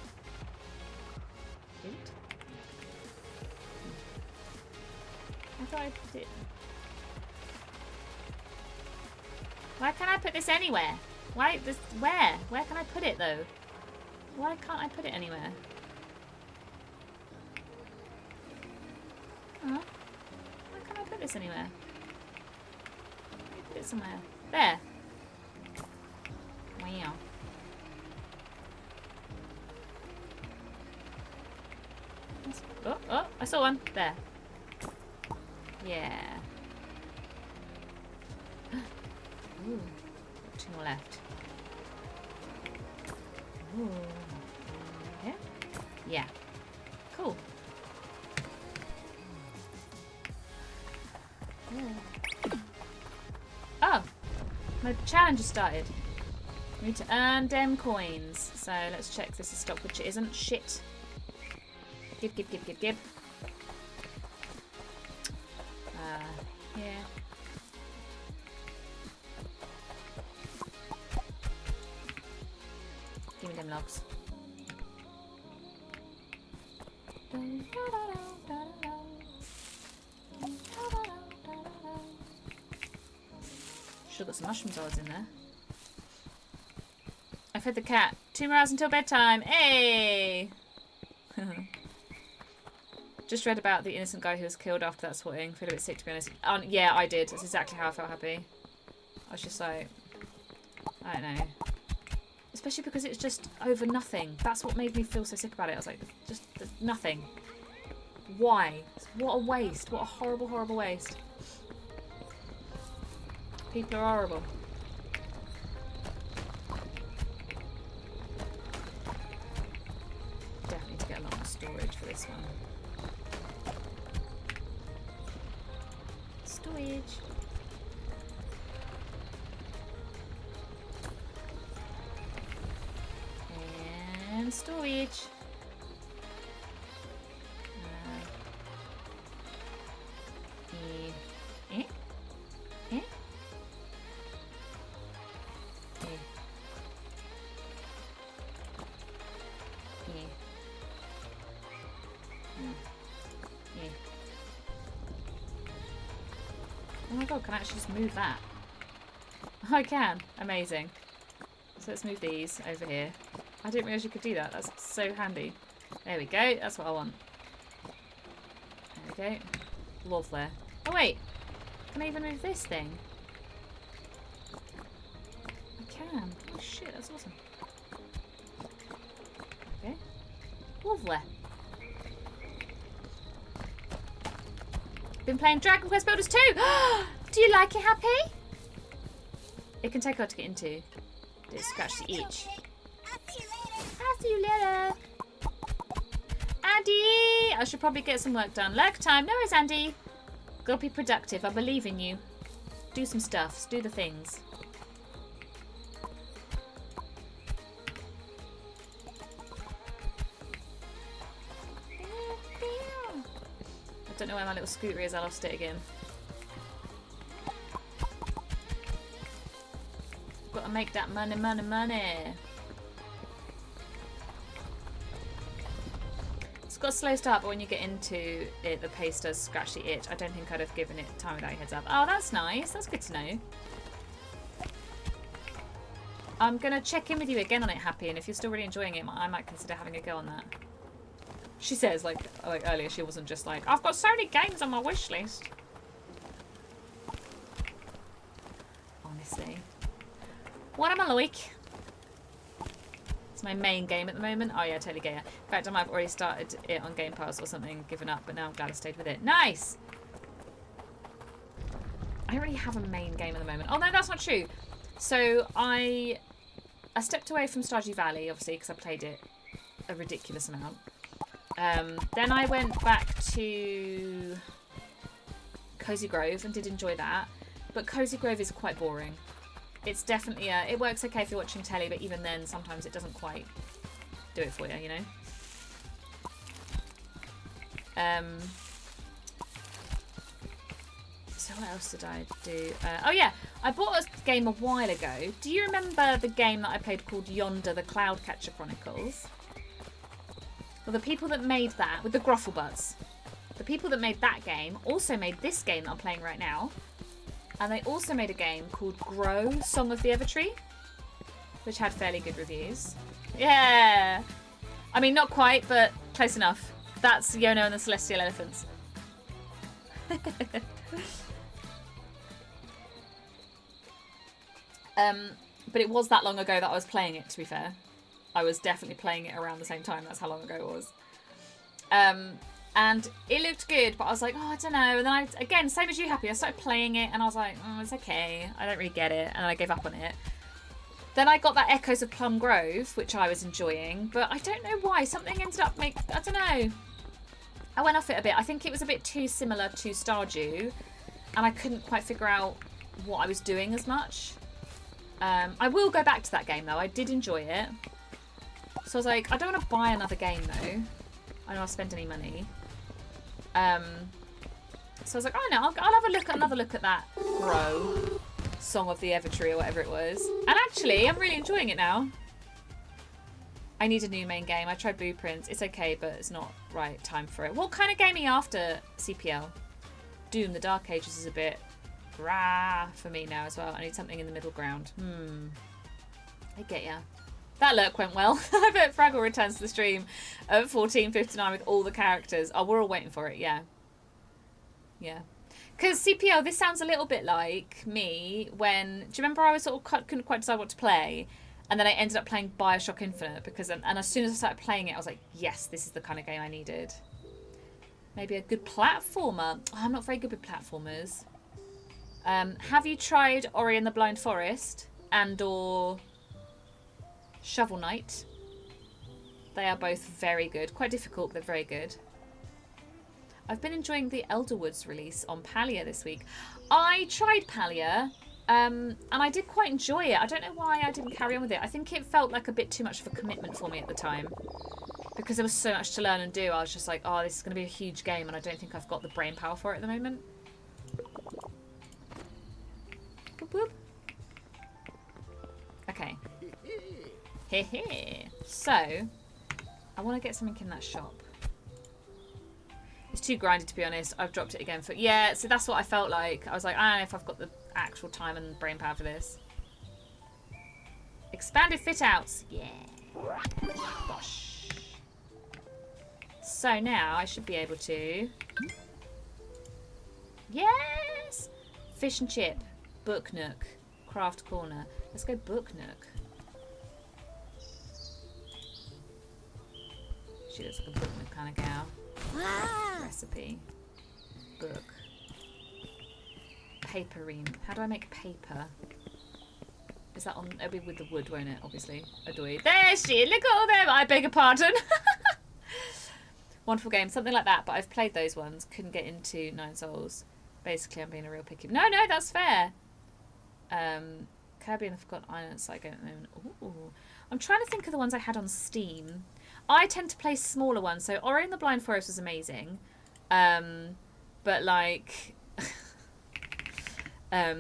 I thought I put it... Why can't I put this anywhere? Why this? Where? Where can I put it though? Why can't I put it anywhere? Huh? Why can't I put this anywhere? Let me put it somewhere. There. Wow. Oh! I saw one. There. Yeah. Ooh, two more left. Ooh. Yeah? Yeah. Cool. Ooh. Oh! My challenge has started. We need to earn dem coins. So let's check this is stocked, which it isn't. Shit. Gib. Here. Give me them logs. Should've got some mushroom solids in there. I fed the cat. 2 more hours until bedtime. Hey! Just read about the innocent guy who was killed after that swatting. Feel a bit sick, to be honest. Yeah, I did. That's exactly how I felt happy. I was just like, I don't know. Especially because it's just over nothing. That's what made me feel so sick about it. I was like, just nothing. Why? What a waste. What a horrible, horrible waste. People are horrible. Definitely need to get a lot more storage for this one. Storage. And storage. Oh my god, can I actually just move that? I can. Amazing. So let's move these over here. I didn't realise you could do that. That's so handy. There we go. That's what I want. There we go. Lovely. Oh wait. Can I even move this thing? I can. Oh shit, that's awesome. Okay. Lovely. Been playing Dragon Quest Builders 2. Do you like it, Happy? It can take hard to get into. Did it scratch the itch? I'll see you later. Andy! I should probably get some work done. Lurk time. No worries, Andy. Gotta be productive. I believe in you. Do some stuff. Do the things. I don't know where my little scooter is. I lost it again. Gotta make that money, money, money. It's got a slow start, but when you get into it, the pace does scratch the itch. I don't think I'd have given it time without a heads up. Oh, that's nice. That's good to know. I'm gonna check in with you again on it, Happy, and if you're still really enjoying it, I might consider having a go on that. She says, like earlier, she wasn't just like, I've got so many games on my wish list. Honestly. What am I like? It's my main game at the moment. Oh yeah, totally get it. In fact, I might have already started it on Game Pass or something, given up, but now I'm glad I stayed with it. Nice! I don't really have a main game at the moment. Oh no, that's not true. So I stepped away from Stardew Valley, obviously, because I played it a ridiculous amount. Then I went back to Cozy Grove and did enjoy that. But Cozy Grove is quite boring. It's definitely it works okay if you're watching telly, but even then sometimes it doesn't quite do it for you, you know? So what else did I do? Oh yeah, I bought a game a while ago. Do you remember the game that I played called Yonder the Cloudcatcher Chronicles? Well, the people that made that, with the Grufflebutts, the people that made that game also made this game that I'm playing right now. And they also made a game called Grow, Song of the Evertree, which had fairly good reviews. Yeah! I mean, not quite, but close enough. That's Yono and the Celestial Elephants. But it was that long ago that I was playing it, to be fair. I was definitely playing it around the same time. That's how long ago it was. And it looked good, but I was like, oh, I don't know. And then again, same as you, Happy, I started playing it and I was like, oh, it's okay. I don't really get it. And then I gave up on it. Then I got that Echoes of Plum Grove, which I was enjoying, but I don't know why. Something ended up I don't know. I went off it a bit. I think it was a bit too similar to Stardew, and I couldn't quite figure out what I was doing as much. I will go back to that game though. I did enjoy it. So I was like, I don't want to buy another game though. I don't want to spend any money. So I was like, oh no, I'll have another look at that Grow Song of the Evertree or whatever it was. And actually, I'm really enjoying it now. I need a new main game. I tried Blueprints. It's okay, but it's not right time for it. What kind of game are you after, CPL? Doom, the Dark Ages is a bit rah for me now as well. I need something in the middle ground. I get ya. That lurk went well. I bet Fraggle returns to the stream at 14:59 with all the characters. Oh, we're all waiting for it, yeah. Yeah. Because CPL, this sounds a little bit like me when... Do you remember I was sort of couldn't quite decide what to play? And then I ended up playing Bioshock Infinite because... And as soon as I started playing it, I was like, yes, this is the kind of game I needed. Maybe a good platformer. Oh, I'm not very good with platformers. Have you tried Ori and the Blind Forest and or Shovel Knight? They are both very good. Quite difficult, but they're very good. I've been enjoying the Elderwoods release on Palia this week. I tried Palia, and I did quite enjoy it. I don't know why I didn't carry on with it. I think it felt like a bit too much of a commitment for me at the time. Because there was so much to learn and do, I was just like, oh, this is going to be a huge game, and I don't think I've got the brain power for it at the moment. Whoop, whoop. Okay. Hehe. So, I want to get something in that shop. It's too grindy, to be honest. I've dropped it again for... Yeah, so that's what I felt like. I was like, I don't know if I've got the actual time and brain power for this. Expanded fit outs. Yeah. Bosh. So now I should be able to... Yes! Fish and chip. Book Nook. Craft corner. Let's go Book Nook. She looks like a Book Nook kind of gal. Recipe. Book. Paperine. How do I make paper? Is that on... It'll be with the wood, won't it? Obviously. Adoy. There she is! Look at all them! I beg your pardon. Wonderful game. Something like that, but I've played those ones. Couldn't get into Nine Souls. Basically, I'm being a real picky... No, that's fair. Kirby and the Forgotten Islands I get at the moment. Ooh. I'm trying to think of the ones I had on Steam. I tend to play smaller ones. So Ori and the Blind Forest was amazing. But like... where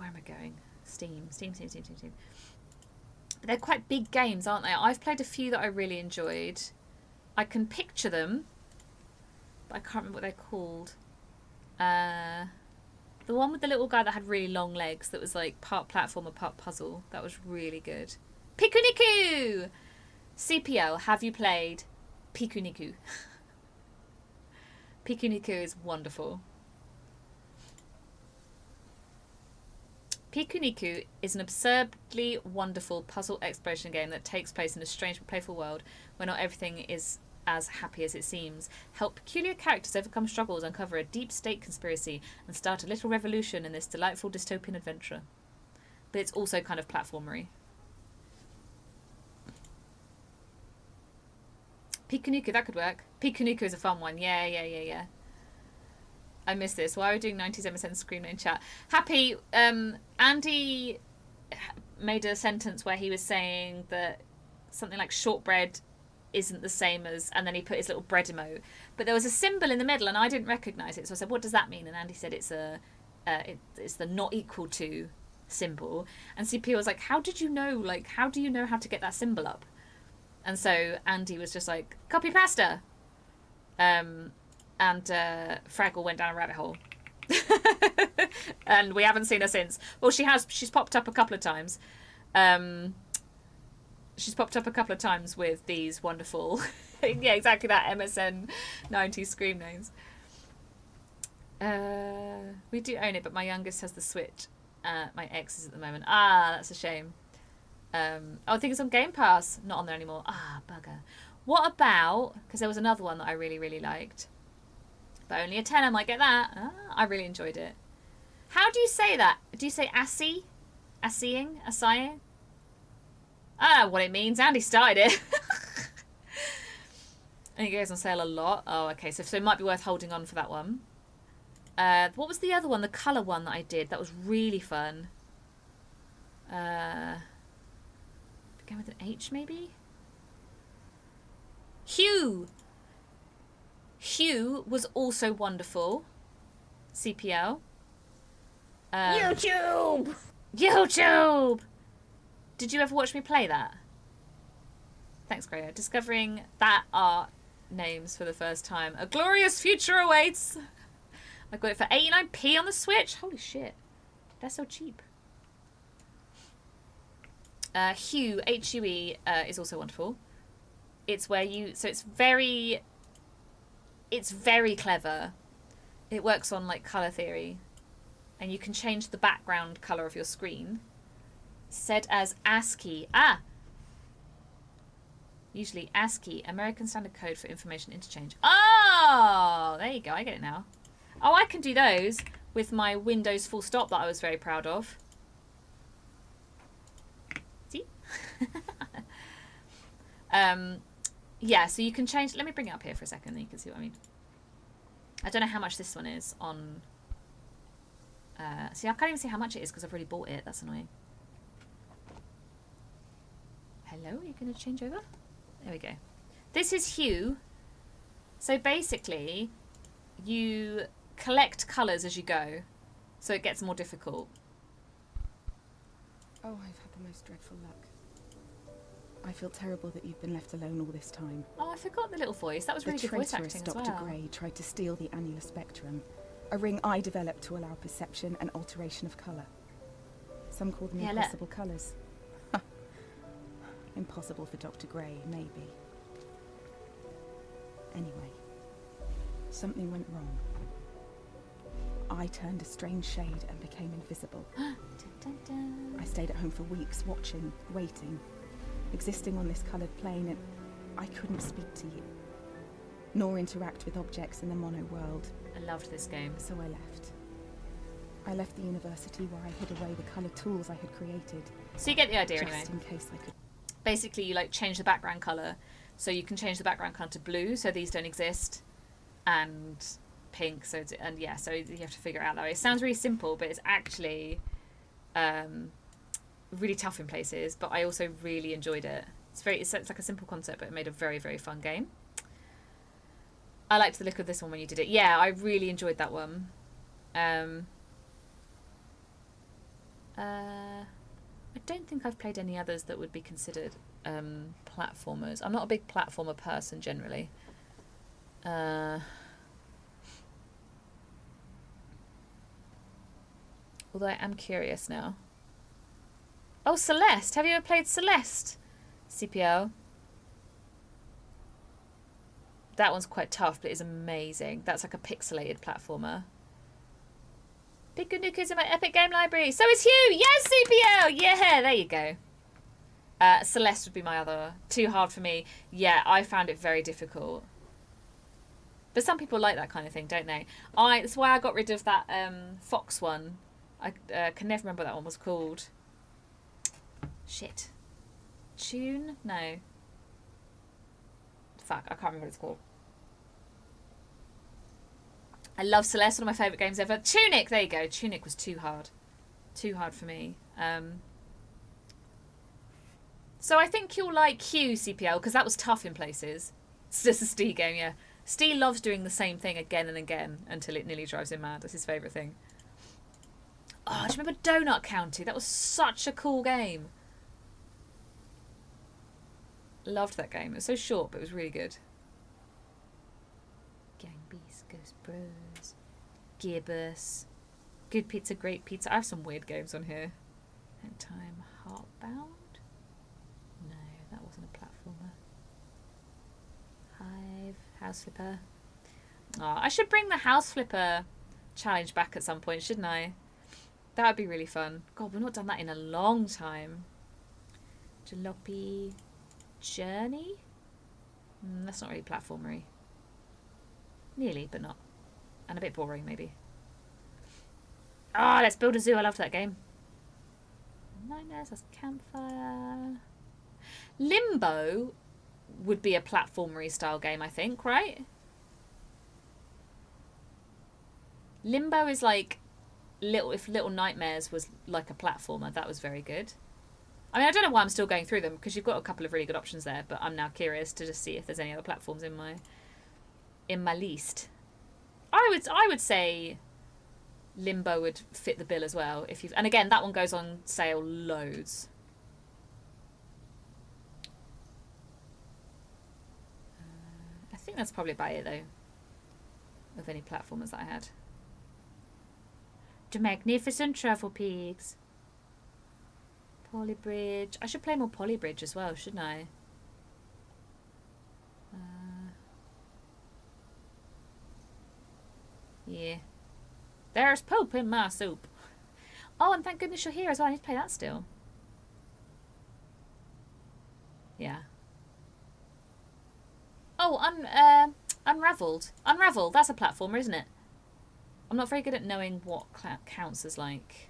am I going? Steam. They're quite big games, aren't they? I've played a few that I really enjoyed. I can picture them, but I can't remember what they're called. The one with the little guy that had really long legs that was like part platformer, part puzzle. That was really good. Pikuniku! CPL, have you played Pikuniku? Pikuniku is wonderful. Pikuniku is an absurdly wonderful puzzle exploration game that takes place in a strange but playful world where not everything is as happy as it seems. Help peculiar characters overcome struggles, uncover a deep state conspiracy, and start a little revolution in this delightful dystopian adventure. But it's also kind of platformery. Pikuniku, that could work. Pikuniku is a fun one. Yeah. I miss this. Why are we doing 90s MSN screen in chat? Happy, Andy made a sentence where he was saying that something like shortbread isn't the same as, and then he put his little bread emote. But there was a symbol in the middle and I didn't recognise it. So I said, what does that mean? And Andy said it's it's the not equal to symbol. And CP was like, how did you know? Like, how do you know how to get that symbol up? And so Andy was just like, copy pasta. And Fraggle went down a rabbit hole. And we haven't seen her since. Well, she's popped up a couple of times. She's popped up a couple of times with these wonderful, yeah, exactly that, MSN 90s scream names. We do own it, but my youngest has the Switch. My ex is at the moment. Ah, that's a shame. I think it's on Game Pass. Not on there anymore. Ah, bugger. What about, because there was another one that I really, really liked. But only a 10, I might get that. Ah, I really enjoyed it. How do you say that? Do you say assy? Assying? Assying? I don't know what it means. Andy started it. And it goes on sale a lot. Oh, okay. So it might be worth holding on for that one. What was the other one? The colour one that I did. That was really fun. Began with an H, maybe? Hue! Hue was also wonderful. CPL. YouTube! YouTube! Did you ever watch me play that? Thanks, Graya. Discovering that art names for the first time. A glorious future awaits! I got it for 89p on the Switch. Holy shit. They're so cheap. Hue, H-U-E, is also wonderful. It's where you... So it's very clever. It works on, like, colour theory. And you can change the background colour of your screen. Set as ASCII. Ah! Usually ASCII, American Standard Code for Information Interchange. Oh! There you go, I get it now. Oh, I can do those with my Windows full stop that I was very proud of. See? Yeah, so you can change... Let me bring it up here for a second, then you can see what I mean. I don't know how much this one is on... see, I can't even see how much it is because I've already bought it. That's annoying. Hello, are you going to change over? There we go. This is Hue. So basically, you collect colours as you go. So it gets more difficult. Oh, I've had the most dreadful luck. I feel terrible that you've been left alone all this time. Oh, I forgot the little voice. That was really good voice acting as well. Dr. Grey tried to steal the annular spectrum, a ring I developed to allow perception and alteration of colour. Some call them impossible colours. Impossible for Dr. Grey, maybe. Anyway, something went wrong. I turned a strange shade and became invisible. Dun, dun, dun. I stayed at home for weeks, watching, waiting, existing on this coloured plane, and I couldn't speak to you, nor interact with objects in the mono world. I loved this game. So I left. I left the university where I hid away the coloured tools I had created. So you get the idea just anyway. in case I could. Basically, you like change the background colour. So you can change the background colour to blue, so these don't exist, and pink. So so you have to figure it out that way. It sounds really simple, but it's actually really tough in places. But I also really enjoyed it. It's like a simple concept, but it made a very, very fun game. I liked the look of this one when you did it. Yeah, I really enjoyed that one. I don't think I've played any others that would be considered platformers. I'm not a big platformer person generally. Although I am curious now. Oh, Celeste! Have you ever played Celeste? CPL. That one's quite tough, but it's amazing. That's like a pixelated platformer. Big Good Nuke is in my Epic Game Library. So is Hugh! Yes, CPL! Yeah, there you go. Celeste would be my other. Too hard for me. Yeah, I found it very difficult. But some people like that kind of thing, don't they? That's why I got rid of that Fox one. I can never remember what that one was called. Shit. Tune? No. Fuck, I can't remember what it's called. I love Celeste, one of my favourite games ever. Tunic! There you go. Tunic was too hard. Too hard for me. So I think you'll like Hue, CPL, because that was tough in places. It's just a Stee game, yeah. Stee loves doing the same thing again and again until it nearly drives him mad. That's his favourite thing. Oh, do you remember Donut County? That was such a cool game. Loved that game. It was so short, but it was really good. Gang Beast, Ghost Bros, Gearbus, Good Pizza, Great Pizza. I have some weird games on here. And Time Heartbound? No, that wasn't a platformer. Hive, House Flipper. Oh, I should bring the House Flipper challenge back at some point, shouldn't I? That would be really fun. God, we've not done that in a long time. Jalopy Journey? That's not really platformery. Nearly, but not. And a bit boring, maybe. Ah, Let's Build a Zoo. I loved that game. Nightmares, that's Campfire. Limbo would be a platformery style game, I think, right? Limbo is like if Little Nightmares was like a platformer, that was very good. I mean, I don't know why I'm still going through them because you've got a couple of really good options there, but I'm now curious to just see if there's any other platforms in my list. I would say Limbo would fit the bill as well and again, that one goes on sale loads. I think that's probably about it though of any platformers that I had. The Magnificent Travel Pigs. Polybridge. I should play more Polybridge as well, shouldn't I? Yeah. There's poop in my soup. Oh, and thank goodness you're here as well. I need to play that still. Yeah. Oh, Unraveled. Unravel, that's a platformer, isn't it? I'm not very good at knowing what counts as like...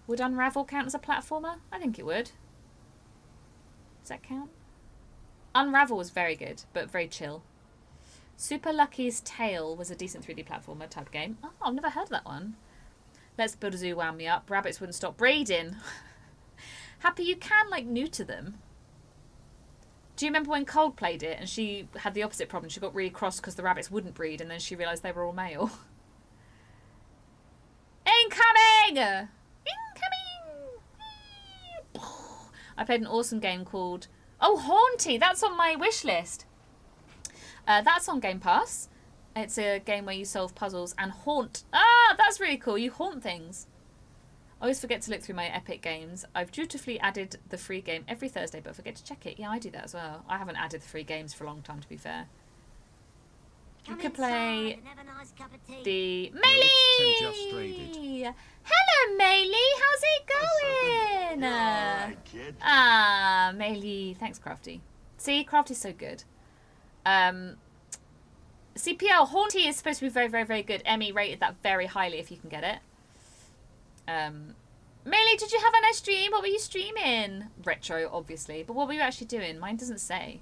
Would Unravel count as a platformer? I think it would. Does that count? Unravel was very good, but very chill. Super Lucky's Tale was a decent 3D platformer type game. Oh, I've never heard of that one. Let's Build a Zoo wound me up. Rabbits wouldn't stop breeding. Happy you can, like, neuter them. Do you remember when Cold played it and she had the opposite problem? She got really cross because the rabbits wouldn't breed and then she realised they were all male. Incoming! Incoming! I played an awesome game called... Oh, Haunty! That's on my wish list. That's on Game Pass. It's a game where you solve puzzles and haunt. Ah, that's really cool. You haunt things. I always forget to look through my Epic games. I've dutifully added the free game every Thursday, but forget to check it. Yeah, I do that as well. I haven't added the free games for a long time, to be fair. You could play the Maylee! Hello, Maylee! How's it going? Maylee. Thanks, Crafty. See, Crafty's so good. CPL, Haunty is supposed to be very, very, very good. Emmy rated that very highly if you can get it. Maylee, did you have a nice stream? What were you streaming? Retro, obviously. But what were you actually doing? Mine doesn't say.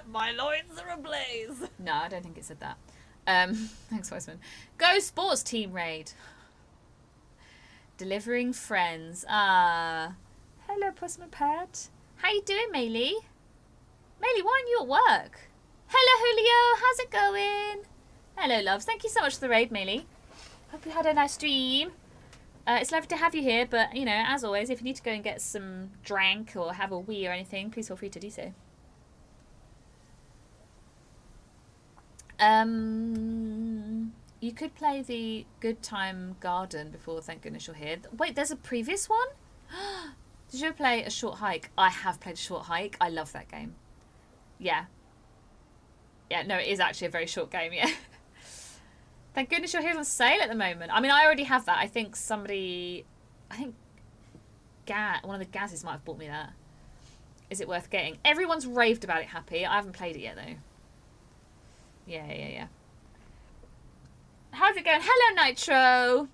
My loins are ablaze. No, I don't think it said that. Thanks, Weisman. Go Sports Team Raid. Delivering friends. Hello, Pussman Pet. How you doing, Maylee? Maylee, why aren't you at work? Hello, Julio. How's it going? Hello, loves. Thank you so much for the raid, Maylee. Hope you had a nice stream. It's lovely to have you here, but, you know, as always, if you need to go and get some drink or have a wee or anything, please feel free to do so. You could play the Good Time Garden before Thank Goodness You're Here. Wait, there's a previous one? Did you ever play A Short Hike? I have played A Short Hike. I love that game. Yeah. Yeah, no, it is actually a very short game, yeah. Thank goodness You're Here on sale at the moment. I mean, I already have that. I think one of the Gazes might have bought me that. Is it worth getting? Everyone's raved about it, Happy. I haven't played it yet, though. Yeah. How's it going? Hello, Nitro!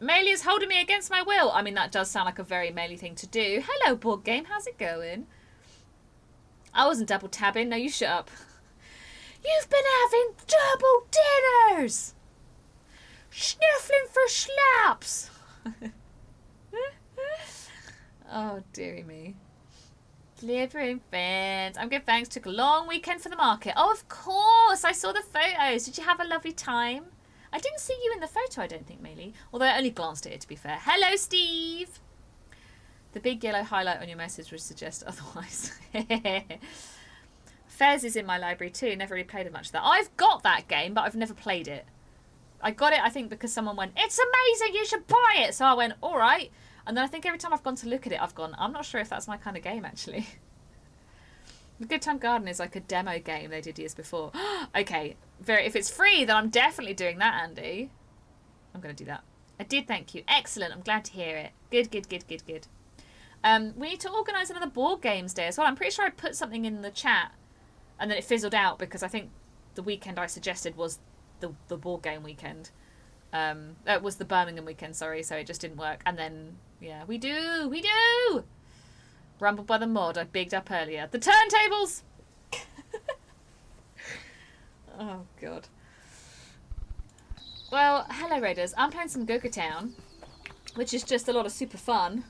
Maylee is holding me against my will. I mean, that does sound like a very Maylee thing to do. Hello, board game. How's it going? I wasn't double tabbing. No, you shut up. You've been having double dinners! Sniffling for slaps! Oh, dearie me. Delivering friends. I'm good, thanks. Took a long weekend for the market. Oh, of course! I saw the photos. Did you have a lovely time? I didn't see you in the photo, I don't think, Maylee. Although I only glanced at it, to be fair. Hello, Steve! The big yellow highlight on your message would suggest otherwise. Fez is in my library too. Never really played much of that. I've got that game, but I've never played it. I got it, I think, because someone went, "It's amazing, you should buy it!" So I went, alright. And then I think every time I've gone to look at it, I've gone, I'm not sure if that's my kind of game, actually. The Good Time Garden is like a demo game they did years before. Okay, if it's free, then I'm definitely doing that, Andy. I'm going to do that. I did, thank you. Excellent, I'm glad to hear it. Good. We need to organise another board games day as well. I'm pretty sure I put something in the chat and then it fizzled out because I think the weekend I suggested was the board game weekend. It was the Birmingham weekend, sorry, so it just didn't work. And then, yeah, we do! Rumbled by the mod I bigged up earlier. The turntables! Oh, God. Well, hello Raiders. I'm playing some Goga Town, which is just a lot of super fun.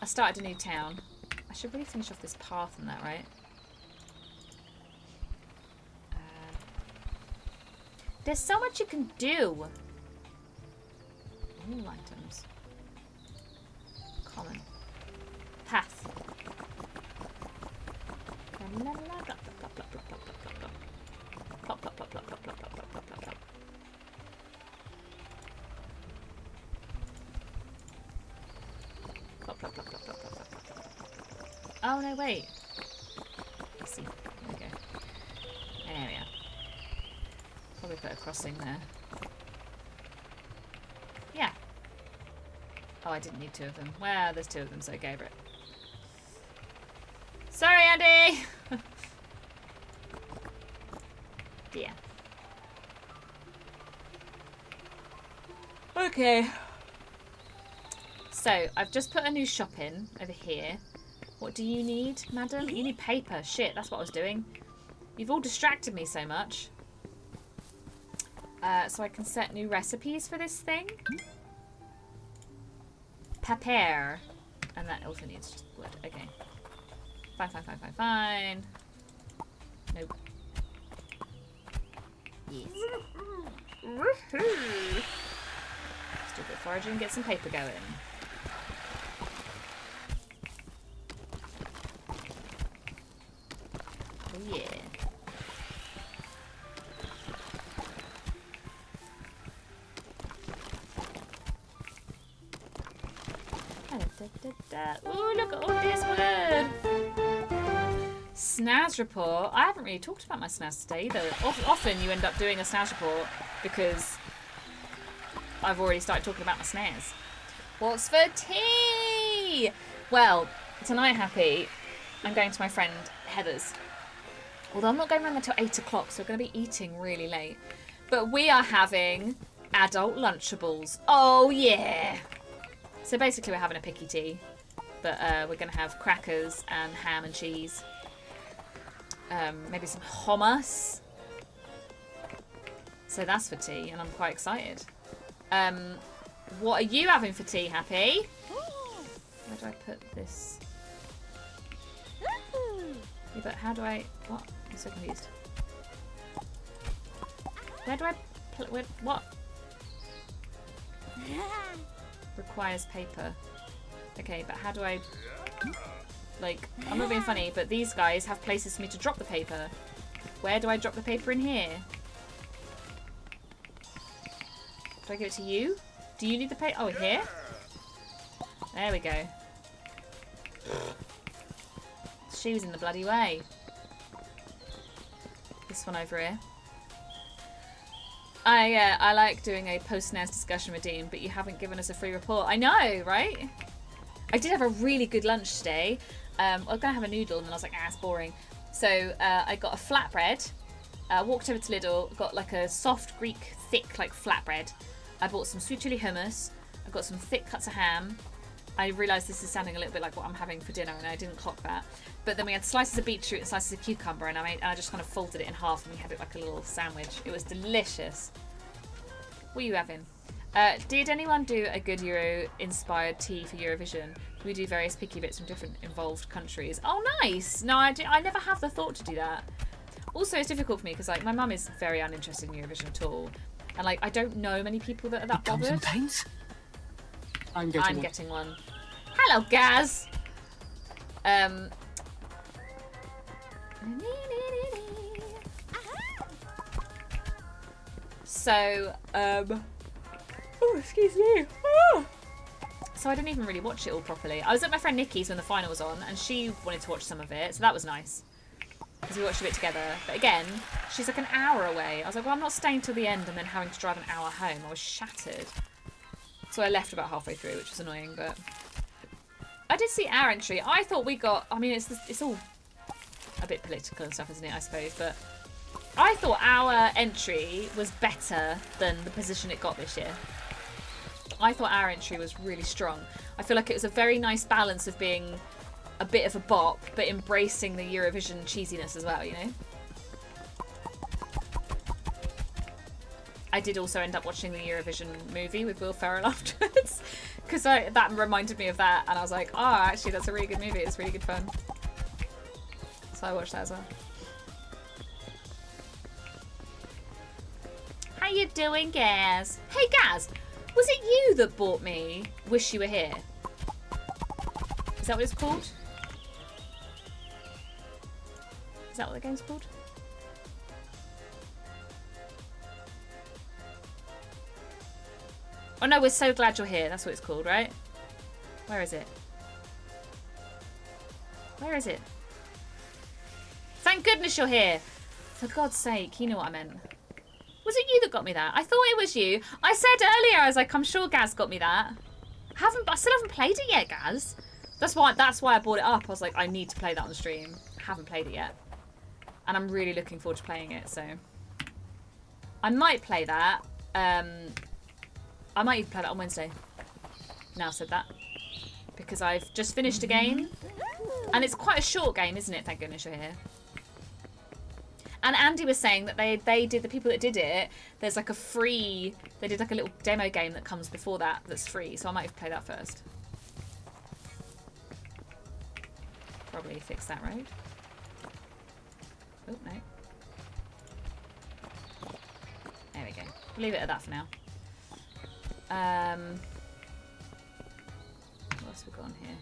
I started a new town. I should really finish off this path and that, right? There's so much you can do. All items. Common. Path. Plop, plop, plop, plop, plop, plop, plop, plop, plop, plop, plop. Plop, plop, plop, plop, plop, plop, plop, plop, plop. Oh no, wait. Let's see. There we go. There we are. Probably put a crossing there. Yeah. Oh, I didn't need 2 of them. Well, there's 2 of them, so go for it. Sorry, Andy! Dear. Okay. So, I've just put a new shop in over here. What do you need, madam? You need paper. Shit, that's what I was doing. You've all distracted me so much. So I can set new recipes for this thing. Paper. And that also needs wood. Okay. Fine, fine, fine, fine, fine. Nope. Yes. Let's do a bit of foraging and get some paper going. Oh yeah. Ooh, look at all this wood! Snaz report. I haven't really talked about my snaz today either. Often you end up doing a snaz report because I've already started talking about my snaz. What's for tea? Well, tonight, Happy, I'm going to my friend Heather's. Although I'm not going around there till 8 o'clock, so we're going to be eating really late. But we are having adult Lunchables. Oh, yeah! So basically we're having a picky tea. But we're going to have crackers and ham and cheese. Maybe some hummus. So that's for tea, and I'm quite excited. What are you having for tea, Happy? Where do I put this? Yeah, but how do I... What? I'm so confused. Where do I... What? Requires paper. Okay, but how do I... Like, I'm not being funny, but these guys have places for me to drop the paper. Where do I drop the paper in here? Do I give it to you? Do you need the paper? Oh, here? There we go. She was in the bloody way. This one over here. I like doing a post-NAS discussion with Dean, but you haven't given us a free report. I know, right? I did have a really good lunch today. I was going to have a noodle, and then I was like, it's boring. So I got a flatbread. Walked over to Lidl, got like a soft Greek, thick, like flatbread. I bought some sweet chili hummus. I got some thick cuts of ham. I realised this is sounding a little bit like what I'm having for dinner, and I didn't clock that. But then we had slices of beetroot and slices of cucumber, and I just kind of folded it in half, and we had it like a little sandwich. It was delicious. What are you having? Did anyone do a good Euro-inspired tea for Eurovision? We do various picky bits from different involved countries. Oh, nice! No, I never have the thought to do that. Also, it's difficult for me because like my mum is very uninterested in Eurovision at all, and like I don't know many people that are that bothered. I'm getting one. Hello, Gaz. So, oh, excuse me. Oh. So I didn't even really watch it all properly. I was at my friend Nikki's when the final was on, and she wanted to watch some of it, so that was nice. Because we watched a bit together. But again, she's like an hour away. I was like, well, I'm not staying till the end and then having to drive an hour home. I was shattered. So I left about halfway through, which was annoying, but... I did see our entry. I thought we got... I mean, it's all a bit political and stuff, isn't it, I suppose, but... I thought our entry was better than the position it got this year. I thought our entry was really strong. I feel like it was a very nice balance of being a bit of a bop, but embracing the Eurovision cheesiness as well, you know? I did also end up watching the Eurovision movie with Will Ferrell afterwards, because that reminded me of that, and I was like, oh, actually, that's a really good movie. It's really good fun. So I watched that as well. How you doing, Gaz? Hey, Gaz, was it you that bought me Wish You Were Here? Is that what it's called? Is that what the game's called? Oh no, we're so glad you're here. That's what it's called, right? Where is it? Where is it? Thank goodness you're here. For God's sake, you know what I meant. Was it you that got me that? I thought it was you. I said earlier, I was like, I'm sure Gaz got me that. I still haven't played it yet, Gaz. That's why I brought it up. I was like, I need to play that on stream. Haven't played it yet. And I'm really looking forward to playing it, so. I might play that. I might even play that on Wednesday. Now I've said that. Because I've just finished a game. And it's quite a short game, isn't it? Thank goodness you're here. And Andy was saying that they did, the people that did it, there's like a free, they did like a little demo game that comes before that that's free. So I might have to play that first. Probably fix that road. Oh, no. There we go. Leave it at that for now. What else have we got on here?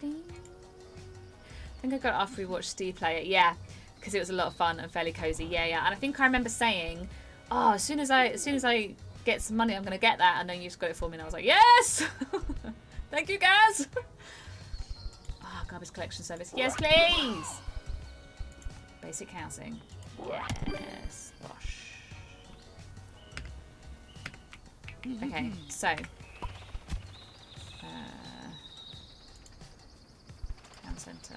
I think I got it after we watched Steve play it. Yeah, because it was a lot of fun and fairly cozy. Yeah. And I think I remember saying, "Oh, as soon as I get some money, I'm gonna get that." And then you just got it for me, and I was like, "Yes, thank you, guys." Oh, garbage collection service. Yes, please. Basic housing. Yes. Bosh. Okay, so town centre,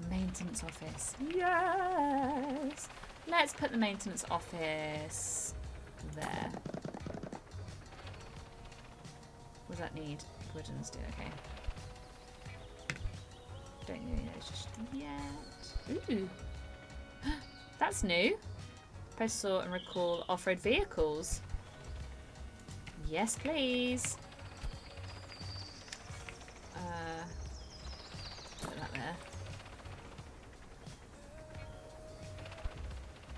maintenance office. Yes, let's put the maintenance office there. What does that need? Woodlands do. Okay. Don't need those just yet. Ooh, that's new. Post sort and recall off-road vehicles. Yes, please. Put that there.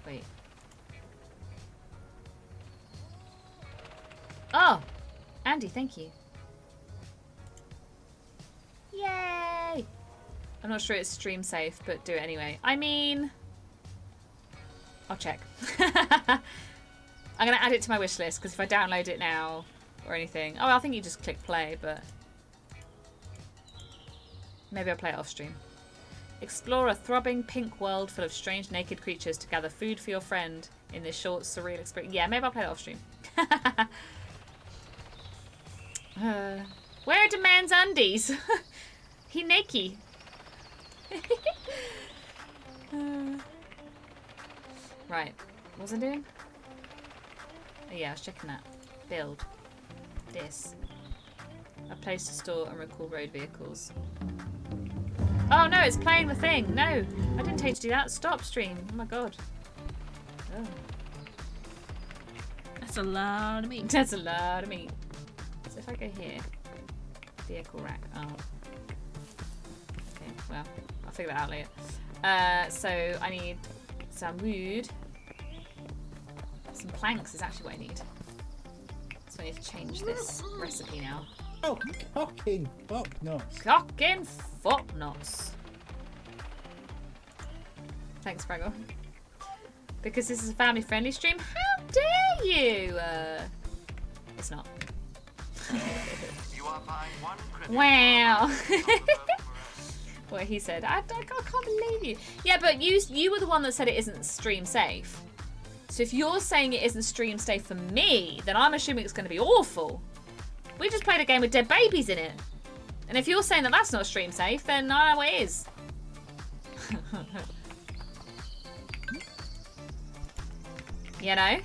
Wait. Oh! Andy, thank you. Yay! I'm not sure it's stream safe, but do it anyway. I mean... I'll check. I'm going to add it to my wish list, because if I download it now or anything... Oh, I think you just click play, but... Maybe I'll play it off stream. Explore a throbbing pink world full of strange naked creatures to gather food for your friend in this short, surreal experience. Yeah, maybe I'll play it off stream. Where are the man's undies? He naked. Right, what was I doing? Oh yeah, I was checking that. Build. This. A place to store and recall road vehicles. Oh no, it's playing the thing. No, I didn't tell you to do that. Stop stream. Oh my god. Oh. That's a lot of meat. That's a lot of meat. So if I go here, vehicle rack. Oh. Okay, well, I'll figure that out later. So I need some wood. Some planks is actually what I need. So I need to change this recipe now. Oh, cocking fuck nuts. Cocking fuck nuts. Thanks, Fraggle. Because this is a family-friendly stream. How dare you? It's not. You are buying one credit. Wow. What he said. I can't believe you. Yeah, but you were the one that said it isn't stream safe. So if you're saying it isn't stream safe for me, then I'm assuming it's going to be awful. We just played a game with dead babies in it. And if you're saying that that's not stream safe, then I know it is. You know?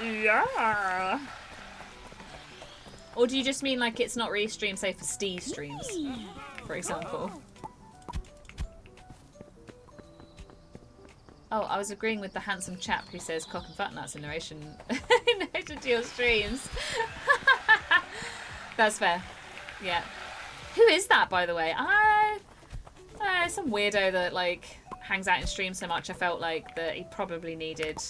Yeah. Or do you just mean like it's not really stream safe for Steve streams, for example? Oh, I was agreeing with the handsome chap who says cock and fat nuts in narration to your streams. That's fair. Yeah. Who is that, by the way? Some weirdo that like hangs out in streams so much. I felt like that he probably needed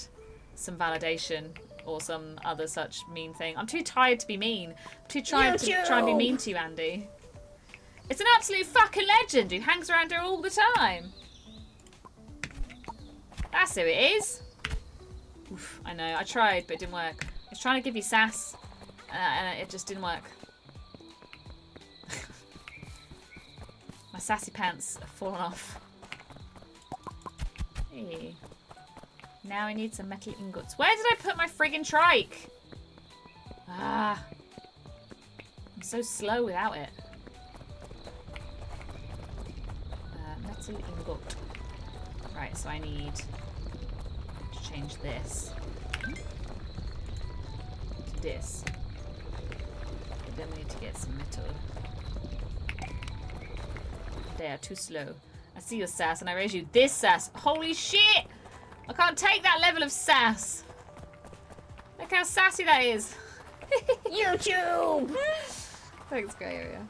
some validation or some other such mean thing. I'm too tired to be mean. I'm too tired to try and be mean to you, Andy. It's an absolute fucking legend who hangs around here all the time. That's who it is. Oof, I know, I tried, but it didn't work. I was trying to give you sass, and it just didn't work. My sassy pants have fallen off. Hey. Now I need some metal ingots. Where did I put my friggin' trike? Ah. I'm so slow without it. Metal ingot. Right, so I need to change this to this. But then we need to get some metal. There, too slow. I see your sass and I raise you this sass. Holy shit! I can't take that level of sass. Look how sassy that is. YouTube! Thanks, Grey Area.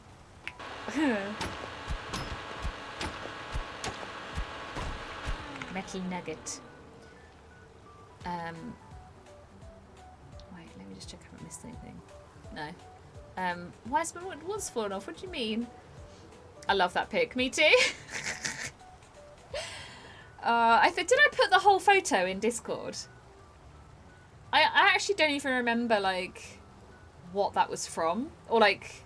Metal nugget. Wait, let me just check I haven't missed anything. No. Why is my wood's falling off? What do you mean? I love that pic. Me too. Did I put the whole photo in Discord? I actually don't even remember like what that was from, or like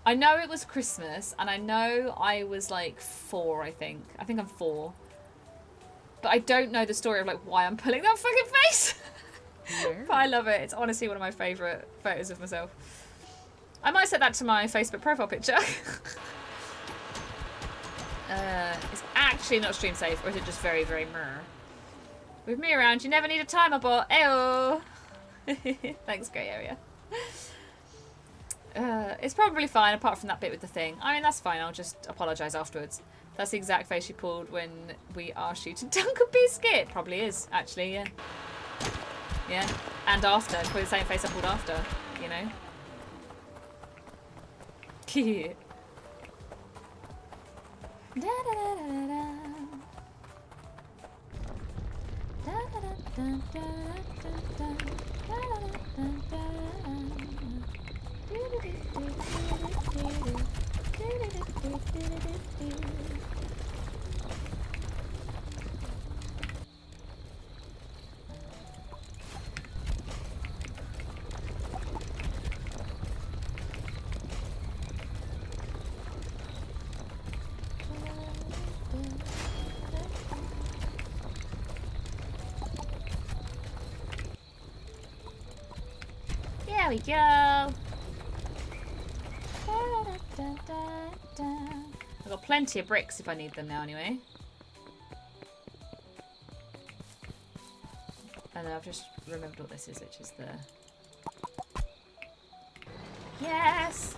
I know it was Christmas and I know I was like 4. I think I'm 4. But I don't know the story of like why I'm pulling that fucking face. But I love it. It's honestly one of my favourite photos of myself. I might set that to my Facebook profile picture. It's actually not stream safe, or is it just very, very meh? With me around, you never need a timer bot. Ayo! Thanks, Grey Area. It's probably fine, apart from that bit with the thing. I mean, that's fine. I'll just apologise afterwards. That's the exact face you pulled when we asked you to dunk a biscuit. Probably is, actually, yeah. Yeah, and after. Probably the same face I pulled after, you know? Cute. Da da da da da. Da da da da da da. Da da da da. There we go. I've got plenty of bricks if I need them now anyway. And then I've just remembered what this is, which is the... Yes!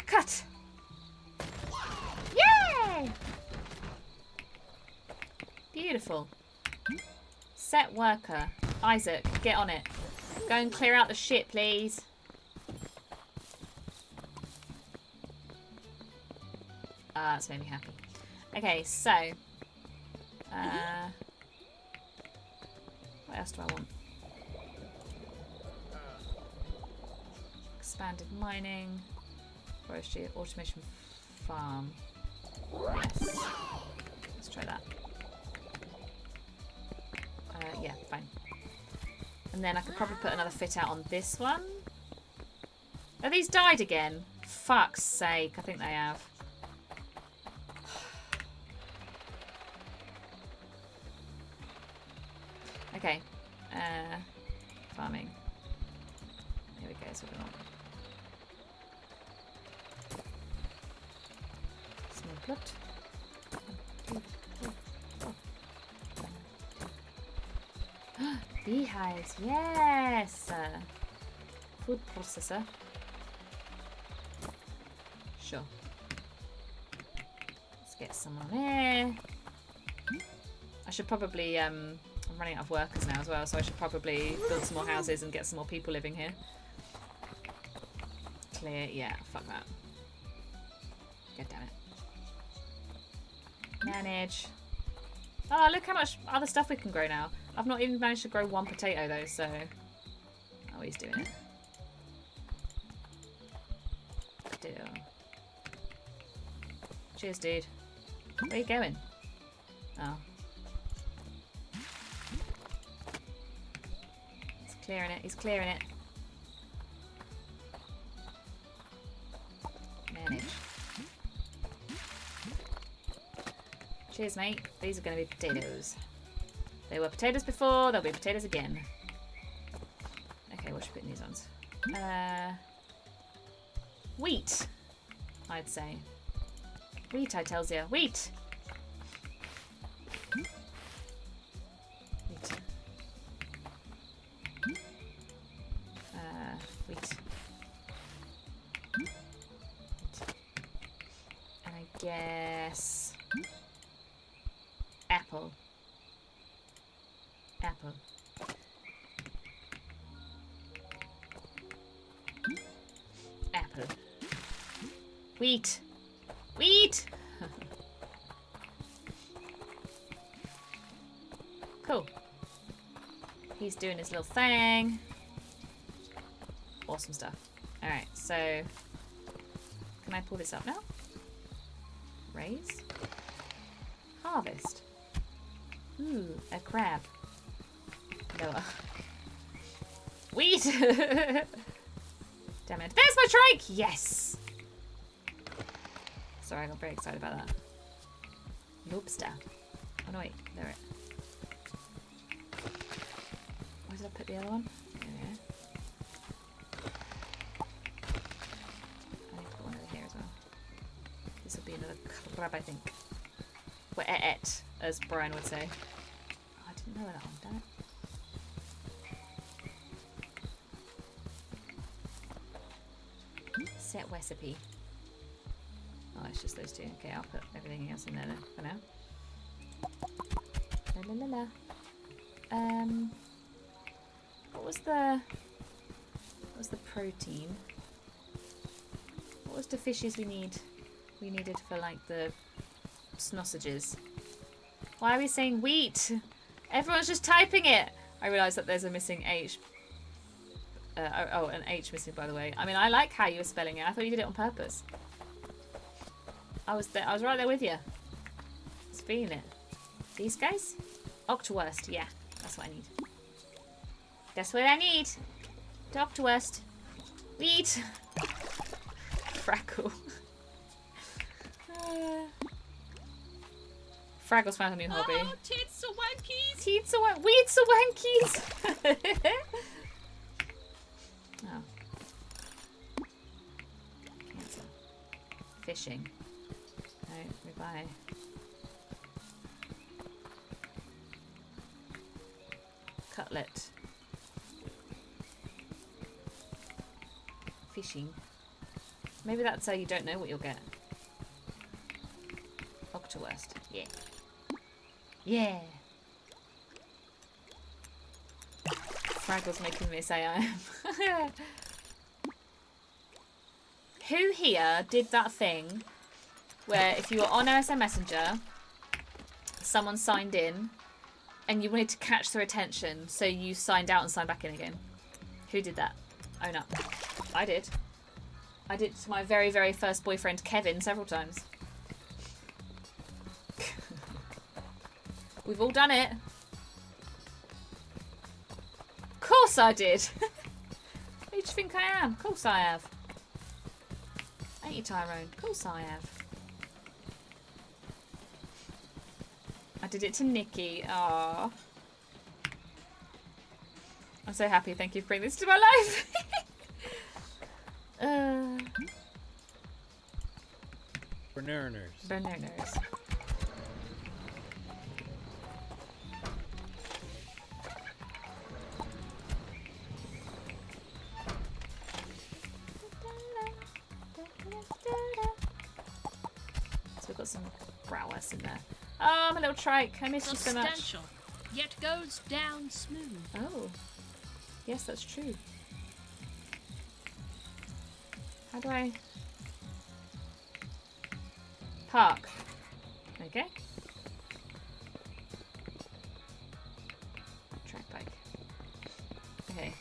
Cut! Yay! Beautiful. Set worker. Isaac, get on it. Go and clear out the shit, please. That's made me happy. Okay, so... what else do I want? Expanded mining. Forestry, automation farm. Yes. Let's try that. Yeah, fine. And then I could probably put another fit out on this one. Have these died again? Fuck's sake, I think they have. Okay. Farming. Here we go, that's what we want. Small plot. 1, 2, 3, 4. Beehives, yes! Food processor. Sure. Let's get some on here. I should probably, I'm running out of workers now as well, so I should probably build some more houses and get some more people living here. Clear, yeah, fuck that. God damn it. Manage. Oh, look how much other stuff we can grow now. I've not even managed to grow one potato though, so... Oh, he's doing it. Deal. Cheers, dude. Where are you going? Oh. He's clearing it, he's clearing it. Manage. Cheers, mate. These are going to be potatoes. They were potatoes before, they'll be potatoes again. Okay, what should we put in these ones? Wheat, I'd say. Wheat, I tells you. Wheat! Wheat. Wheat. And I guess... Apple. Apple. Apple. Wheat. Wheat! Cool. He's doing his little thing. Awesome stuff. Alright, so... Can I pull this up now? Raise. Harvest. Ooh, a crab. Lower. Wheat! Damn it. There's my trike! Yes! Sorry, I got very excited about that. Lobster. Oh no, wait. There it. Where did I put the other one? There we go. I need to put one over here as well. This will be another crab, I think. Well, et, as Brian would say. Oh, I didn't know that one, damn it. Set recipe. Oh, it's just those two. Okay, I'll put everything else in there then for now. La la la la. What was the protein? What was the fishes we needed for like the sausages? Why are we saying wheat? Everyone's just typing it. I realise that there's a missing H. An H missing, by the way. I mean, I like how you were spelling it. I thought you did it on purpose. I was right there with you. I was feeling it. These guys? Octowurst, yeah. That's what I need. That's what I need. Octowurst. Wheat. Frackle. Fraggle's found a new hobby. Oh, tits are wankies! Tits are wheats are wankies! Oh. Cancel. Fishing. No, rebuy. Cutlet. Fishing. Maybe that's how you don't know what you'll get. Octowurst. Yeah. Yeah. Fraggle's making me say I am. Who here did that thing where if you were on MSN Messenger, someone signed in and you wanted to catch their attention, so you signed out and signed back in again? Who did that? Own up. I did. I did it to my very, very first boyfriend, Kevin, several times. We've all done it. Of course I did. Who do you think I am? Of course I have. Ain't you, Tyrone? Of course I have. I did it to Nikki. Aww. I'm so happy. Thank you for bringing this to my life. Bernerners. Bernerners. prowess in there. Oh, my little trike. I miss you so much. Substantial, yet goes down smooth. Oh. Yes, that's true. How do I... Park. Okay. Track bike. Okay.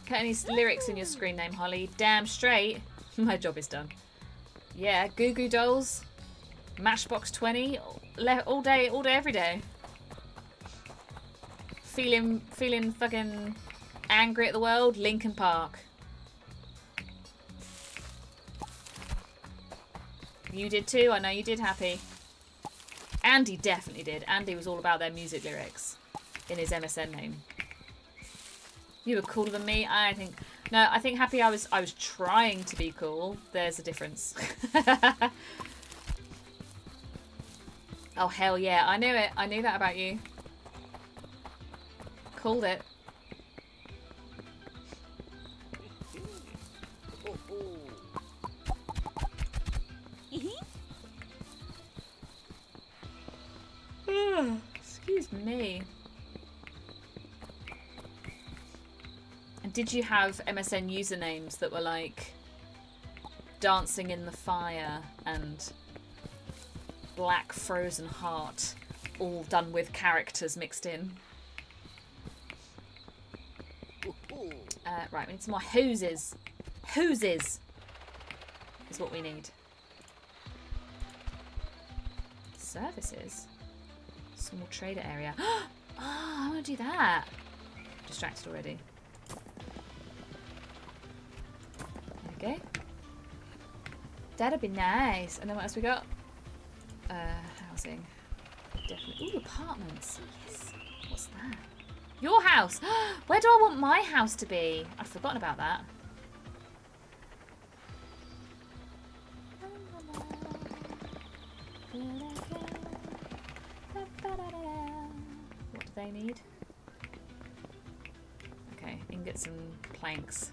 Put any lyrics in your screen name, Holly. Damn straight. My job is done. Yeah, Goo Goo Dolls. Matchbox 20. All day, every day. Feeling fucking angry at the world. Linkin Park. You did too. I know you did, Happy. Andy definitely did. Andy was all about their music lyrics in his MSN name. You were cooler than me. I think no. I think Happy. I was trying to be cool. There's a difference. Oh hell yeah! I knew it. I knew that about you. Called it. Excuse me. And did you have MSN usernames that were like Dancing in the Fire and Black Frozen Heart, all done with characters mixed in? Right, we need some more hoses. Hoses is what we need. Services. Small trader area. Oh, I want to do that. Distracted already. There we go. That'd be nice. And then what else we got? Housing. Definitely. Ooh, apartments. Yes. What's that? Your house. Where do I want my house to be? I've forgotten about that. What do they need? Okay, ingots and planks.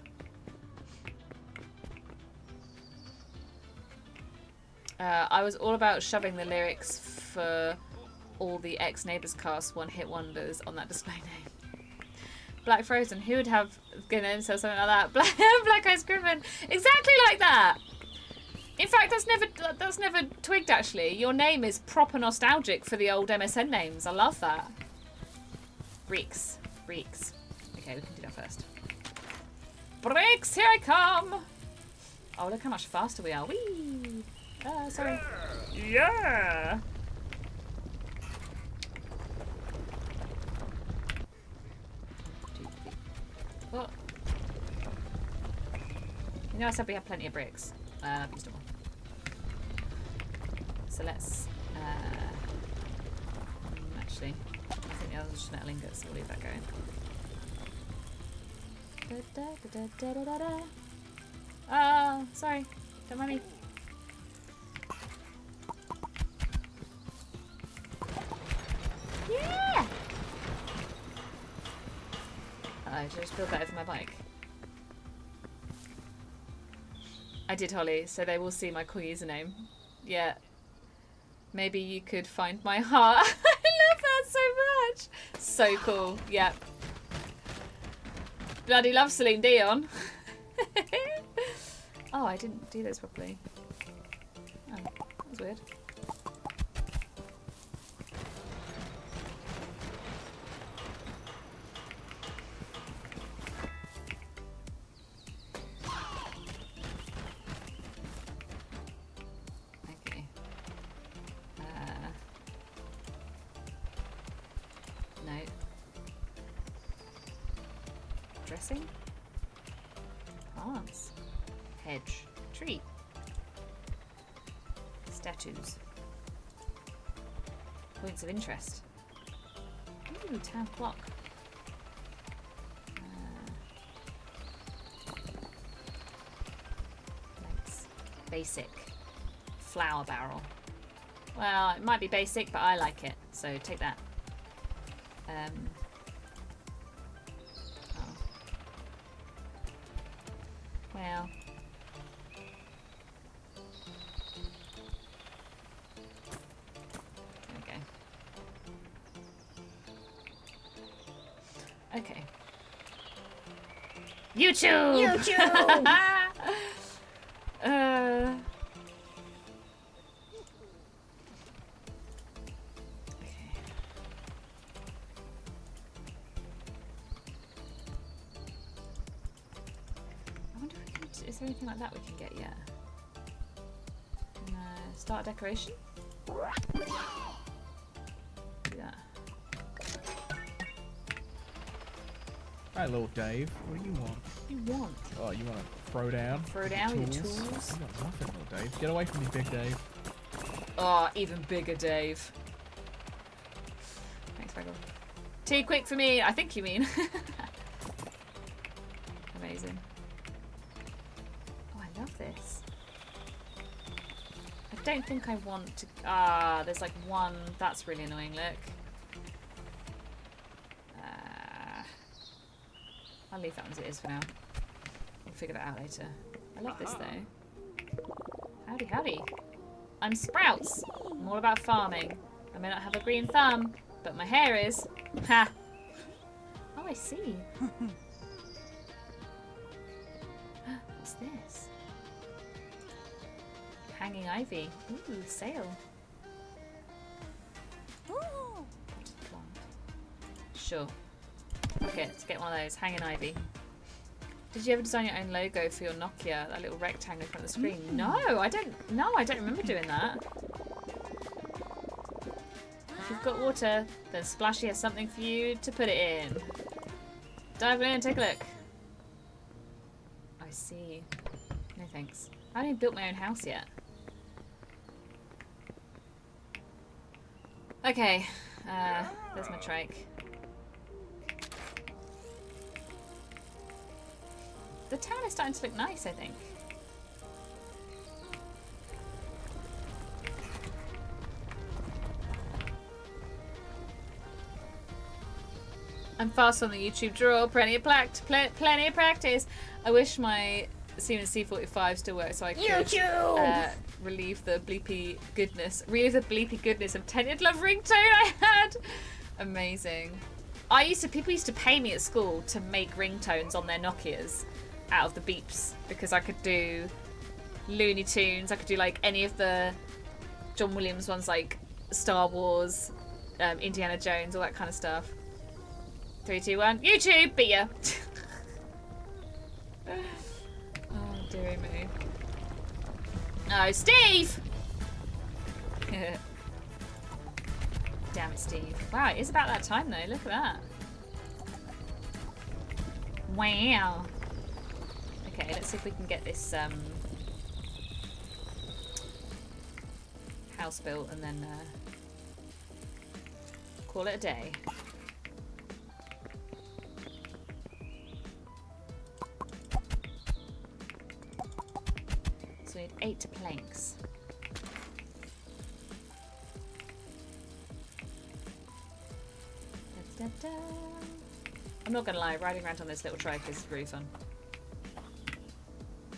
I was all about shoving the lyrics for all the ex-Neighbours cast one-hit wonders on that display name. Black Frozen, who would have gonna say something like that? Black Ice Cream, exactly like that. In fact, that's never twigged actually. Your name is proper nostalgic for the old MSN names. I love that. Bricks. Okay, we can do that first. Bricks, here I come. Oh, look how much faster we are. Whee! Sorry. Yeah. What? You know I said we have plenty of bricks. Used them all. So let's actually, I think the others are just metal ingots, so we'll leave that going. Oh, sorry. Don't mind me. Yeah! I just spilled that over my bike. I did, Holly, so they will see my cool username. Yeah. Maybe you could find my heart. I love that so much. So cool. Yeah. Bloody love Celine Dion. Oh, I didn't do those properly. Oh, that was weird. Okay. No. Dressing? Plants. Hedge. Tree. Statues. Points of interest. Ooh, town clock. Lights. Basic. Flower barrel. Well, it might be basic, but I like it, so take that. Oh. Well. Okay. YouTube! YouTube! I wonder if we can, is there anything like that we can get yet? No. Start a decoration? Do that. Hey, little Dave, what do you want? What do you want? Oh, you want to throw down? Throw down your tools? You got nothing, little Dave. Get away from me, big Dave. Oh, even bigger Dave. Thanks, Bagel. Too quick for me, I think you mean. Amazing. Oh, I love this. I don't think I want to... Ah, there's like one... That's really annoying, look. I'll leave that one as it is for now. We'll figure that out later. I love this though. Howdy, howdy. I'm Sprouts. I'm all about farming. I may not have a green thumb, but my hair is. Ha! Oh, I see. What's this? Hanging ivy. Ooh, sail. Ooh. Sure. Okay, let's get one of those. Hanging ivy. Did you ever design your own logo for your Nokia? That little rectangle in front of the screen? No, I don't. No, I don't remember doing that. If you've got water, then Splashy has something for you to put it in. Dive in and take a look. I see. No thanks. I haven't even built my own house yet. Okay, there's my trike. The town is starting to look nice, I think. I'm fast on the YouTube draw. Plenty of plenty of practice. I wish my Siemens C45 still worked so I could relieve the bleepy goodness of Tenured Love ringtone I had. Amazing. People used to pay me at school to make ringtones on their Nokias out of the beeps because I could do Looney Tunes. I could do like any of the John Williams ones, like Star Wars, Indiana Jones, all that kind of stuff. 3, 2, 1. YouTube, beat ya. Oh dearie me. Oh, Steve! Damn it, Steve. Wow, it is about that time though. Look at that. Wow. Okay, let's see if we can get this house built and then call it a day. So we need 8 planks. Da, da, da. I'm not gonna lie, riding around on this little trike is really fun.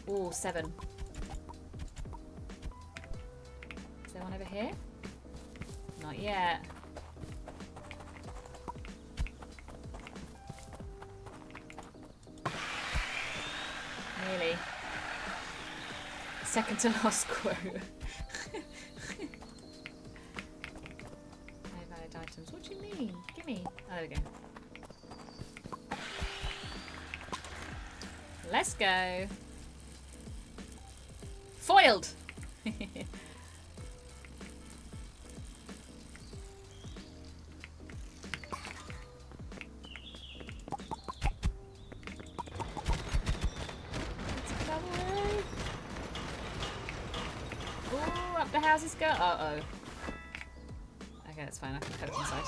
Ooh, 7. Is there one over here? Not yet. Nearly. Second to last quote. No valid items. What do you mean? Gimme. Oh, there we go. Let's go. Foiled! Ooh, up the houses go. Uh-oh. Okay, that's fine. I can cut it inside.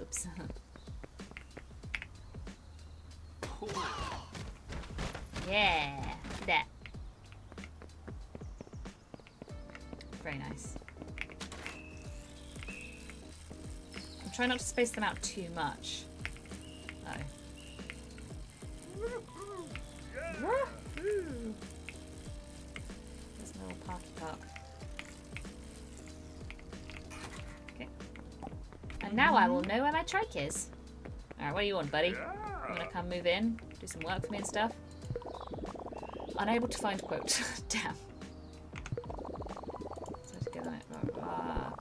Oops. Yeah, that. Very nice. I'm trying not to space them out too much. Oh. There's a little parky park. Okay. And now I will know where my trike is. Alright, what do you want, buddy? You wanna come move in? Do some work for me and stuff? Unable to find quote. Damn. So to get on it.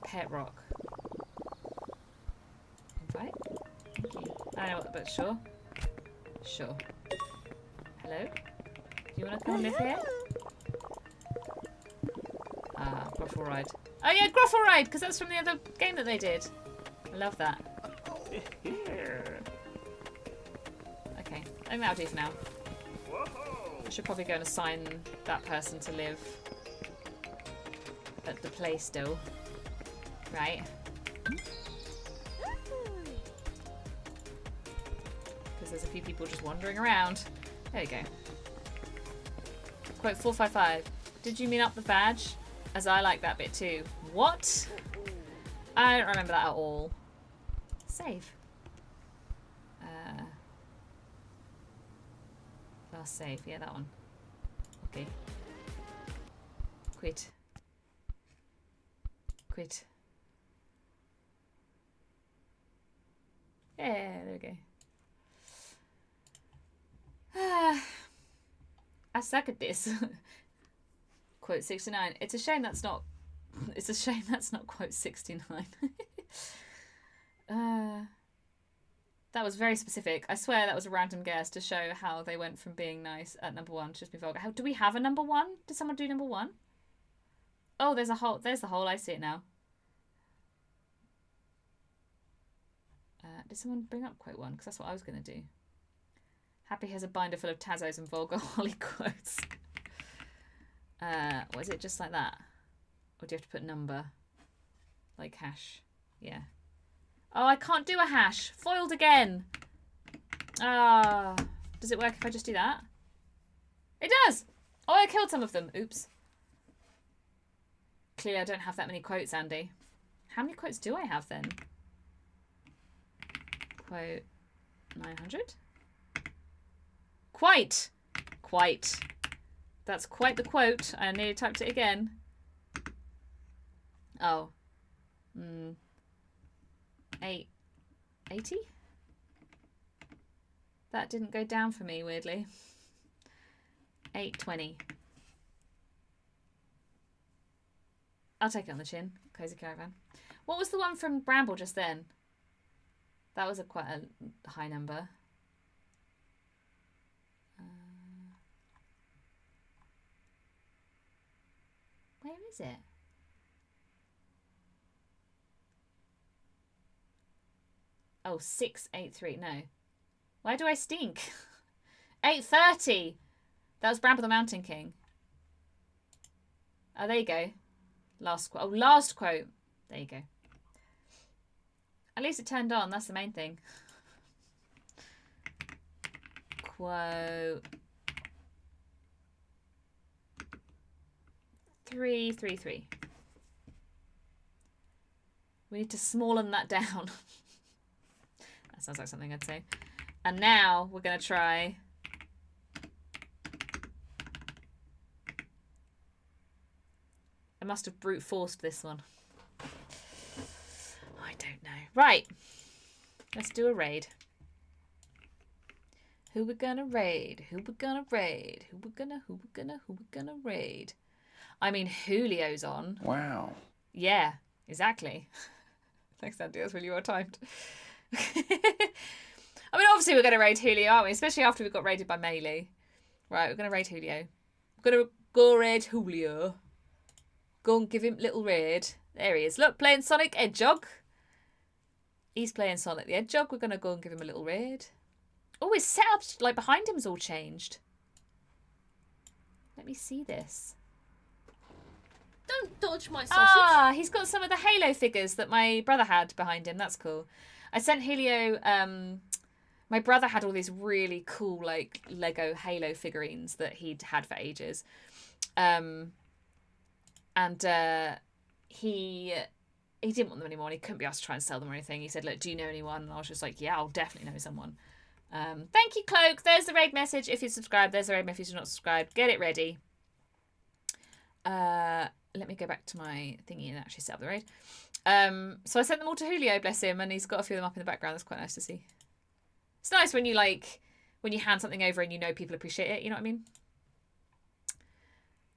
Pet rock. Invite? Thank you. I don't know what, but sure. Sure. Hello? Do you wanna come live here? Groffle Ride. Oh yeah, Groffle Ride, because that's from the other game that they did. I love that. Okay, I think that'll do for now. I should probably go and assign that person to live at the place still. Right. Because there's a few people just wandering around. There we go. Quote 455. Did you mean up the badge? As I like that bit too. What? I don't remember that at all. Save. Last save. Yeah, that one. Okay. Quit. Quit. Yeah, there we go. I suck at this. Quote 69. It's a shame that's not. It's a shame that's not quote 69. That was very specific. I swear that was a random guess to show how they went from being nice at number 1 to just be vulgar. How do we have a number 1? Did someone do number 1? Oh, there's a hole. There's the hole. I see it now. Did someone bring up quote 1? Because that's what I was going to do. Happy has a binder full of Tazos and vulgar Holly quotes. Was it just like that? Or do you have to put number? Like hash? Yeah. Oh, I can't do a hash. Foiled again. Ah. Does it work if I just do that? It does! Oh, I killed some of them. Oops. Clearly I don't have that many quotes, Andy. How many quotes do I have then? Quote 900? Quite! Quite. That's quite the quote. I nearly typed it again. Oh. 880? That didn't go down for me, weirdly. 820. I'll take it on the chin. Cozy Caravan. What was the one from Bramble just then? That was quite a high number. Where is it? Oh, 683. No. Why do I stink? 830. That was Bramble the Mountain King. Oh, there you go. Last quote. Oh, last quote. There you go. At least it turned on. That's the main thing. Quote 333. We need to smallen that down. That sounds like something I'd say. And now we're going to try. I must have brute forced this one. I don't know. Right. Let's do a raid. Who we're gonna raid? Who we're gonna raid? Who we're gonna raid? I mean, Julio's on. Wow. Yeah, exactly. Thanks, Andy. That's really well timed. I mean, obviously we're going to raid Julio, aren't we? Especially after we got raided by Melee. Right, we're going to raid Julio. We're going to go raid Julio. Go and give him a little raid. There he is. Look, playing Sonic Hedgehog. He's playing Sonic the Hedgehog. We're going to go and give him a little raid. Oh, his setup, like, behind him's all changed. Let me see this. Don't dodge my sausage. Ah, he's got some of the Halo figures that my brother had behind him. That's cool. I sent Helio... my brother had all these really cool, like, Lego Halo figurines that he'd had for ages. And he didn't want them anymore. And he couldn't be asked to try and sell them or anything. He said, look, do you know anyone? And I was just like, yeah, I'll definitely know someone. Thank you, Cloak. There's the raid message. If you subscribe, there's the raid message if you're not subscribed. Get it ready. Let me go back to my thingy and actually set up the raid. So I sent them all to Julio, bless him, and he's got a few of them up in the background. That's quite nice to see. It's nice when you like when you hand something over and you know people appreciate it. You know what I mean?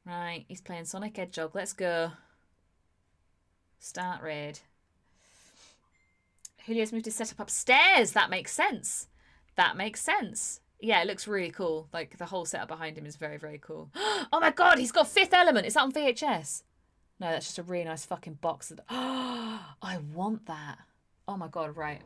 Right, he's playing Sonic Hedgehog. Let's go. Start raid. Julio's moved his setup upstairs. That makes sense. That makes sense. Yeah, it looks really cool. Like, the whole setup behind him is very, very cool. Oh my god, he's got Fifth Element. Is that on VHS? No, that's just a really nice fucking box. I want that. Oh my god, right.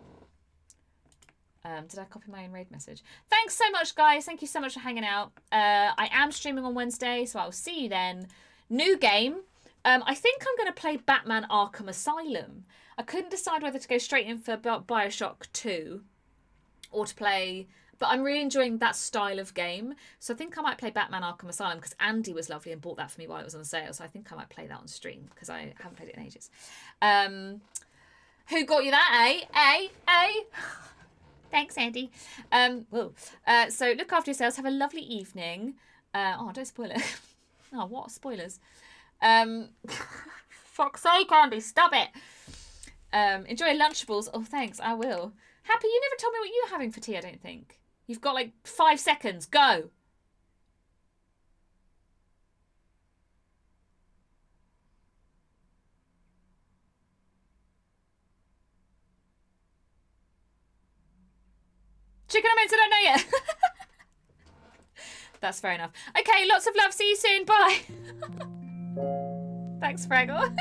Did I copy my own raid message? Thanks so much, guys. Thank you so much for hanging out. I am streaming on Wednesday, so I'll see you then. New game. I think I'm going to play Batman Arkham Asylum. I couldn't decide whether to go straight in for Bioshock 2 or to play... But I'm really enjoying that style of game. So I think I might play Batman Arkham Asylum because Andy was lovely and bought that for me while it was on sale. So I think I might play that on stream because I haven't played it in ages. Who got you that, eh? Thanks, Andy. So look after yourselves. Have a lovely evening. Oh, don't spoil it. Oh, what spoilers? Fuck's sake, Andy, stop it. Enjoy Lunchables. Oh, thanks, I will. Happy, you never told me what you were having for tea, I don't think. You've got like 5 seconds. Go. Chicken and mince, I don't know yet. That's fair enough. Okay, lots of love. See you soon. Bye. Thanks, Fraggle.